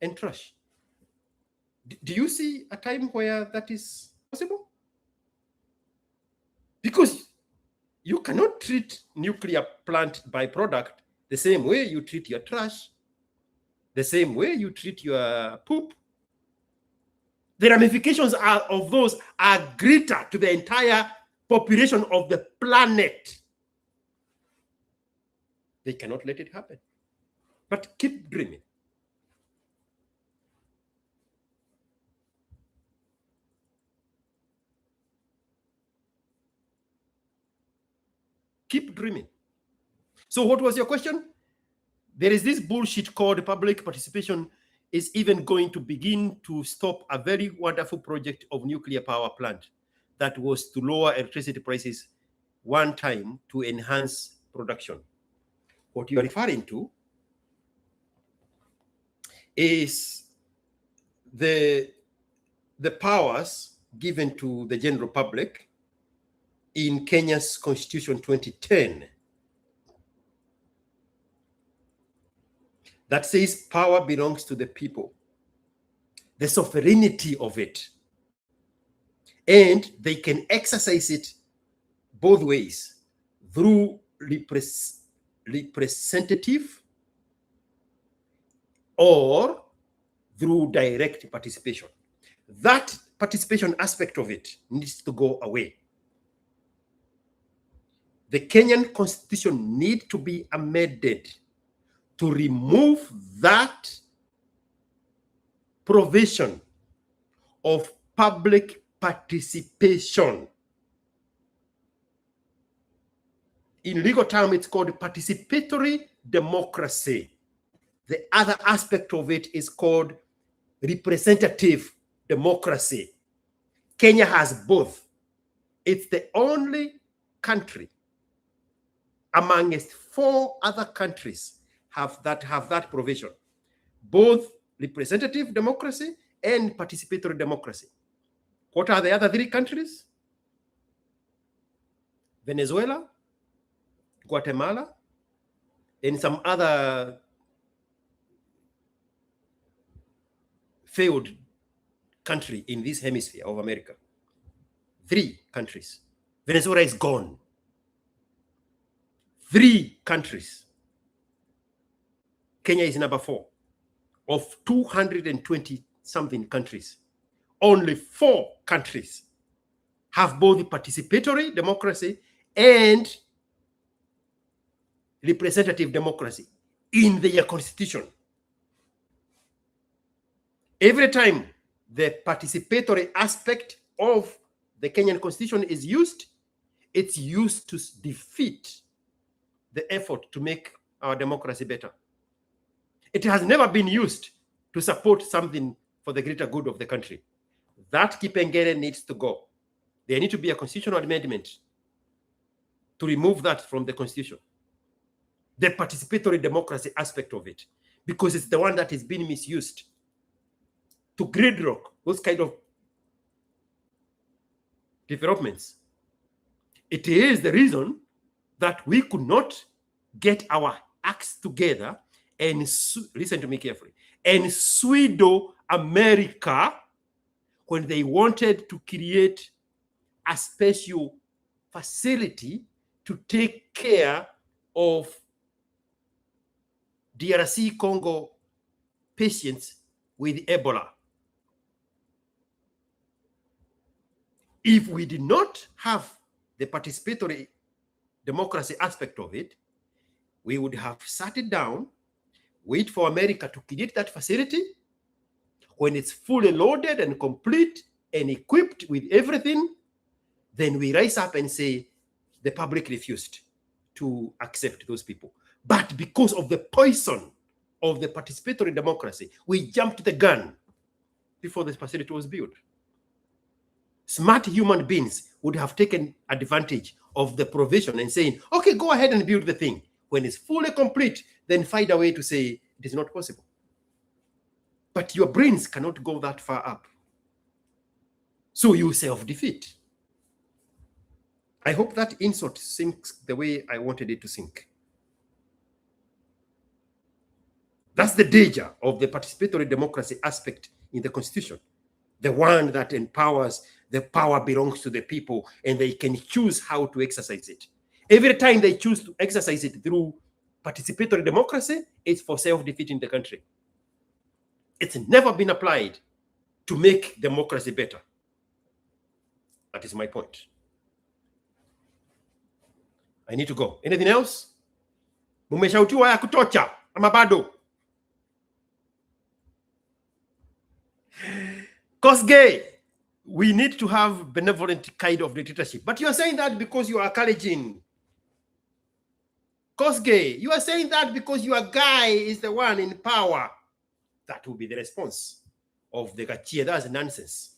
and trash. Do you see a time where that is possible? Because you cannot treat nuclear plant byproduct the same way you treat your trash, the same way you treat your poop. The ramifications of those are greater to the entire population of the planet. They cannot let it happen. But keep dreaming. Keep dreaming. So what was your question? There is this bullshit called public participation is even going to begin to stop a very wonderful project of nuclear power plant that was to lower electricity prices one time to enhance production. What you are referring to is the powers given to the general public in Kenya's Constitution 2010 that says power belongs to the people, the sovereignty of it, and they can exercise it both ways, through representative or through direct participation. That participation aspect of it needs to go away. The Kenyan Constitution needs to be amended to remove that provision of public participation. In legal terms, it's called participatory democracy. The other aspect of it is called representative democracy. Kenya has both. It's the only country amongst 4 other countries have that provision, both representative democracy and participatory democracy. What are the other 3 countries? Venezuela, Guatemala, and some other failed country in this hemisphere of America. 3 countries. Venezuela is gone. 3 countries. Kenya is number 4 of 220 something countries. Only 4 countries have both participatory democracy and representative democracy in their constitution. Every time the participatory aspect of the Kenyan constitution is used, it's used to defeat the effort to make our democracy better. It has never been used to support something for the greater good of the country. That Kipengele needs to go. There needs to be a constitutional amendment to remove that from the constitution. The participatory democracy aspect of it, because it's the one that is being misused to gridlock those kind of developments. It is the reason that we could not get our acts together and listen to me carefully, and pseudo America when they wanted to create a special facility to take care of DRC Congo patients with Ebola. If we did not have the participatory democracy aspect of it, we would have sat it down, wait for America to create that facility. When it's fully loaded and complete and equipped with everything, then we rise up and say the public refused to accept those people. But because of the poison of the participatory democracy, we jumped the gun before this facility was built. Smart human beings would have taken advantage of the provision and saying, okay, go ahead and build the thing. When it's fully complete, then find a way to say it is not possible. But your brains cannot go that far up. So you self-defeat. I hope that insult sinks the way I wanted it to sink. That's the danger of the participatory democracy aspect in the Constitution. The one that empowers, the power belongs to the people and they can choose how to exercise it. Every time they choose to exercise it through participatory democracy, it's for self-defeat in the country. It's never been applied to make democracy better. That is my point. I need to go. Anything else? Mumeshautiwa ya kutosha ama bado? Kosgei, we need to have benevolent kind of dictatorship. But you are saying that because you are Kalenjin. Kosgei, you are saying that because your guy is the one in power. That will be the response of the Gachagua. That's nonsense.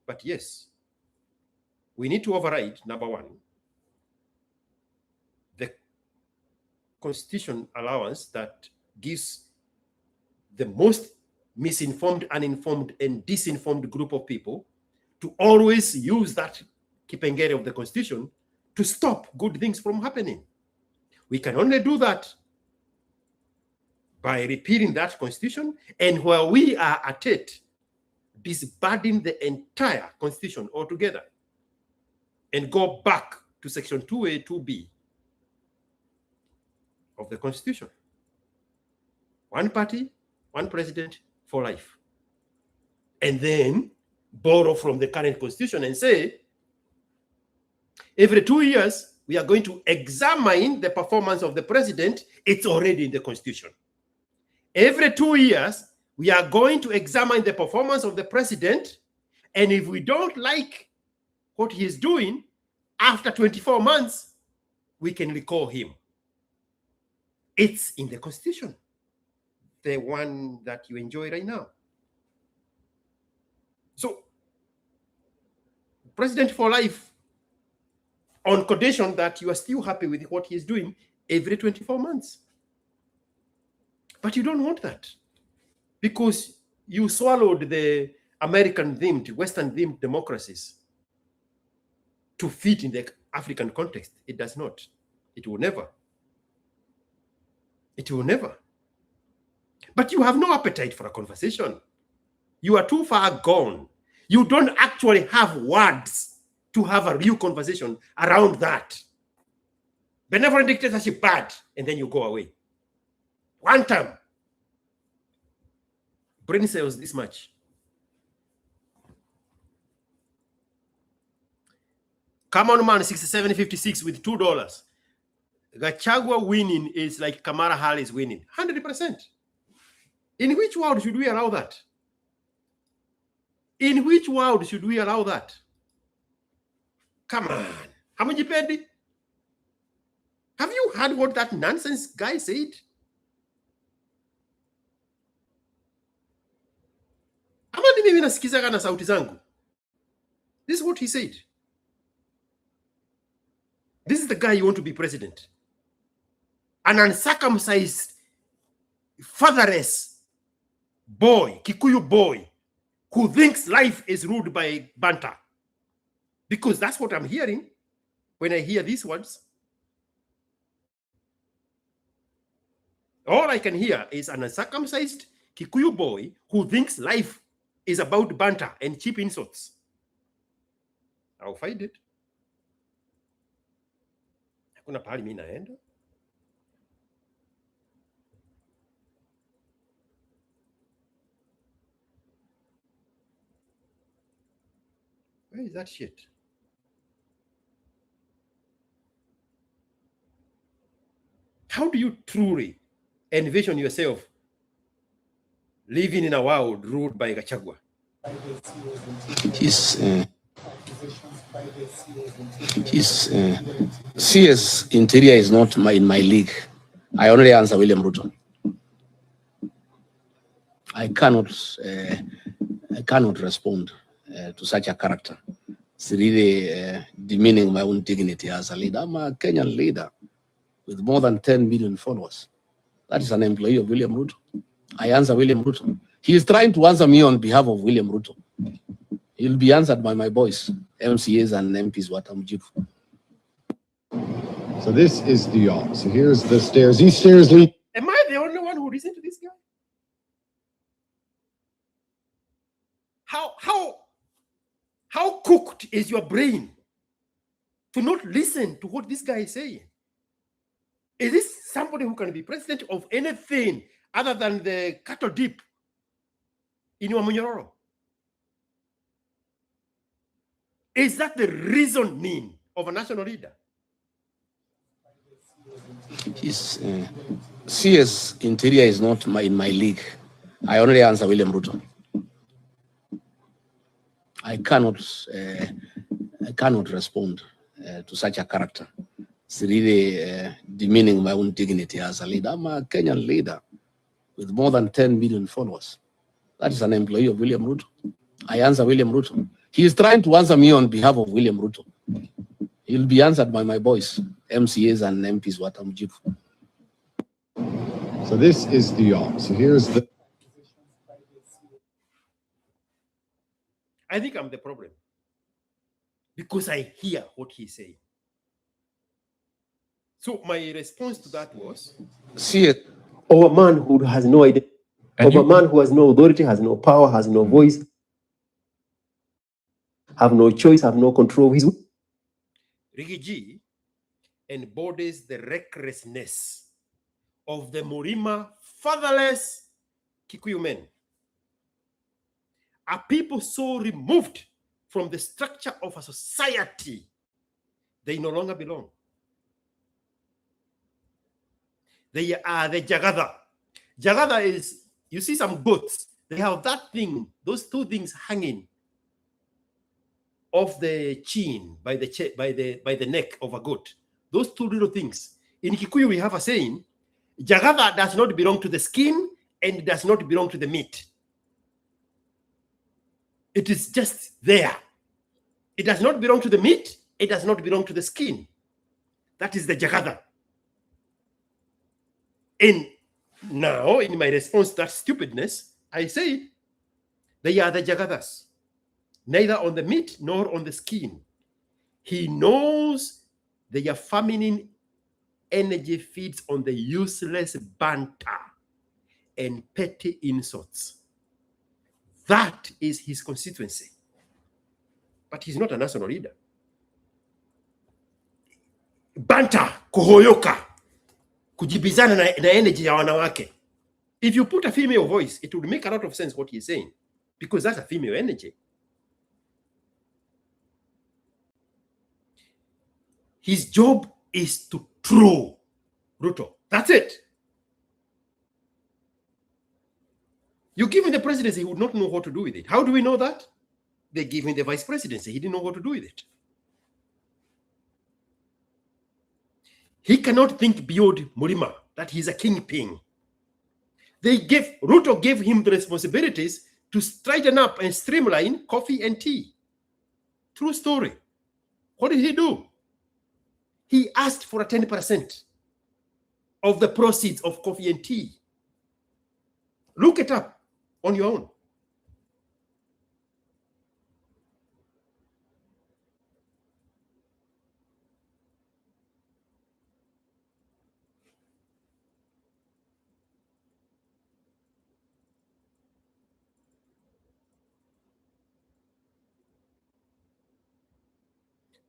But yes, we need to override, number one, the constitution allowance that gives the most misinformed, uninformed, and disinformed group of people to always use that kipengele of the constitution to stop good things from happening. We can only do that by repealing that constitution, and where we are at it, disbanding the entire constitution altogether and go back to section 2A, 2B of the constitution. One party, one president for life. And then borrow from the current constitution and say, every 2 years, we are going to examine the performance of the president. It's already in the constitution. Every 2 years, we are going to examine the performance of the president. And if we don't like what he is doing, after 24 months, we can recall him. It's in the constitution, the one that you enjoy right now. So, president for life, on condition that you are still happy with what he is doing every 24 months. But you don't want that because you swallowed the American-themed, Western-themed democracies to fit in the African context. It does not. It will never. It will never. But you have no appetite for a conversation. You are too far gone. You don't actually have words to have a real conversation around that. Benevolent dictatorship, bad, and then you go away. One time. Brain cells this much. Common man 67.56 with $2. Gachagua winning is like Kamala Harris winning. 100%. In which world should we allow that? In which world should we allow that? Come on. How much you paid? Have you heard what that nonsense guy said? This is what he said. This is the guy you want to be president. An uncircumcised, fatherless boy, Kikuyu boy, who thinks life is ruled by banter. Because that's what I'm hearing when I hear these words. All I can hear is an uncircumcised Kikuyu boy who thinks life is about banter and cheap insults. I'll find it. Hakuna pahali mimi naenda. Where is that shit? How do you truly envision yourself living in a world ruled by Gachagua? His CS interior is not in my league. I only answer William Ruto. I cannot respond to such a character. It's really demeaning my own dignity as a leader. I'm a Kenyan leader with more than 10 million followers. That is an employee of William Ruto. I answer William Ruto. He is trying to answer me on behalf of William Ruto. He'll be answered by my boys, MCAs and MPs. What I'm due. So this is the yacht. So here's the stairs. These stairs lead. Am I the only one who listened to this guy? How cooked is your brain to not listen to what this guy is saying? Is this somebody who can be president of anything other than the cattle dip in your Munyororo? Is that the reasoning of a national leader? His CS interior is not in my league. I only answer William Ruto. I cannot respond to such a character. It's really demeaning my own dignity as a leader. I'm a Kenyan leader with more than 10 million followers. That is an employee of William Ruto. I answer William Ruto. He is trying to answer me on behalf of William Ruto. He'll be answered by my boys, MCAs and MPs. What I'm due. So this is the yacht. So here's the. I think I'm the problem because I hear what he's saying. So my response to that was, see it. Or a man who has no idea, or a man who has no authority, has no power, has no voice, have no choice, have no control. Riggy G embodies the recklessness of the Murima fatherless Kikuyu men. A people so removed from the structure of a society, they no longer belong. They are the Jagada. Jagada is, you see some goats, they have that thing, those two things hanging off the chin by the neck of a goat. Those two little things. In Kikuyu, we have a saying, Jagada does not belong to the skin and does not belong to the meat. It is just there. It does not belong to the meat. It does not belong to the skin. That is the Jagada. And now, in my response to that stupidness, I say, they are the Jagadas, neither on the meat nor on the skin. He knows their feminine energy feeds on the useless banter and petty insults. That is his constituency. But he's not a national leader. Banter, kuhoyoka, kujibizana na energy ya wanawake. If you put a female voice, it would make a lot of sense what he's saying, because that's a female energy. His job is to throw Ruto. That's it. You give him the presidency, he would not know what to do with it. How do we know that? They gave him the vice presidency. He didn't know what to do with it. He cannot think beyond Murima, that he's a kingpin. Ruto gave him the responsibilities to straighten up and streamline coffee and tea. True story. What did he do? He asked for a 10% of the proceeds of coffee and tea. Look it up on your own.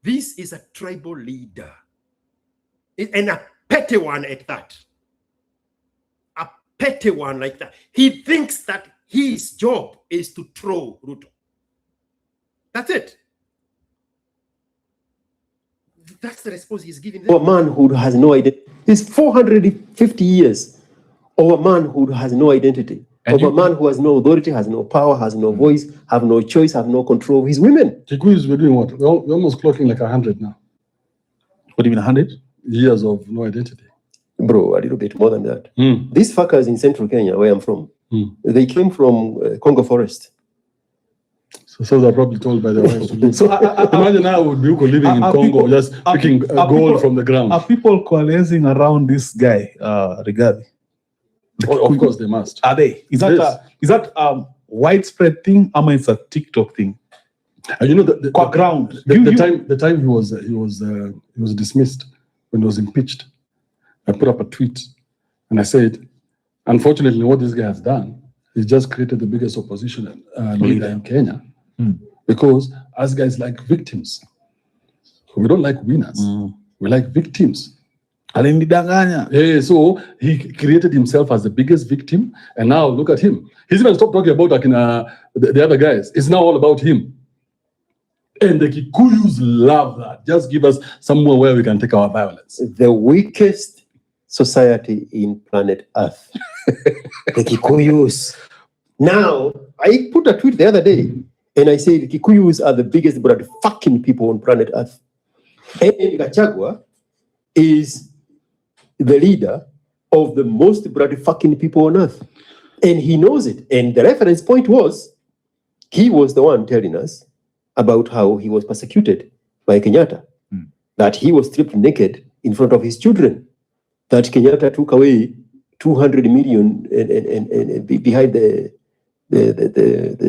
This is a tribal leader, and a petty one at that. A petty one like that. He thinks that his job is to throw Ruto. That's it. That's the response he's giving them. A man who has no identity. It's 450 years of a man who has no identity. And of a man who has no authority, has no power, has no voice, have no choice, have no control of his women. Kikuyus were doing what? We're almost clocking like 100 now. What do you mean 100? Years of no identity. Bro, a little bit more than that. These fuckers in central Kenya, where I'm from, they came from Congo Forest. So they're probably told by their wives to leave. So imagine now would be living in Congo, people, just picking gold from the ground. Are people coalescing around this guy, Rigathi? Of course they must. Are they? Is that widespread thing? Or it's a TikTok thing? And you know the time he was dismissed when he was impeached. I put up a tweet and I said, unfortunately, what this guy has done is just created the biggest opposition leader in Kenya. Because us guys like victims. We don't like winners. We like victims. Yeah, so he created himself as the biggest victim, and now look at him. He's even stopped talking about the other guys. It's now all about him. And the Kikuyus love that. Just give us somewhere where we can take our violence. The weakest society in planet Earth. The Kikuyus. Now, I put a tweet the other day, and I said Kikuyus are the biggest blood fucking people on planet Earth. And Gachagua is the leader of the most blood fucking people on earth. And he knows it. And the reference point was, he was the one telling us about how he was persecuted by Kenyatta. That he was stripped naked in front of his children. That Kenyatta took away 200 million and behind the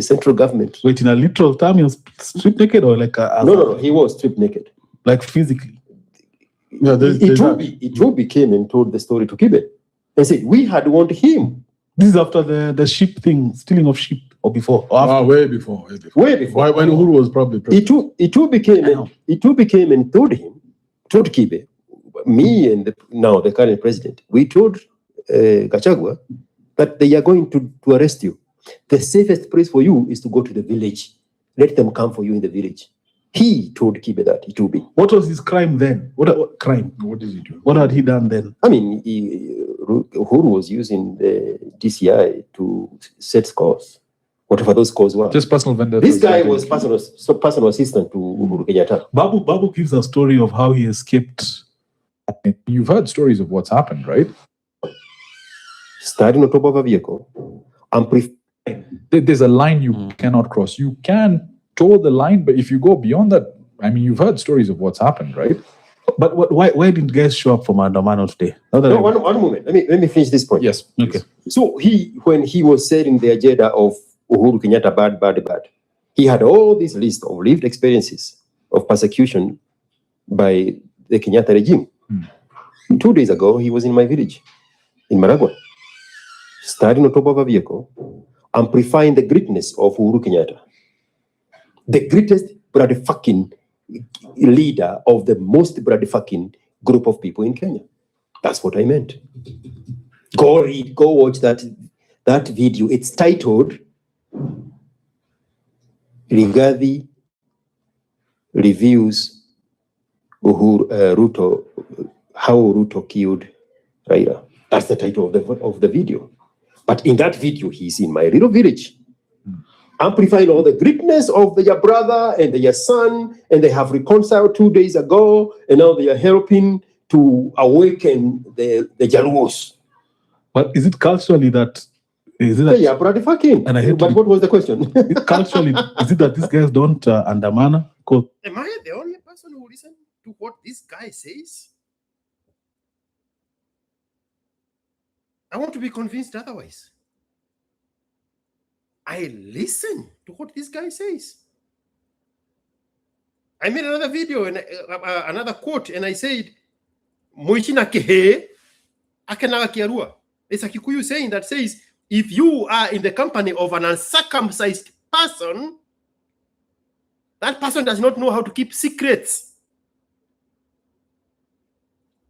central government. Wait, in a literal term, he was stripped naked or like No, he was stripped naked. Like physically? Yeah, Itubi came and told the story to Kibe. They said, we had warned him. This is after the sheep thing, stealing of sheep, or before? Or after? Way before. Way before. When Uhuru was probably president. Itubi came and told Kibe, me and the current president, we told Gachagua that they are going to arrest you. The safest place for you is to go to the village. Let them come for you in the village. He told Kibe that, Itubi. What was his crime then? What crime? What did he do? What had he done then? I mean, Uhuru was using the DCI to set scores, whatever those scores were. Just personal vendor. This guy was personal assistant to Uhuru Kenyatta. Babu gives a story of how he escaped. You've heard stories of what's happened, right? Starting on top of a vehicle, there's a line you cannot cross. You can toe the line, but if you go beyond that, I mean, you've heard stories of what's happened, right? But why didn't guys show up for Mandamano today? No, one moment. Let me finish this point. Yes. Okay. So when he was selling the agenda of Uhuru Kenyatta bad, he had all this list of lived experiences of persecution by the Kenyatta regime. 2 days ago, he was in my village, in Maragua, standing on top of a vehicle, amplifying the greatness of Uhuru Kenyatta. The greatest bloody fucking leader of the most bloody fucking group of people in Kenya. That's what I meant. Go watch that video. It's titled Rigathi Reviews Ruto, How Ruto Killed Raila. That's the title of the video. But in that video, he's in my little village, amplifying all the greatness of their brother and their son, and they have reconciled 2 days ago, and now they are helping to awaken the Jaluos. But is it culturally that? Yeah, bloody fucking. But what was the question? Culturally, is it that these guys don't andamana? Am I the only person who listens to what this guy says? I want to be convinced otherwise. I listen to what this guy says. I made another video and another quote, and I said, "Moichina kehe, akenaga kiarua." It's a Kikuyu saying that says, if you are in the company of an uncircumcised person, that person does not know how to keep secrets.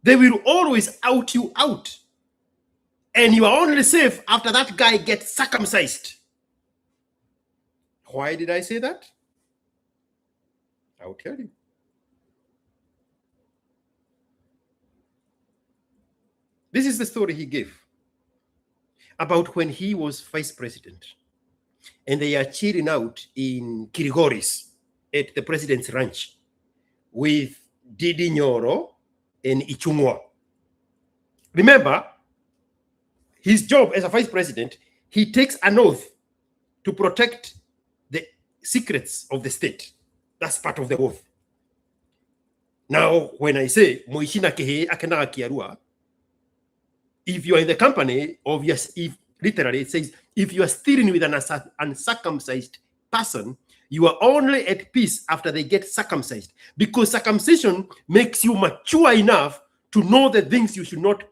They will always out you out. And you are only safe after that guy gets circumcised. Why did I say that? I'll tell you. This is the story he gave about when he was vice president and they are chilling out in Kirigoris at the president's ranch with Didi Nyoro and Ichung'wa. Remember, his job as a vice president, he takes an oath to protect the secrets of the state. That's part of the oath. Now, when I say Moishina Kehe Akenaga Kiarua, if you are in the company of if literally it says, if you are stealing with an uncircumcised person, you are only at peace after they get circumcised, because circumcision makes you mature enough to know the things you should not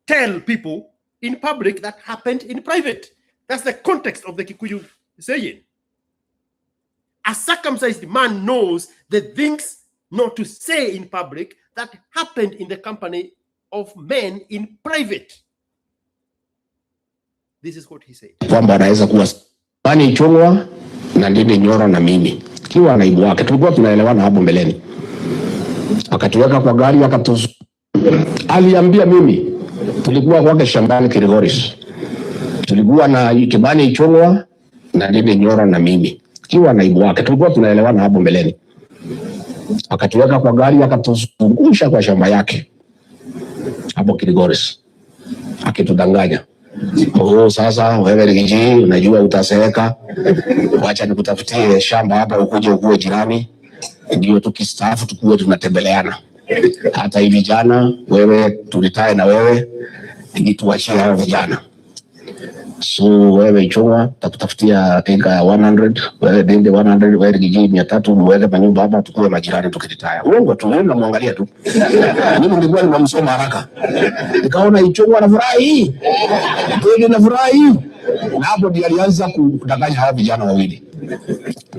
tell people in public that happened in private. That's the context of the Kikuyu saying. A circumcised man knows the things not to say in public that happened in the company of men in private. This is what he said. Kwamba anaweza kuwa pani Ichung'wa na Ndindi Nyoro na mimi kiwa naibu wake, tulikuwa tunaelewana hapo mbeleni. Akatuweka kwa gari akatuzu. Aliambia mimi tulikuwa kwake shambani Kirigoris. Tulikuwa na Kibani Ichung'wa na Ndindi Nyoro na mimi kiwa naibu wake, tulikuwa tunaelewana hapo mbeleni. Akatuweka kwa gari akatuzungusha kwa shamba yake hapo Kirigoris, akitudanganya. Oh, sasa wewe Rigiji unajua utasereka, wacha nikutafutie shamba hapa ukuje ukue jirani, ndio tukistaafu tukue tunatembeleana. Hata hivi jana wewe tulitae na wewe ili tuachie hao vijana. So wewe Ichung'wa takutafutia eka 100, wewe Ndindi 100, wewe Rigiji 300, uweke manyumba hapa tukue majirani tukititaya. Uongo tu, wewe unamwangalia tu. Mimi nilikuwa ninamsoma haraka. Nikaona Ichung'wa anafurahi. Ndindi anafurahi. Na hapo ndiye alianza kudanganya hawa vijana wawili.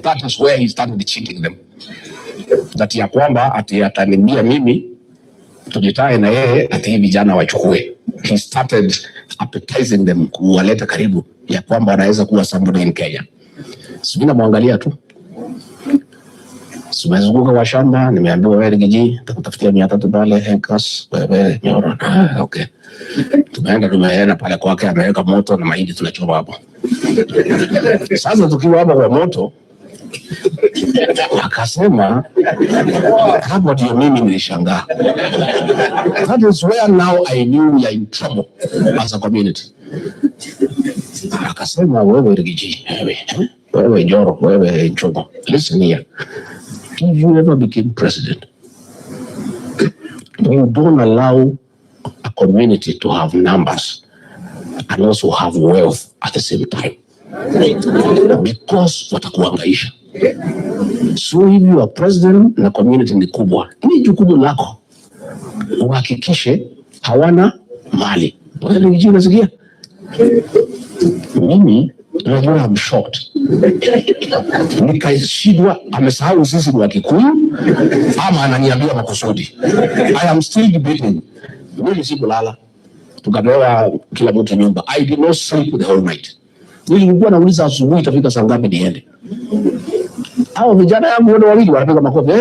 That is where he started cheating them. That ya kwamba ataniambia mimi tujitae na yeye ati vijana wachukue. He started appetizing them, kuwaleta karibu ya kwamba anaweza kuwa somebody in Kenya. Sina muangalia tu. Sumezunguka kwa shamba, nimeambiwa wewe Rigiji takutafutia 300 pale hectares, wewe Nyoro. Okay. Tumeenda pale kwake, ameweka moto na mahindi tunachoma hapo. Sasa tukiwa hapo kwa moto, akasema hapo ndio mimi nilishangaa. That is where now I knew we are in trouble as a community. Akasema wewe Rigiji, wewe Nyoro, wewe Ichung'wa, listen here. If you ever became president, you don't allow a community to have numbers and also have wealth at the same time, because watakuangaisha. So if you are president na community ni kubwa, ni jukumu lako uhakikishe hawana mali. Wewe Rigiji unasikia? Mimi najua I'm shocked. Nikashindwa amesahau sisi ni wa Kikuyu ama ananiambia makusudi. I am still debating. Mimi sikulala. Tukapewa kila mtu nyumba. I did not sleep the whole night. Nilikuwa nauliza asubuhi itafika saa ngapi niende. Hao vijana yangu wote wawili wanapiga makofi.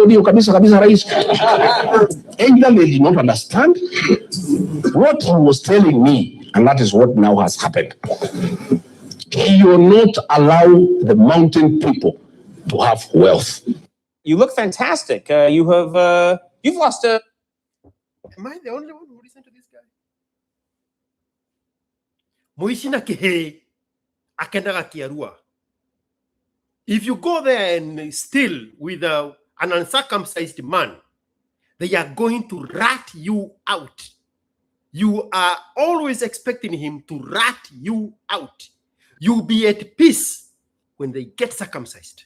Ndio kabisa rais. Either they did not understand what he was telling me, and that is what now has happened. You will not allow the mountain people to have wealth. You look fantastic. You've lost a... Am I the only one who listened to this guy? Moishina Kehe Akenaga Kiarua. If you go there and steal with an uncircumcised man, they are going to rat you out. You are always expecting him to rat you out. You'll be at peace when they get circumcised.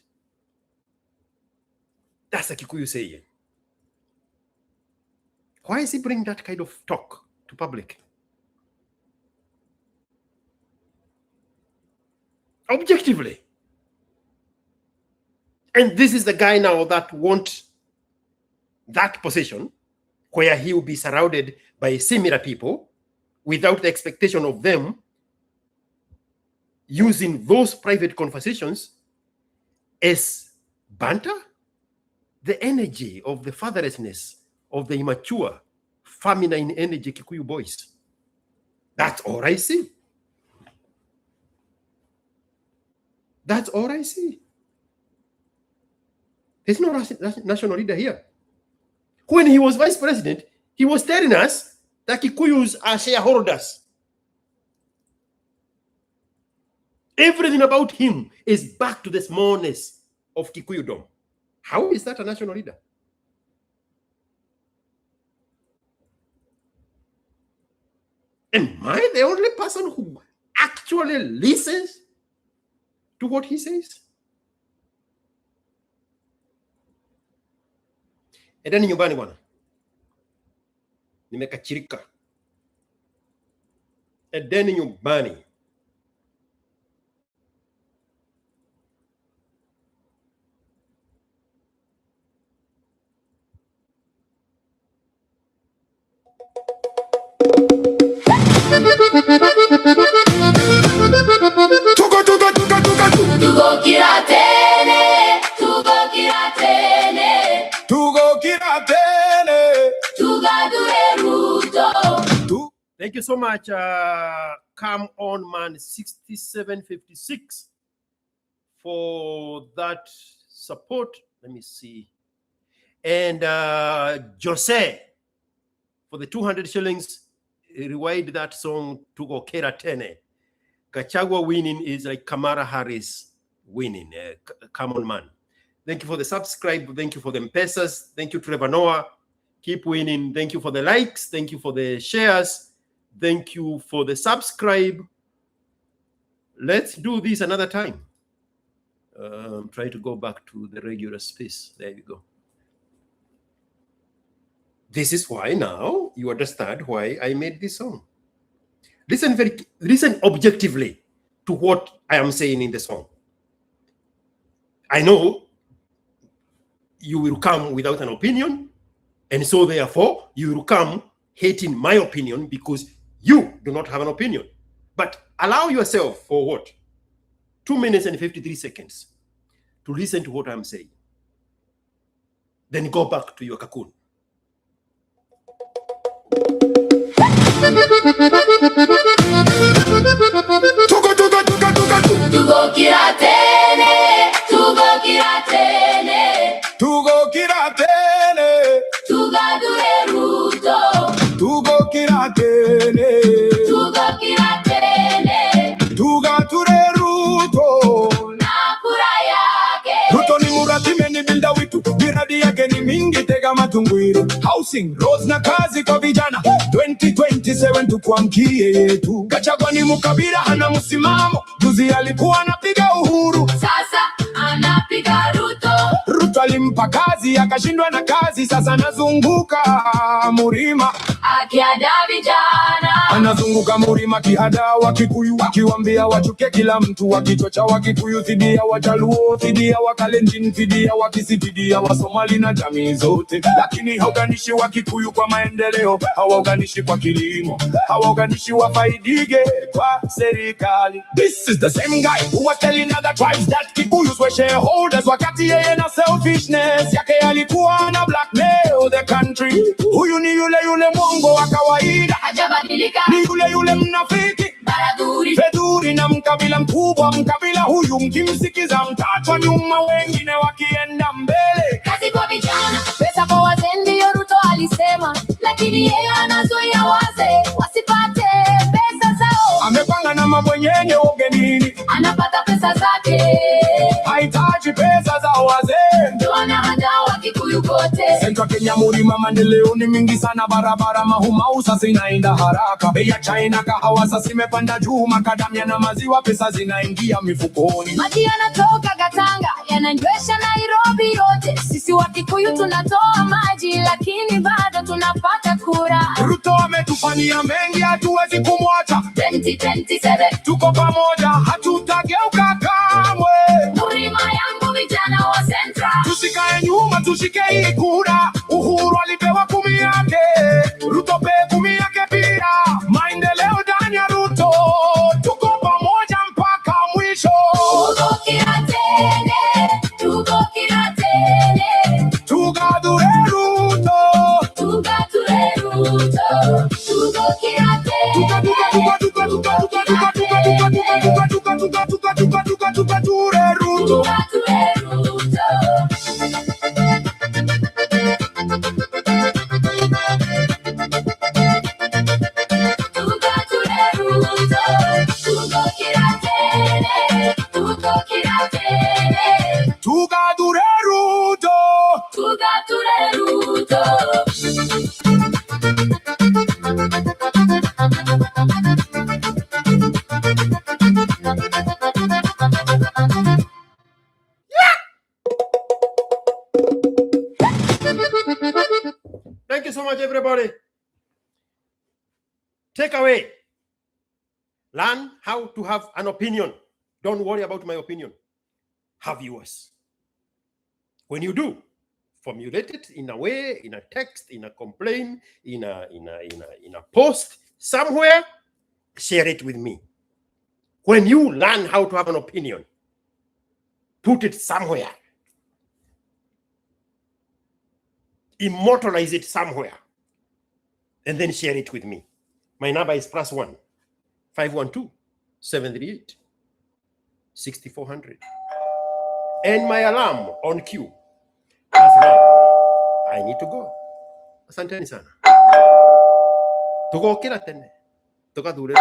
That's a Kikuyu saying. Why is he bringing that kind of talk to public? Objectively. And this is the guy now that wants that position where he will be surrounded by similar people without the expectation of them using those private conversations as banter. The energy of the fatherlessness of the immature, feminine energy Kikuyu boys. That's all I see. That's all I see. There's no national leader here. When he was vice president, he was telling us that Kikuyus are shareholders. Everything about him is back to the smallness of Kikuyudom. How is that a national leader? Am I the only person who actually listens to what he says? Edeni nyumbani bwana. Nimekachirika. Edeni nyumbani. Thank you so much. Come on, man, 6756 for that support. Let me see. And Jose for the 200 shillings. Rewind that song to go Kera Tene. Gachagua winning is like Kamala Harris winning. Come on, man. Thank you for the subscribe. Thank you for the M-Pesas. Thank you, Trevor Noah. Keep winning. Thank you for the likes. Thank you for the shares. Thank you for the subscribe. Let's do this another time. Try to go back to the regular space. There you go. This is why now you understand why I made this song. Listen objectively to what I am saying in the song. I know you will come without an opinion, and so therefore you will come hating my opinion because you do not have an opinion. But allow yourself for what? 2 minutes and 53 seconds to listen to what I'm saying. Then go back to your cocoon. Housing, roads na kazi kwa vijana 2027 tukuamkie yetu. Gachagua ni mkabila hana msimamo. Juzi alikuwa anapiga Uhuru, sasa anapiga Ruto. Ruto alimpa kazi akashindwa na kazi, sasa anazunguka Murima akiada vijana. Anazunguka Murima kihada wa Kikuyu, akiwaambia wachuke kila mtu, wakichocha wa Kikuyu dhidi ya Wajaluo, dhidi ya Wakalenjin, dhidi ya Wakisi, dhidi ya Wasomali na jamii zote. Lakini hauganishi wa Kikuyu kwa maendeleo, hauganishi kwa kilimo, hauganishi wafaidike kwa serikali. This is the same guy who was telling other tribes that Kikuyus were shareholders, wakati yeye na selfishness yake alikuwa na blackmail the country. Huyu ni yule mwongo wa kawaida, hajabadilika. Ni yule mnafiki, baraduri, fedhuri na mkabila mkubwa. Mkabila huyu mkimsikiza mtatwa nyuma, wengine wakienda mbele. Kazi kwa vijana, pesa kwa wazee, ndio Ruto alisema, lakini yeye anazuia wazee wasipate pesa zao. Amepanga na mabwenyenye ugenini, anapata pesa zake, haitaji pesa za wazee. Ndio anaandaa wa Kikuyu kote. Senta Kenya Murima maendeleo ni mingi sana, barabara mahumau sasa inaenda haraka. Bei ya China kahawa sasa imepanda juu, makadamia na maziwa pesa zinaingia mifukoni. Maji yanatoka Gatanga yananywesha Nairobi yote. Sisi wa Kikuyu tunatoa maji, lakini bado tunapata kura. Ruto ametufanyia mengi, hatuwezi kumwacha. 2027 tuko pamoja, hatutageuka kamwe. Murima yangu vijana wa Central, tusikae nyuma, tushike hii kura. Uhuru alipewa 10 yake, Thank you so much, everybody. Take away. Learn how to have an opinion. Don't worry about my opinion. Have yours. When you do, formulate it in a way, in a text, in a complaint, in a post, somewhere, share it with me. When you learn how to have an opinion, put it somewhere. Immortalize it somewhere. And then share it with me. My number is +1 512 738 6400. And my alarm on cue has rung. I need to go. Asanteni sana. Tuko kila tene. Tuka dure.